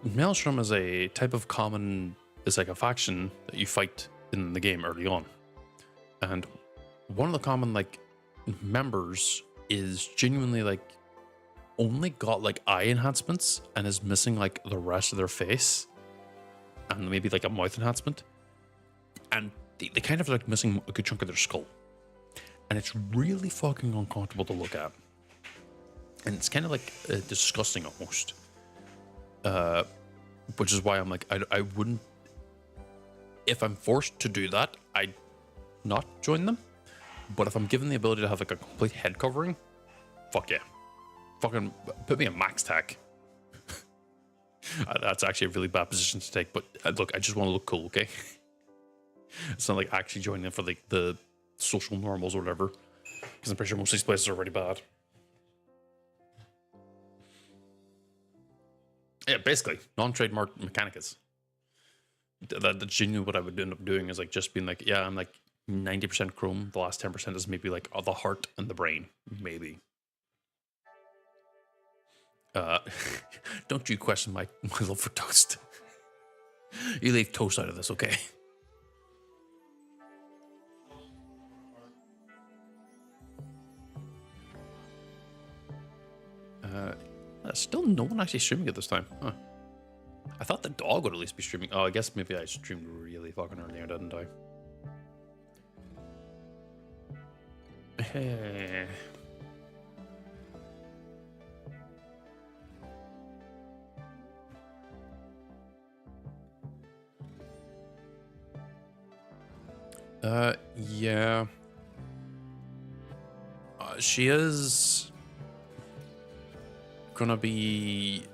Speaker 1: Maelstrom is a type of is like a faction that you fight in the game early on. And one of the common, like, members is genuinely, like, only got, like, eye enhancements and is missing, like, the rest of their face. And maybe, like, a mouth enhancement. And they kind of, like, missing a good chunk of their skull. And it's really fucking uncomfortable to look at. And it's kind of, like, disgusting almost. Which is why I'm like, I wouldn't... If I'm forced to do that, I'd not join them. But if I'm given the ability to have, like, a complete head covering, fuck yeah. Fucking put me in max tack. That's actually a really bad position to take, but look, I just want to look cool, okay? It's not like actually joining in for, like, the social normals or whatever, because I'm pretty sure most of these places are already bad. Yeah, basically, non-trademark Mechanicus. That's genuinely what I would end up doing, is, like, just being like, yeah, I'm, like, 90% chrome, the last 10% is maybe, like, the heart and the brain, maybe. Don't you question my love for toast. You leave toast out of this, okay? Still no one actually streaming at this time. Huh. I thought the dog would at least be streaming. Oh, I guess maybe I streamed really fucking earlier, didn't I? Hey. Yeah. She is gonna be...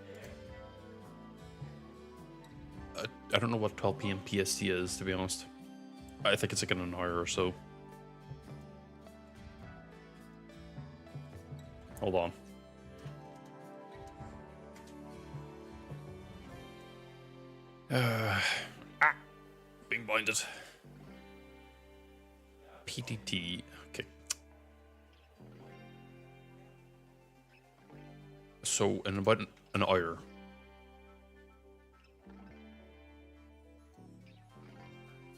Speaker 1: I don't know what 12 p.m. PST is, to be honest. I think it's like in an hour or so. Hold on. Being blinded. PTT. Okay. So in about an hour.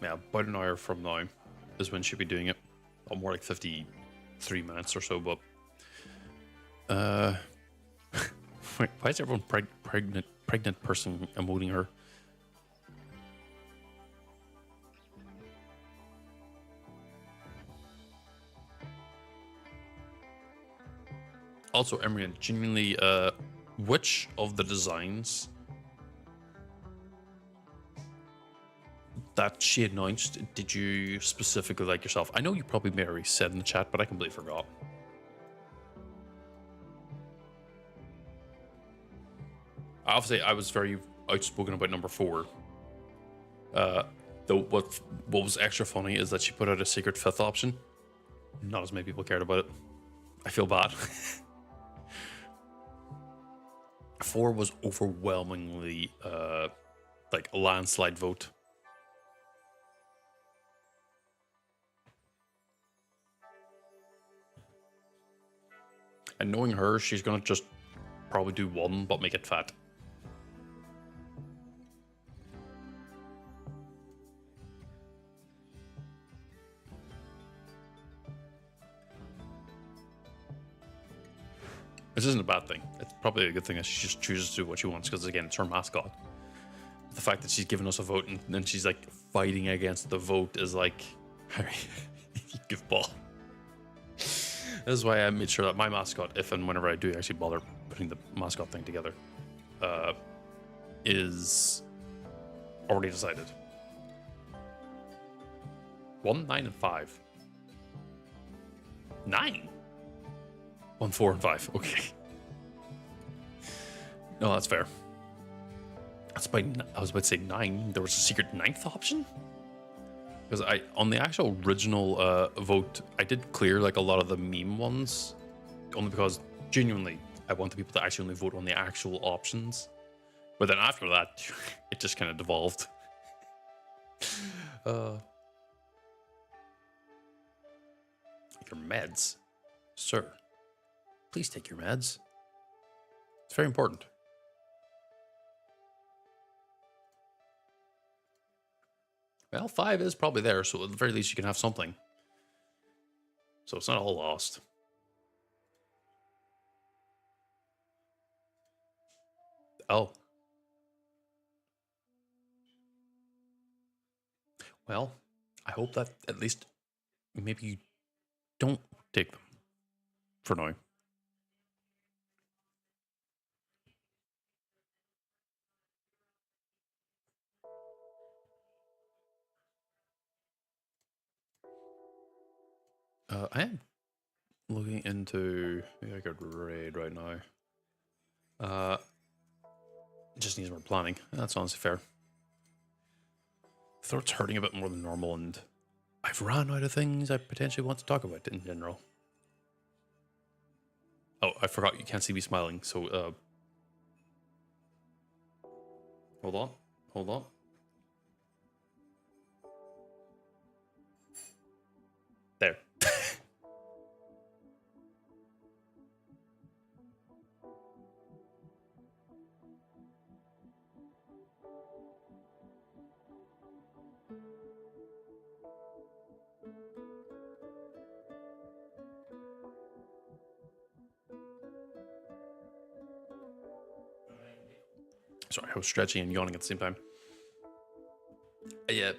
Speaker 1: Yeah, about an hour from now is when she'll be doing it. Or more like 53 minutes or so, but wait, why is everyone pregnant person emoting her? Also, Emrian, genuinely, which of the designs that she announced did you specifically like yourself? I know you probably may have already said in the chat, but I completely forgot. Obviously, I was very outspoken about number 4. Though what was extra funny is that she put out a secret 5th option, not as many people cared about it. I feel bad. 4 was overwhelmingly like a landslide vote. And knowing her, she's gonna just probably do 1, but make it fat. This isn't a bad thing. It's probably a good thing that she just chooses to do what she wants, because again, it's her mascot. The fact that she's given us a vote and then she's like fighting against the vote is like, Harry, you give ball. This is why I made sure that my mascot, if and whenever I do actually bother putting the mascot thing together, is already decided. 1, 9, and 5. 9? 1, 4, and 5. Okay. No, that's fair. That's by. I was about to say 9. There was a secret 9th option. Because on the actual original vote, I did clear like a lot of the meme ones, only because genuinely I want the people to actually only vote on the actual options. But then after that, it just kind of devolved. Your meds, sir. Please take your meds. It's very important. Well, 5 is probably there, so at the very least you can have something. So it's not all lost. Oh. Well, I hope that at least maybe you don't take them for now. I am looking into. Maybe I could raid right now. Just needs more planning. That's honestly fair. Throat's hurting a bit more than normal, and I've run out of things I potentially want to talk about in general. Oh, I forgot you can't see me smiling, so hold on. Hold on. There. Sorry, I was stretching and yawning at the same time. Yeah,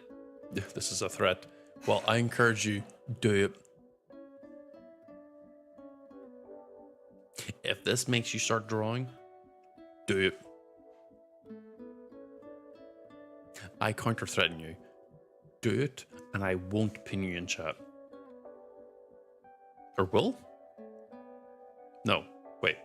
Speaker 1: this is a threat. Well, I encourage you, do it. If this makes you start drawing, do it. I counter threaten you. Do it, and I won't pin you in chat. Or will? No, wait.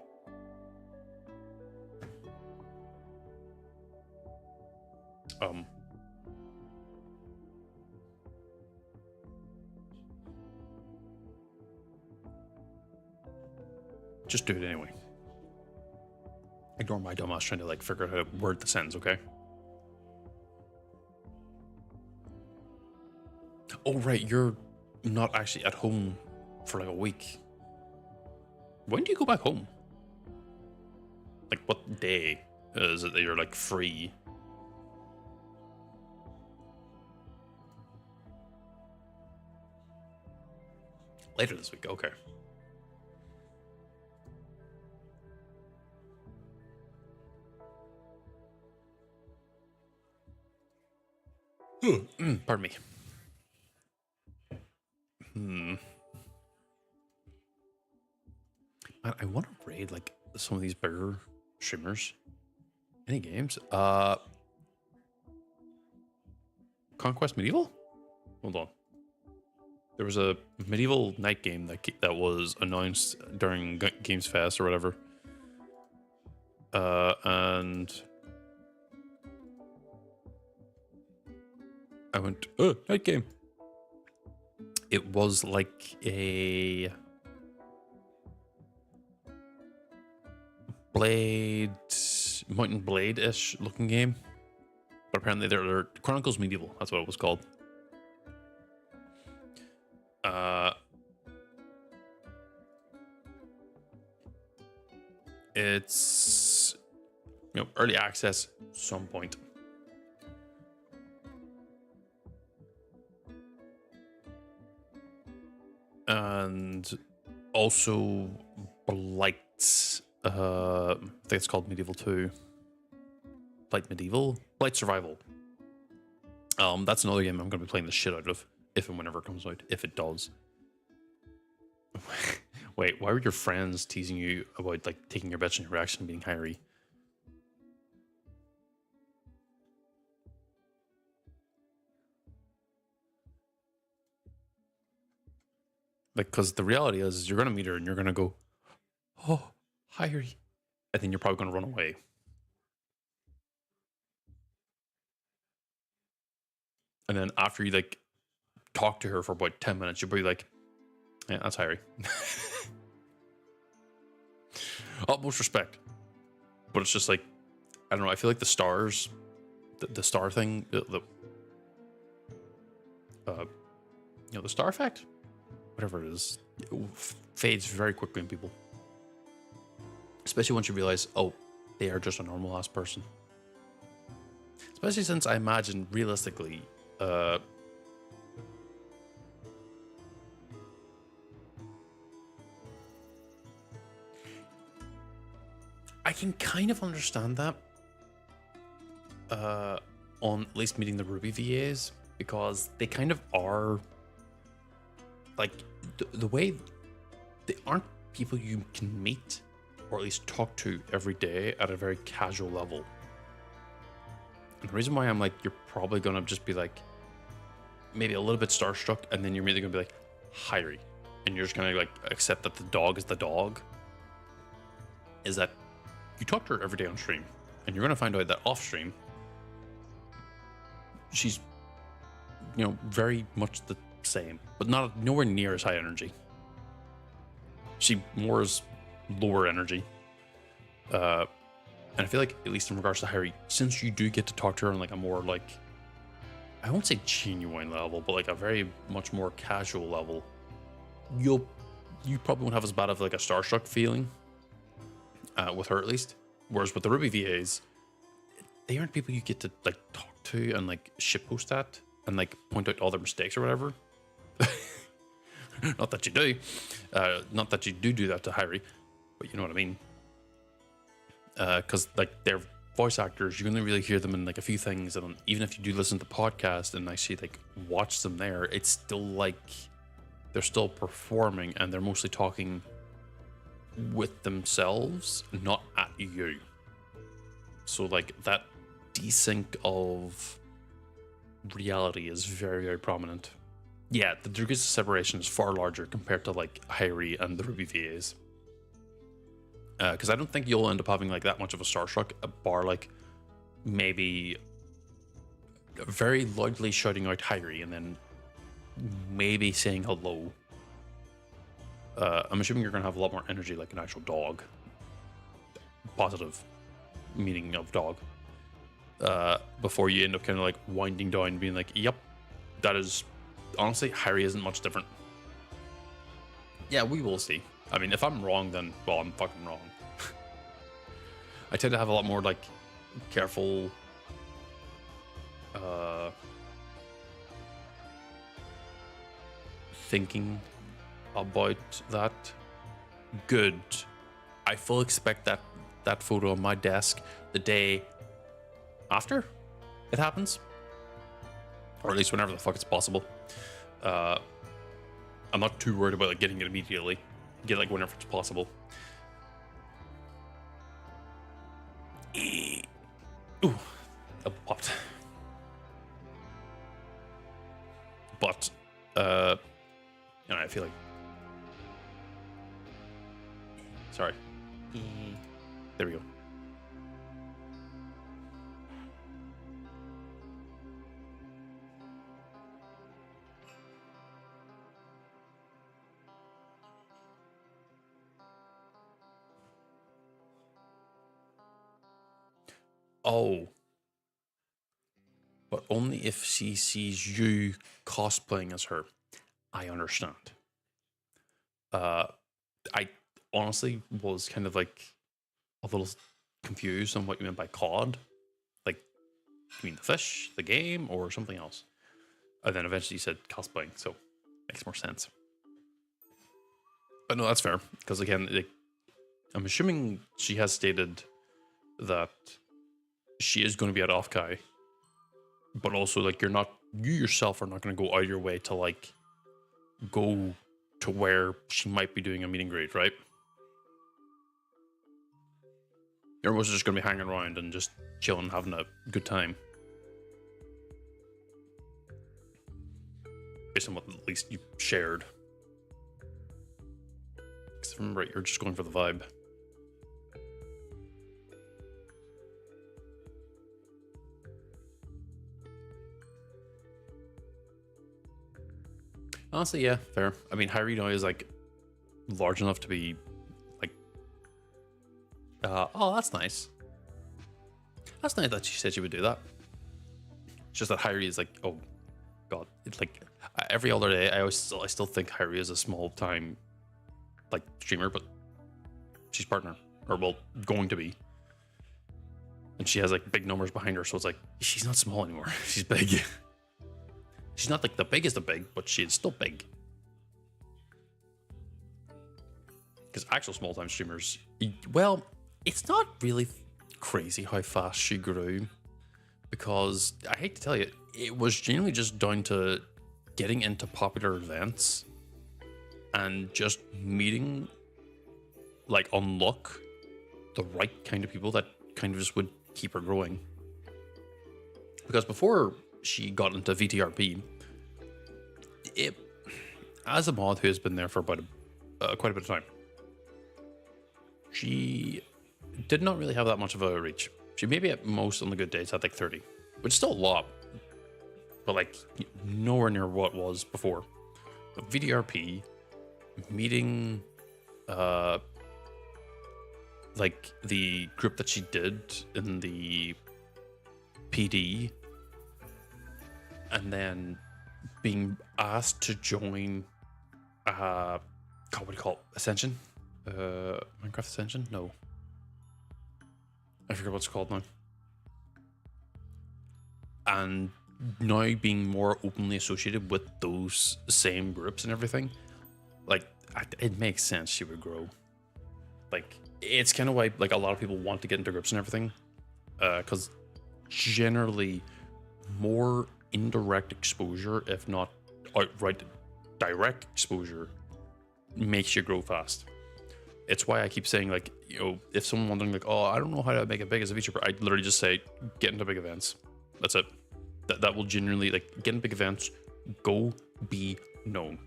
Speaker 1: Just do it anyway. Ignore my dumbass trying to like figure out how to word the sentence, okay? Oh right, you're not actually at home for like a week. When do you go back home? Like what day is it that you're like free? Later this week, okay. Pardon me. Man, I want to raid like some of these bigger streamers. Any games? Conquest Medieval? Hold on. There was a medieval night game that was announced during Games Fest or whatever. And I went, oh, night game. It was like a Blade, Mountain Blade-ish looking game. But apparently they're Chronicles Medieval. That's what it was called. It's early access some point. And also Blight, I think it's called Medieval 2. Blight Medieval? Blight Survival. That's another game I'm going to be playing the shit out of if and whenever it comes out, if it does. Wait, why were your friends teasing you about like taking your bets and your reaction being hairy? Like, because the reality is you're going to meet her and you're going to go, oh, hairy. And then you're probably going to run away. And then after you like talk to her for about 10 minutes, you'll be like, yeah, that's hairy. Utmost respect. But it's just like, I don't know. I feel like the stars, the star thing, the star effect, whatever it is, it fades very quickly in people. Especially once you realize, oh, they are just a normal ass person. Especially since I imagine realistically, I can kind of understand that on at least meeting the Ruby VAs, because they kind of are like the way they aren't people you can meet or at least talk to every day at a very casual level. And the reason why I'm like, you're probably gonna just be like maybe a little bit starstruck, and then you're immediately gonna be like, hairy, and you're just gonna like accept that the dog is the dog, is that you talk to her every day on stream, and you're gonna find out that off stream she's very much the same, but nowhere near as high energy. She more is lower energy. And I feel like, at least in regards to Harry, since you do get to talk to her on like a more like, I won't say genuine level, but like a very much more casual level, you probably won't have as bad of like a starstruck feeling with her, at least. Whereas with the Ruby VAs, they aren't people you get to like talk to and like shitpost at and like point out all their mistakes or whatever. Not that you do. Not that you do that to Harry, but you know what I mean. Because like they're voice actors, you can only really hear them in like a few things, and even if you do listen to the podcast and actually like watch them there, it's still like they're still performing and they're mostly talking with themselves, not at you. So like that desync of reality is very, very prominent. Yeah, the degrees of separation is far larger compared to like Harry and the Ruby VAs. Because I don't think you'll end up having like that much of a starstruck, bar like maybe very loudly shouting out Harry and then maybe saying hello. I'm assuming you're going to have a lot more energy like an actual dog. Positive meaning of dog. Before you end up kind of like winding down and being like, yep, that is... Honestly, Harry isn't much different. Yeah, we will see. I mean, if I'm wrong, then, well, I'm fucking wrong. I tend to have a lot more, like, careful... thinking about that. Good. I fully expect that photo on my desk the day after it happens. Or at least whenever the fuck it's possible. I'm not too worried about like getting it immediately. Get like whenever it's possible. Ooh, that popped. But I feel like. Sorry. There we go. Oh, but only if she sees you cosplaying as her. I understand. I honestly was kind of like a little confused on what you meant by COD. Like, you mean the fish, the game, or something else? And then eventually you said cosplaying, so makes more sense. But no, that's fair because again, like, I'm assuming she has stated that she is going to be at Offkai, but also like you yourself are not going to go out of your way to like go to where she might be doing a meet and greet, right? You're almost just going to be hanging around and just chilling, having a good time. Based on what at least you shared. Because if I remember right, you're just going for the vibe. Honestly, yeah, fair. I mean, Hyrie now is like large enough to be like, oh, that's nice. That's nice that she said she would do that. It's just that Hyrie is like, oh god, it's like every other day. I still think Hyrie is a small time like streamer, but she's partner, or well, going to be, and she has like big numbers behind her, so it's like she's not small anymore. She's big. She's not like the biggest of big, but she's still big. Because actual small time streamers, well, it's not really crazy how fast she grew. Because I hate to tell you, it was generally just down to getting into popular events and just meeting, like, on luck, the right kind of people that kind of just would keep her growing. Because before she got into VTRP, as a mod who has been there for about quite a bit of time, she did not really have that much of a reach. She maybe at most on the good days had like 30, which is still a lot, but like nowhere near what it was before. But VDRP, meeting like the group that she did in the PD, and then being asked to join God, what do you call it? Ascension? Minecraft Ascension? No. I forget what it's called now. And now being more openly associated with those same groups and everything, like, it makes sense she would grow. Like, it's kind of why, like, a lot of people want to get into groups and everything, because generally more indirect exposure, if not outright direct exposure, makes you grow fast. It's why I keep saying, like, you know, if someone wondering like, oh, I don't know how to make it big as a VTuber, I literally just say get into big events. That's it. That will genuinely, like, get in big events, go be known.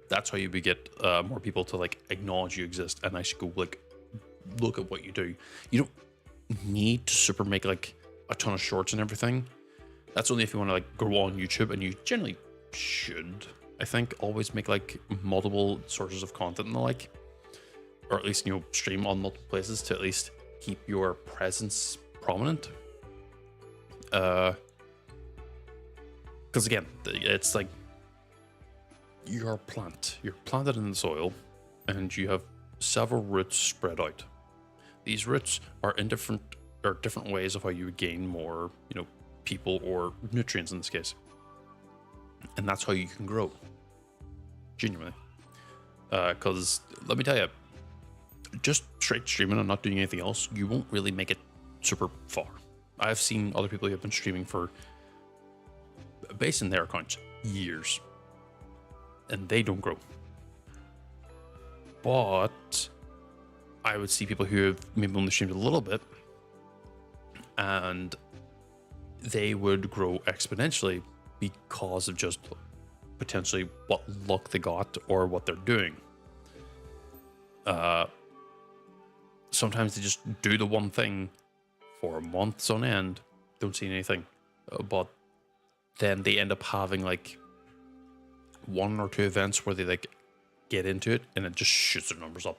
Speaker 1: That's how you get more people to like acknowledge you exist and actually go like look at what you do. You don't need to super make like a ton of shorts and everything. That's only if you want to like grow on YouTube, and you generally should, I think, always make like multiple sources of content and the like, or at least, you know, stream on multiple places to at least keep your presence prominent. Because again, it's like you're planted in the soil, and you have several roots spread out. These roots are in different ways of how you gain more, you know, people or nutrients in this case, and that's how you can grow genuinely. Because let me tell you, just straight streaming and not doing anything else, you won't really make it super far. I've seen other people who have been streaming for, based on their accounts, years, and they don't grow. But I would see people who have maybe only streamed a little bit, and they would grow exponentially because of just potentially what luck they got or what they're doing. Sometimes they just do the one thing for months on end, don't see anything, but then they end up having like 1 or 2 events where they like get into it and it just shoots their numbers up.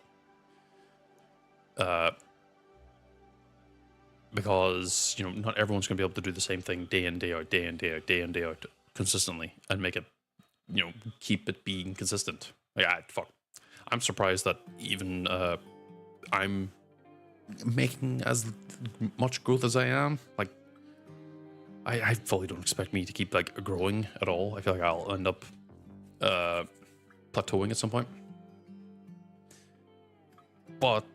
Speaker 1: because not everyone's going to be able to do the same thing day in, day out, day in, day out, day in, day out consistently and make it, keep it being consistent. Fuck. I'm surprised that even I'm making as much growth as I am. Like, I fully don't expect me to keep like growing at all. I feel like I'll end up plateauing at some point. But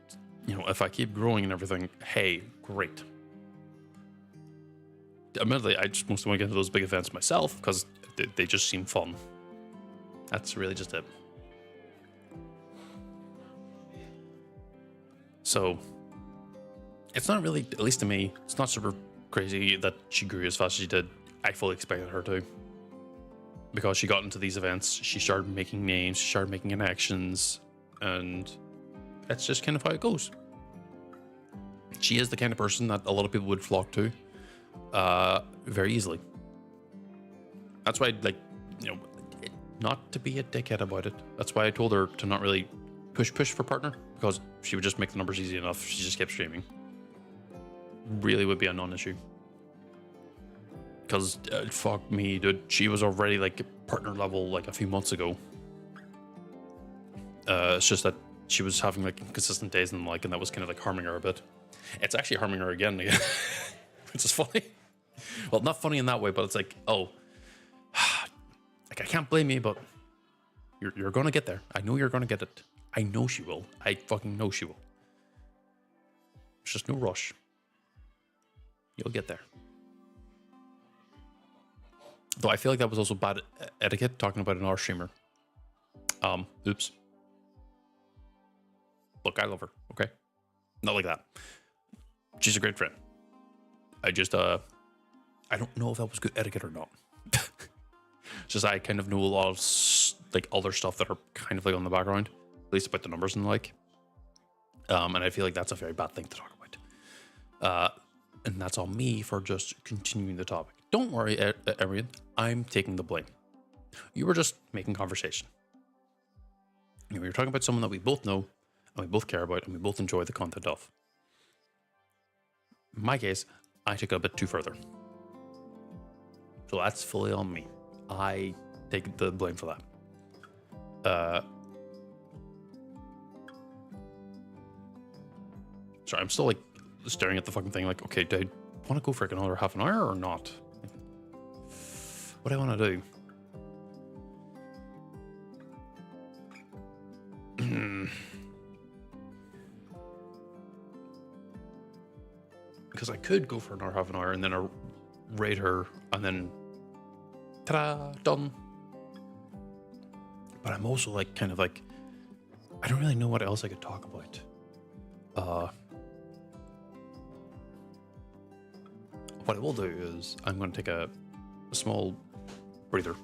Speaker 1: if I keep growing and everything, hey, great. Admittedly, I just mostly want to get into those big events myself because they just seem fun. That's really just it. So, it's not really, at least to me, it's not super crazy that she grew as fast as she did. I fully expected her to. Because she got into these events, she started making names, she started making connections, and that's just kind of how it goes. She is the kind of person that a lot of people would flock to very easily. That's why, not to be a dickhead about it. That's why I told her to not really push for partner, because she would just make the numbers easy enough. She just kept streaming. Really would be a non-issue. Because fuck me, dude, she was already like partner level like a few months ago. It's just that she was having like inconsistent days and and that was kind of like harming her a bit. It's actually harming her again, which is funny. Well, not funny in that way, but it's like, oh, like I can't blame you, but you're gonna get there. I know you're gonna get it. I know she will. I fucking know she will. There's just no rush. You'll get there. Though I feel like that was also bad etiquette talking about another streamer. Oops. Look, I love her, okay? Not like that. She's a great friend. I just, I don't know if that was good etiquette or not. It's just I kind of know a lot of, like, other stuff that are kind of, like, on the background. At least about the numbers and the like. And I feel like that's a very bad thing to talk about. And that's on me for just continuing the topic. Don't worry, Arian. I'm taking the blame. You were just making conversation. We were talking about someone that we both know, and we both care about, and we both enjoy the content of. In my case, I took it a bit too further. So that's fully on me. I take the blame for that. Sorry, I'm still like staring at the fucking thing like, okay, do I want to go for like another half an hour or not? What do I want to do? Because I could go for another half an hour and then raid her and then ta-da, done. But I'm also like kind of like, I don't really know what else I could talk about. What I will do is I'm going to take a small breather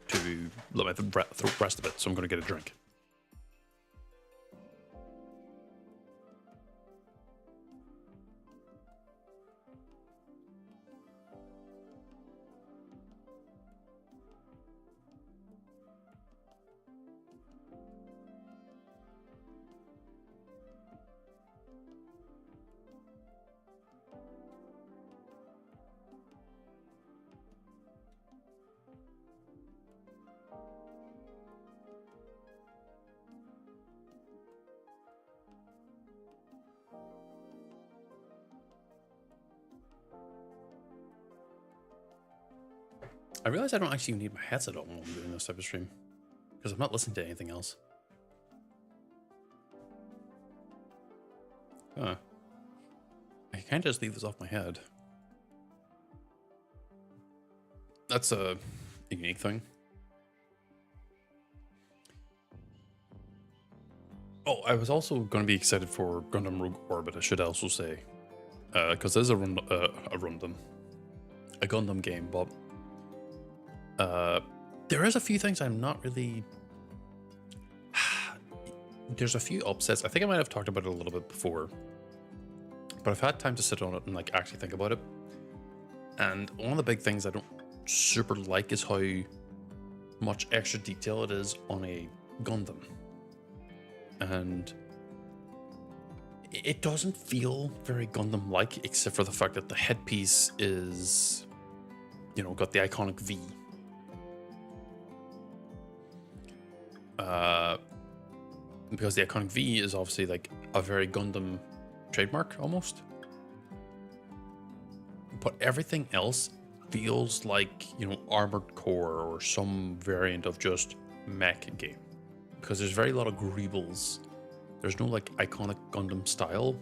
Speaker 1: to let my throat rest a bit, so I'm going to get a drink. I realize I don't actually need my headset on when I'm doing this type of stream, because I'm not listening to anything else. Huh. I can't just leave this off my head. That's a unique thing. Oh, I was also going to be excited for Gundam Rogue Orbit, I should also say. Because there's a Gundam game, but there is a few things I'm not really... There's a few upsets. I think I might have talked about it a little bit before, but I've had time to sit on it and like actually think about it. And one of the big things I don't super like is how much extra detail it is on a Gundam. And it doesn't feel very Gundam-like, except for the fact that the headpiece is, you know, got the iconic V. Because the iconic V is obviously like a very Gundam trademark almost. But everything else feels like, you know, Armored Core or some variant of just mech game. Because there's very lot of greebles. There's no like iconic Gundam style.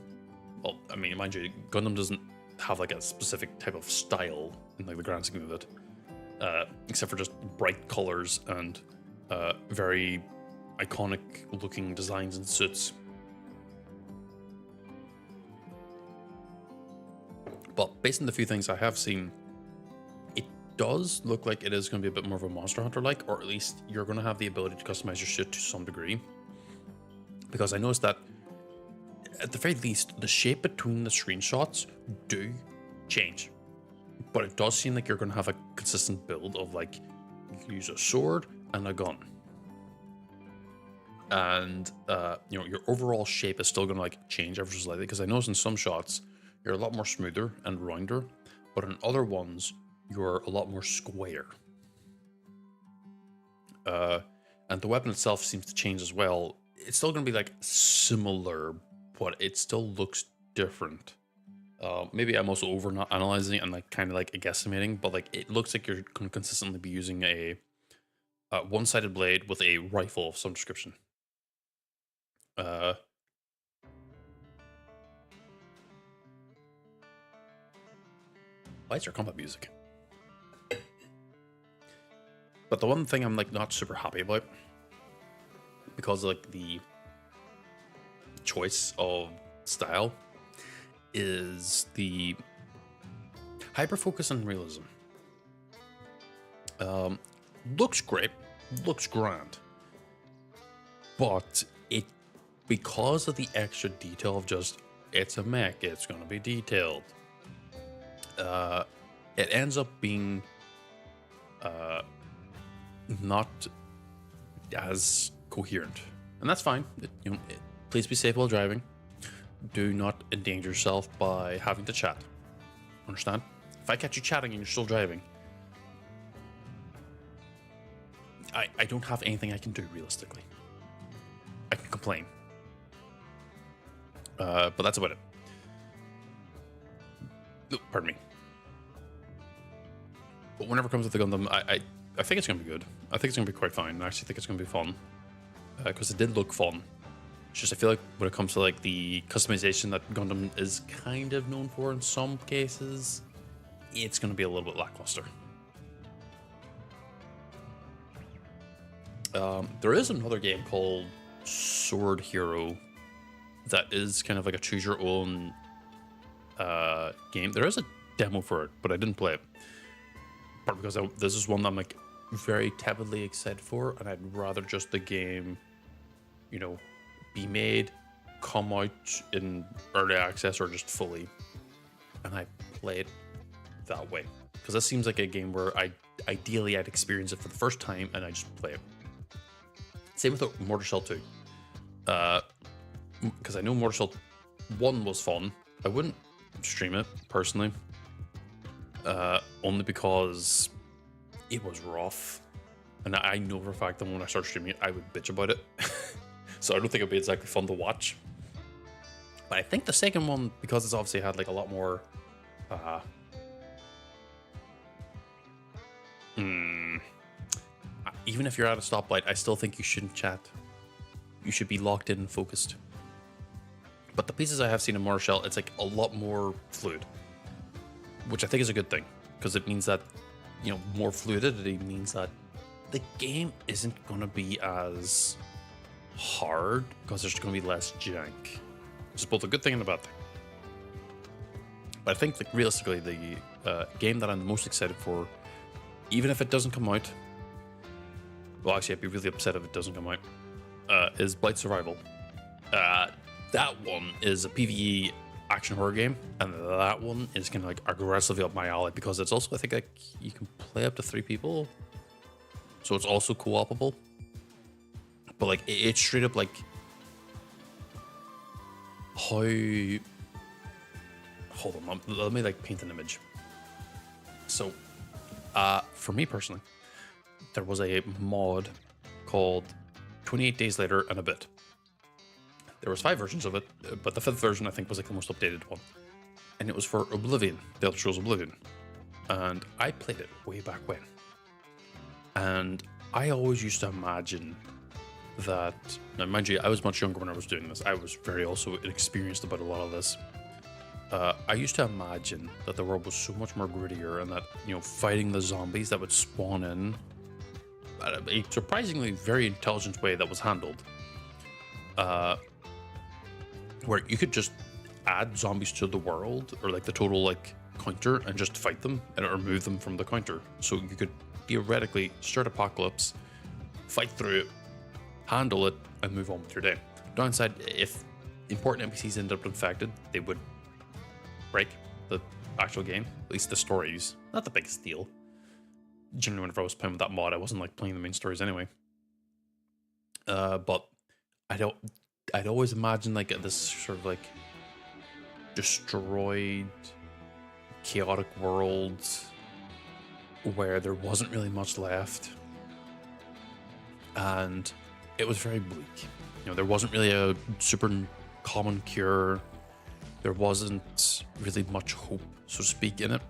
Speaker 1: Well, I mean, mind you, Gundam doesn't have like a specific type of style in like the grand scheme of it. Except for just bright colors and very iconic looking designs and suits. But based on the few things I have seen, it does look like it is going to be a bit more of a Monster Hunter like, or at least you're going to have the ability to customize your shit to some degree. Because I noticed that, at the very least, the shape between the screenshots do change. But it does seem like you're going to have a consistent build of like, you can use a sword and a gun. And, you know, your overall shape is still going to like change ever so slightly. Because I noticed in some shots, you're a lot more smoother and rounder. But in other ones, you're a lot more square. And the weapon itself seems to change as well. It's still going to be like similar, but it still looks different. Maybe I'm also over not analyzing it and like kind of like guesstimating, but like it looks like you're going to consistently be using a one-sided blade with a rifle of some description. Why is there combat music? But the one thing I'm like not super happy about, because like the choice of style, is the hyper focus and realism. Looks great, looks grand, but it, because of the extra detail of just it's a mech, it's gonna be detailed. It ends up being not as coherent, and that's fine. Please be safe while driving. Do not endanger yourself by having to chat. Understand? If I catch you chatting and you're still driving, I don't have anything I can do realistically. I can complain, but that's about it. No, pardon me. But whenever it comes to the Gundam, I think it's going to be good. I think it's going to be quite fine. I actually think it's going to be fun. Because it did look fun. It's just I feel like when it comes to like the customization that Gundam is kind of known for in some cases, it's going to be a little bit lackluster. There is another game called Sword Hero that is kind of like a choose your own game. There is a demo for it, but I didn't play it. Partly because this is one that I'm like very tepidly excited for, and I'd rather just the game, you know, be made, come out in early access or just fully, and I play it that way. Because that seems like a game where ideally I'd experience it for the first time and I just play it. Same with Mortal Shell 2. Because I know Mortal Shell 1 was fun. I wouldn't stream it personally. Only because it was rough. And I know for a fact that when I start streaming it, I would bitch about it. So I don't think it'd be exactly fun to watch. But I think the second one, because it's obviously had like a lot more even if you're at a stoplight, I still think you shouldn't chat. You should be locked in and focused. But the pieces I have seen in Mortal Shell, it's like a lot more fluid, which I think is a good thing, because it means that, you know, more fluidity means that the game isn't going to be as hard, because there's going to be less jank, which is both a good thing and a bad thing. But I think that realistically, the game that I'm the most excited for, even if it doesn't come out, well, actually, I'd be really upset if it doesn't come out, is Blight Survival. That one is a PvE action horror game, and that one is kind of like aggressively up my alley, because it's also, I think, like you can play up to 3 people, so it's also co-opable. But like it's straight up like how. Hold on, let me like paint an image. So, for me personally, there was a mod called 28 Days Later and a Bit. There was 5 versions of it, but the 5th version I think was like the most updated one. And it was for Oblivion, the Elder Scrolls Oblivion. And I played it way back when. And I always used to imagine that, now mind you, I was much younger when I was doing this. I was very also inexperienced about a lot of this. I used to imagine that the world was so much more grittier and that, you know, fighting the zombies that would spawn in at a surprisingly very intelligent way that was handled. Where you could just add zombies to the world or like the total like counter and just fight them and remove them from the counter. So you could theoretically start apocalypse, fight through it, handle it, and move on with your day. Downside, if important NPCs end up infected, they would break the actual game, at least the stories. Not the biggest deal. Generally, whenever I was playing with that mod, I wasn't like playing the main stories anyway. But I'd always imagine like this sort of like destroyed, chaotic world where there wasn't really much left, and it was very bleak. You know, there wasn't really a super common cure. There wasn't really much hope, so to speak, in it.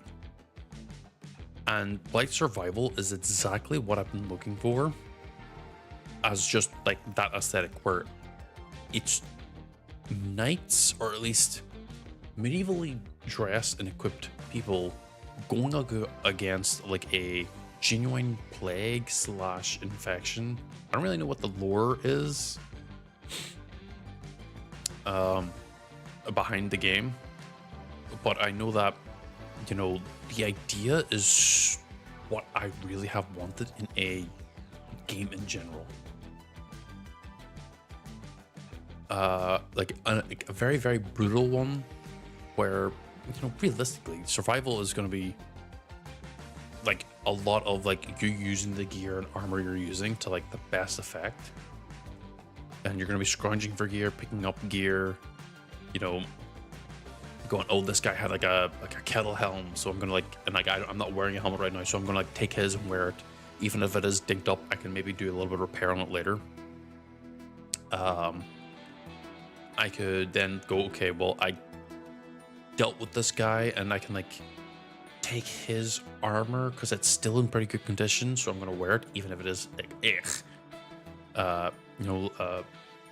Speaker 1: And Blight Survival is exactly what I've been looking for, as just like that aesthetic where it's knights, or at least medievally dressed and equipped people going against like a genuine plague / infection. I don't really know what the lore is behind the game, but I know that, you know, the idea is what I really have wanted in a game in general. Like a very, very brutal one where, you know, realistically, survival is going to be like a lot of like you using the gear and armor you're using to like the best effect. And you're going to be scrounging for gear, picking up gear, you know, going, oh, this guy had like a kettle helm, so I'm gonna like, and like I'm not wearing a helmet right now, so I'm gonna like take his and wear it. Even if it is dinked up, I can maybe do a little bit of repair on it later. I could then go, okay, well, I dealt with this guy and I can like take his armor because it's still in pretty good condition, so I'm gonna wear it even if it is like you know,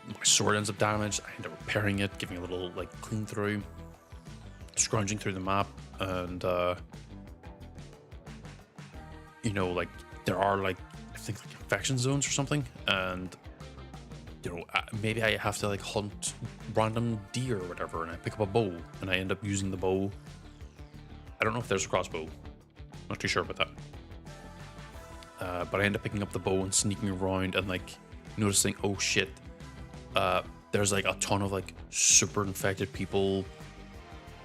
Speaker 1: my sword ends up damaged. I end up repairing it, giving a little like clean through, scrounging through the map, and you know, like there are like I think like infection zones or something, and you know, maybe I have to like hunt random deer or whatever, and I pick up a bow and I end up using the bow. I don't know if there's a crossbow, not too sure about that, but I end up picking up the bow and sneaking around and like noticing, oh shit, there's like a ton of like super infected people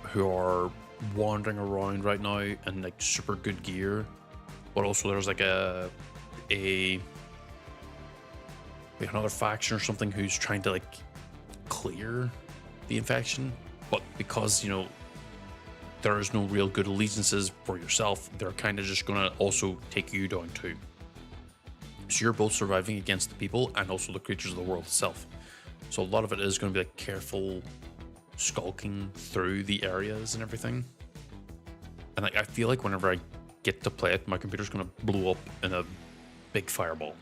Speaker 1: who are wandering around right now and like super good gear, but also there's like another faction or something who's trying to like clear the infection, but because, you know, there is no real good allegiances for yourself, they're kind of just gonna also take you down too. So you're both surviving against the people and also the creatures of the world itself. So a lot of it is going to be like careful skulking through the areas and everything. And like I feel like whenever I get to play it, my computer's going to blow up in a big fireball.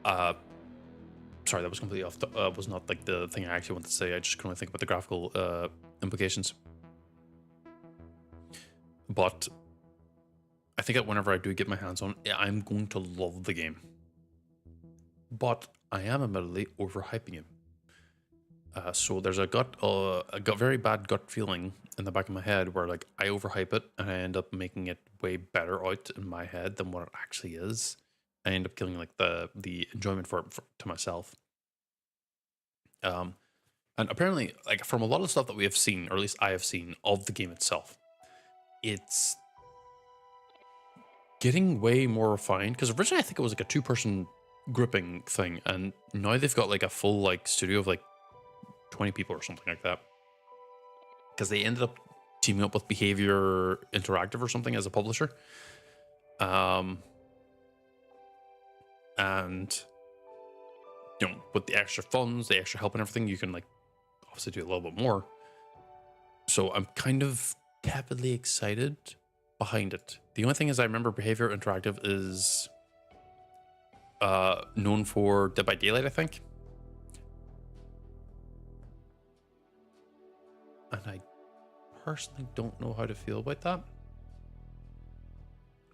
Speaker 1: Sorry, that was completely off. Was not like the thing I actually wanted to say. I just couldn't really think about the graphical implications. But I think that whenever I do get my hands on it, I'm going to love the game. But I am admittedly overhyping it. So there's a very bad gut feeling in the back of my head where like I overhype it and I end up making it way better out in my head than what it actually is. I end up killing like the enjoyment for it to myself. And apparently, like from a lot of stuff that we have seen, or at least I have seen of the game itself, it's getting way more refined. Because originally I think it was like a 2-person gripping thing, and now they've got like a full like studio of like 20 people or something like that. Because they ended up teaming up with Behavior Interactive or something as a publisher. And you know, with the extra funds, the extra help and everything, you can like obviously do a little bit more. So I'm kind of tepidly excited behind it. The only thing is I remember Behavior Interactive is known for Dead by Daylight, I think. And I personally don't know how to feel about that.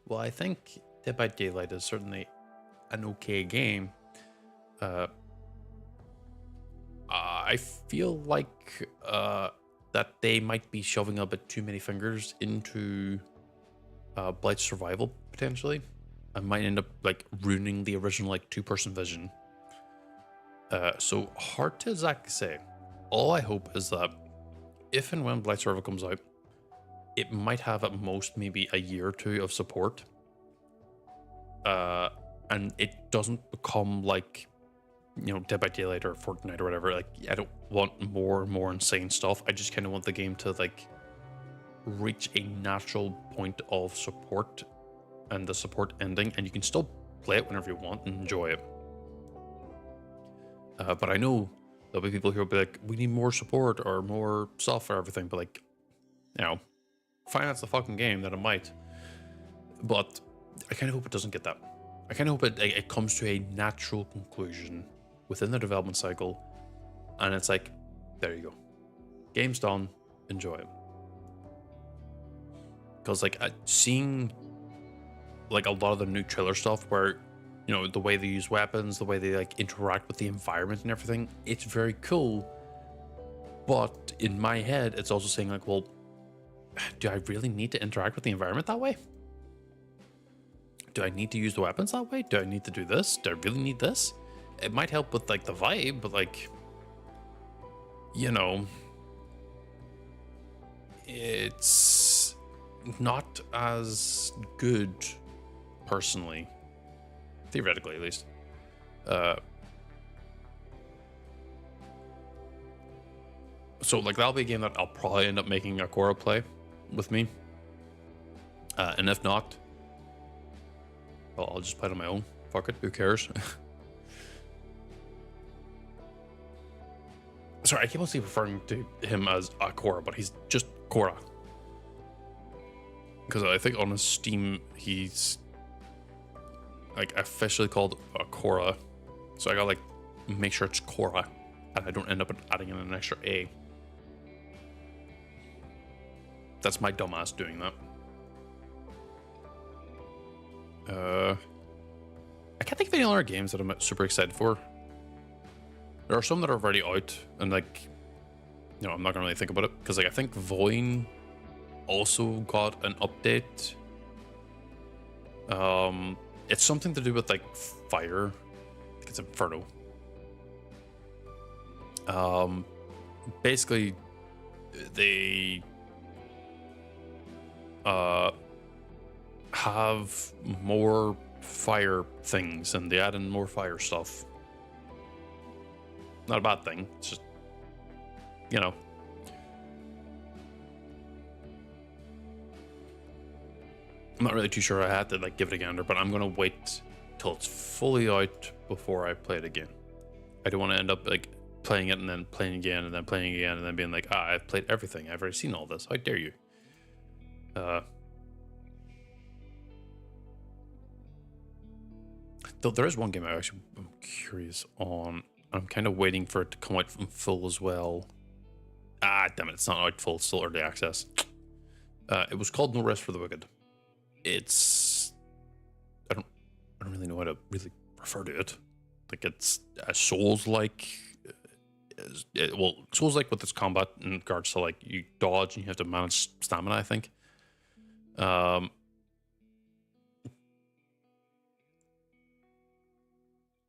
Speaker 1: Well, I think Dead by Daylight is certainly an okay game. I feel like that they might be shoving a bit too many fingers into Blight's survival potentially. I might end up like ruining the original like 2-person vision. So hard to exactly say. All I hope is that if and when Blight Survival comes out, it might have at most maybe a year or two of support. And it doesn't become like, you know, Dead by Daylight or Fortnite or whatever. Like, I don't want more and more insane stuff. I just kind of want the game to like reach a natural point of support and the support ending, and you can still play it whenever you want and enjoy it. But I know there'll be people who will be like, we need more support or more stuff for everything. But like, you know, finance the fucking game, that it might. But I kind of hope it doesn't get that. I kind of hope it comes to a natural conclusion within the development cycle, and it's like, there you go, game's done, enjoy it. Because like seeing like a lot of the new trailer stuff where, you know, the way they use weapons, the way they like interact with the environment and everything, it's very cool. But in my head, it's also saying like, well, do I really need to interact with the environment that way? Do I need to use the weapons that way? Do I need to do this? Do I really need this? It might help with like the vibe, but like, you know, it's not as good personally, theoretically at least. So like that'll be a game that I'll probably end up making Akora play with me. And if not, well, I'll just play it on my own. Fuck it, who cares? Sorry, I keep on referring to him as Akora, but he's just Korra. Because I think on his Steam, he's like officially called Akora. So I gotta like make sure it's Korra, and I don't end up adding in an extra A. That's my dumbass doing that. I can't think of any other games that I'm super excited for. There are some that are already out, and like, you know, I'm not gonna really think about it because like I think Void also got an update. It's something to do with like fire. I think it's Inferno. Basically, they have more fire things and they add in more fire stuff. Not a bad thing. It's just, you know. I'm not really too sure. I had to like give it a gander, but I'm gonna wait till it's fully out before I play it again. I don't want to end up like playing it and then playing again and then playing again and then being like, I've played everything. I've already seen all this. How dare you? Though there is one game I'm curious on. I'm kind of waiting for it to come out in full as well. Damn it, it's not out full, it's still early access. It was called No Rest for the Wicked. It's I don't really know how to really refer to it. Like it's a Souls-like, well, Souls-like with its combat in regards to like you dodge and you have to manage stamina, I think.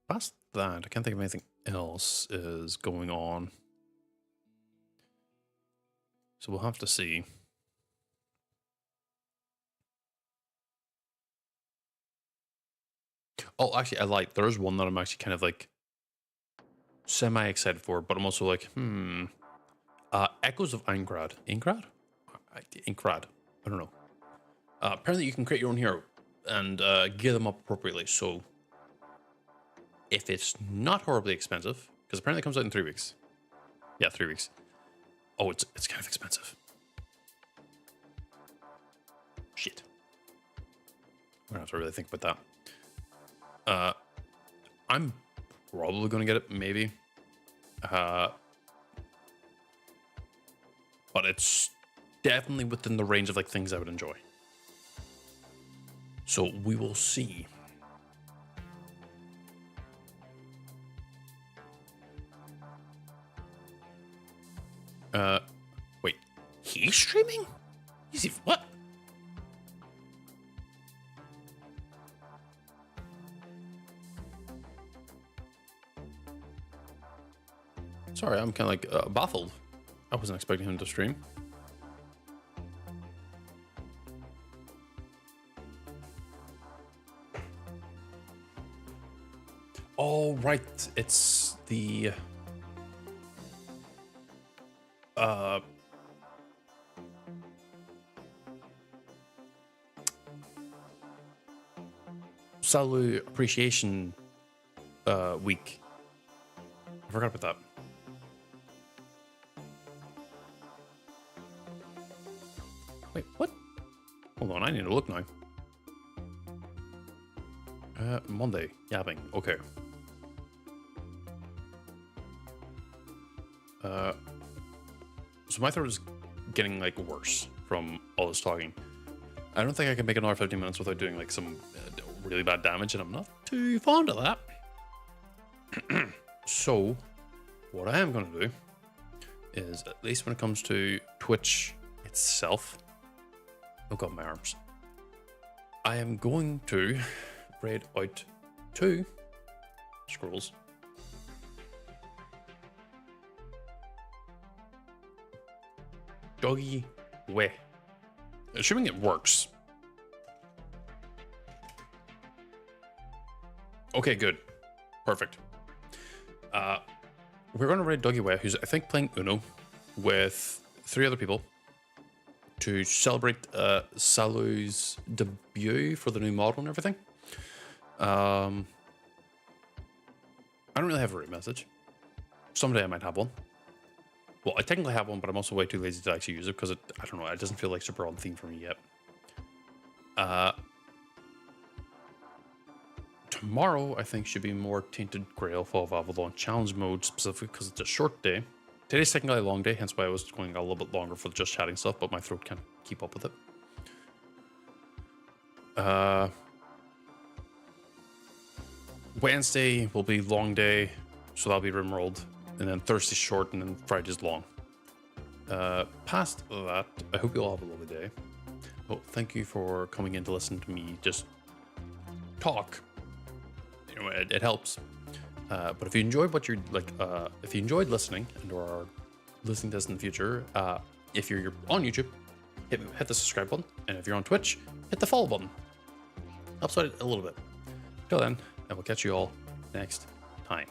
Speaker 1: Past that, I can't think of anything else is going on. So we'll have to see. Oh, actually, I like. There is one that I'm actually kind of like semi excited for, but I'm also like, Echoes of Aincrad. Aincrad? Aincrad. I don't know. Apparently, you can create your own hero and gear them up appropriately. So, if it's not horribly expensive, because apparently it comes out in 3 weeks. Yeah, 3 weeks. Oh, it's kind of expensive. Shit. I'm gonna have to really think about that. I'm probably gonna get it, maybe. But it's definitely within the range of like things I would enjoy. So we will see. Wait, he's streaming? Is he what? Sorry, I'm kind of like baffled. I wasn't expecting him to stream. Oh, right. It's the Salu Appreciation Week. I forgot about that. Wait, what? Hold on, I need to look now. Monday, yabbing. Okay. So my throat is getting like worse from all this talking. I don't think I can make another 15 minutes without doing like some really bad damage, and I'm not too fond of that. So, what I am going to do is, at least when it comes to Twitch itself, oh god, my arms. I am going to raid out 2 scrolls. Doggy way. Assuming it works. Okay, good. Perfect. We're going to raid Doggy Way, who's I think playing Uno with 3 other people to celebrate Salu's debut for the new model and everything. I don't really have a raid message. Someday I might have one. Well, I technically have one, but I'm also way too lazy to actually use it because I don't know, it doesn't feel like super on theme for me yet. Tomorrow, I think, should be more Tainted Grail Fall of Avalon challenge mode, specifically because it's a short day. Today's technically a long day, hence why I was going a little bit longer for the just chatting stuff, but my throat can't keep up with it. Wednesday will be long day, so that'll be Rimworld, and then Thursday's short, and then Friday's long. Past that, I hope you all have a lovely day. Well, thank you for coming in to listen to me just talk. You know, it helps. But if you enjoyed what you're like, if you enjoyed listening and or are listening to this in the future, if you're on YouTube, hit the subscribe button, and if you're on Twitch, hit the follow button. Helps out a little bit. Till then, I will catch you all next time.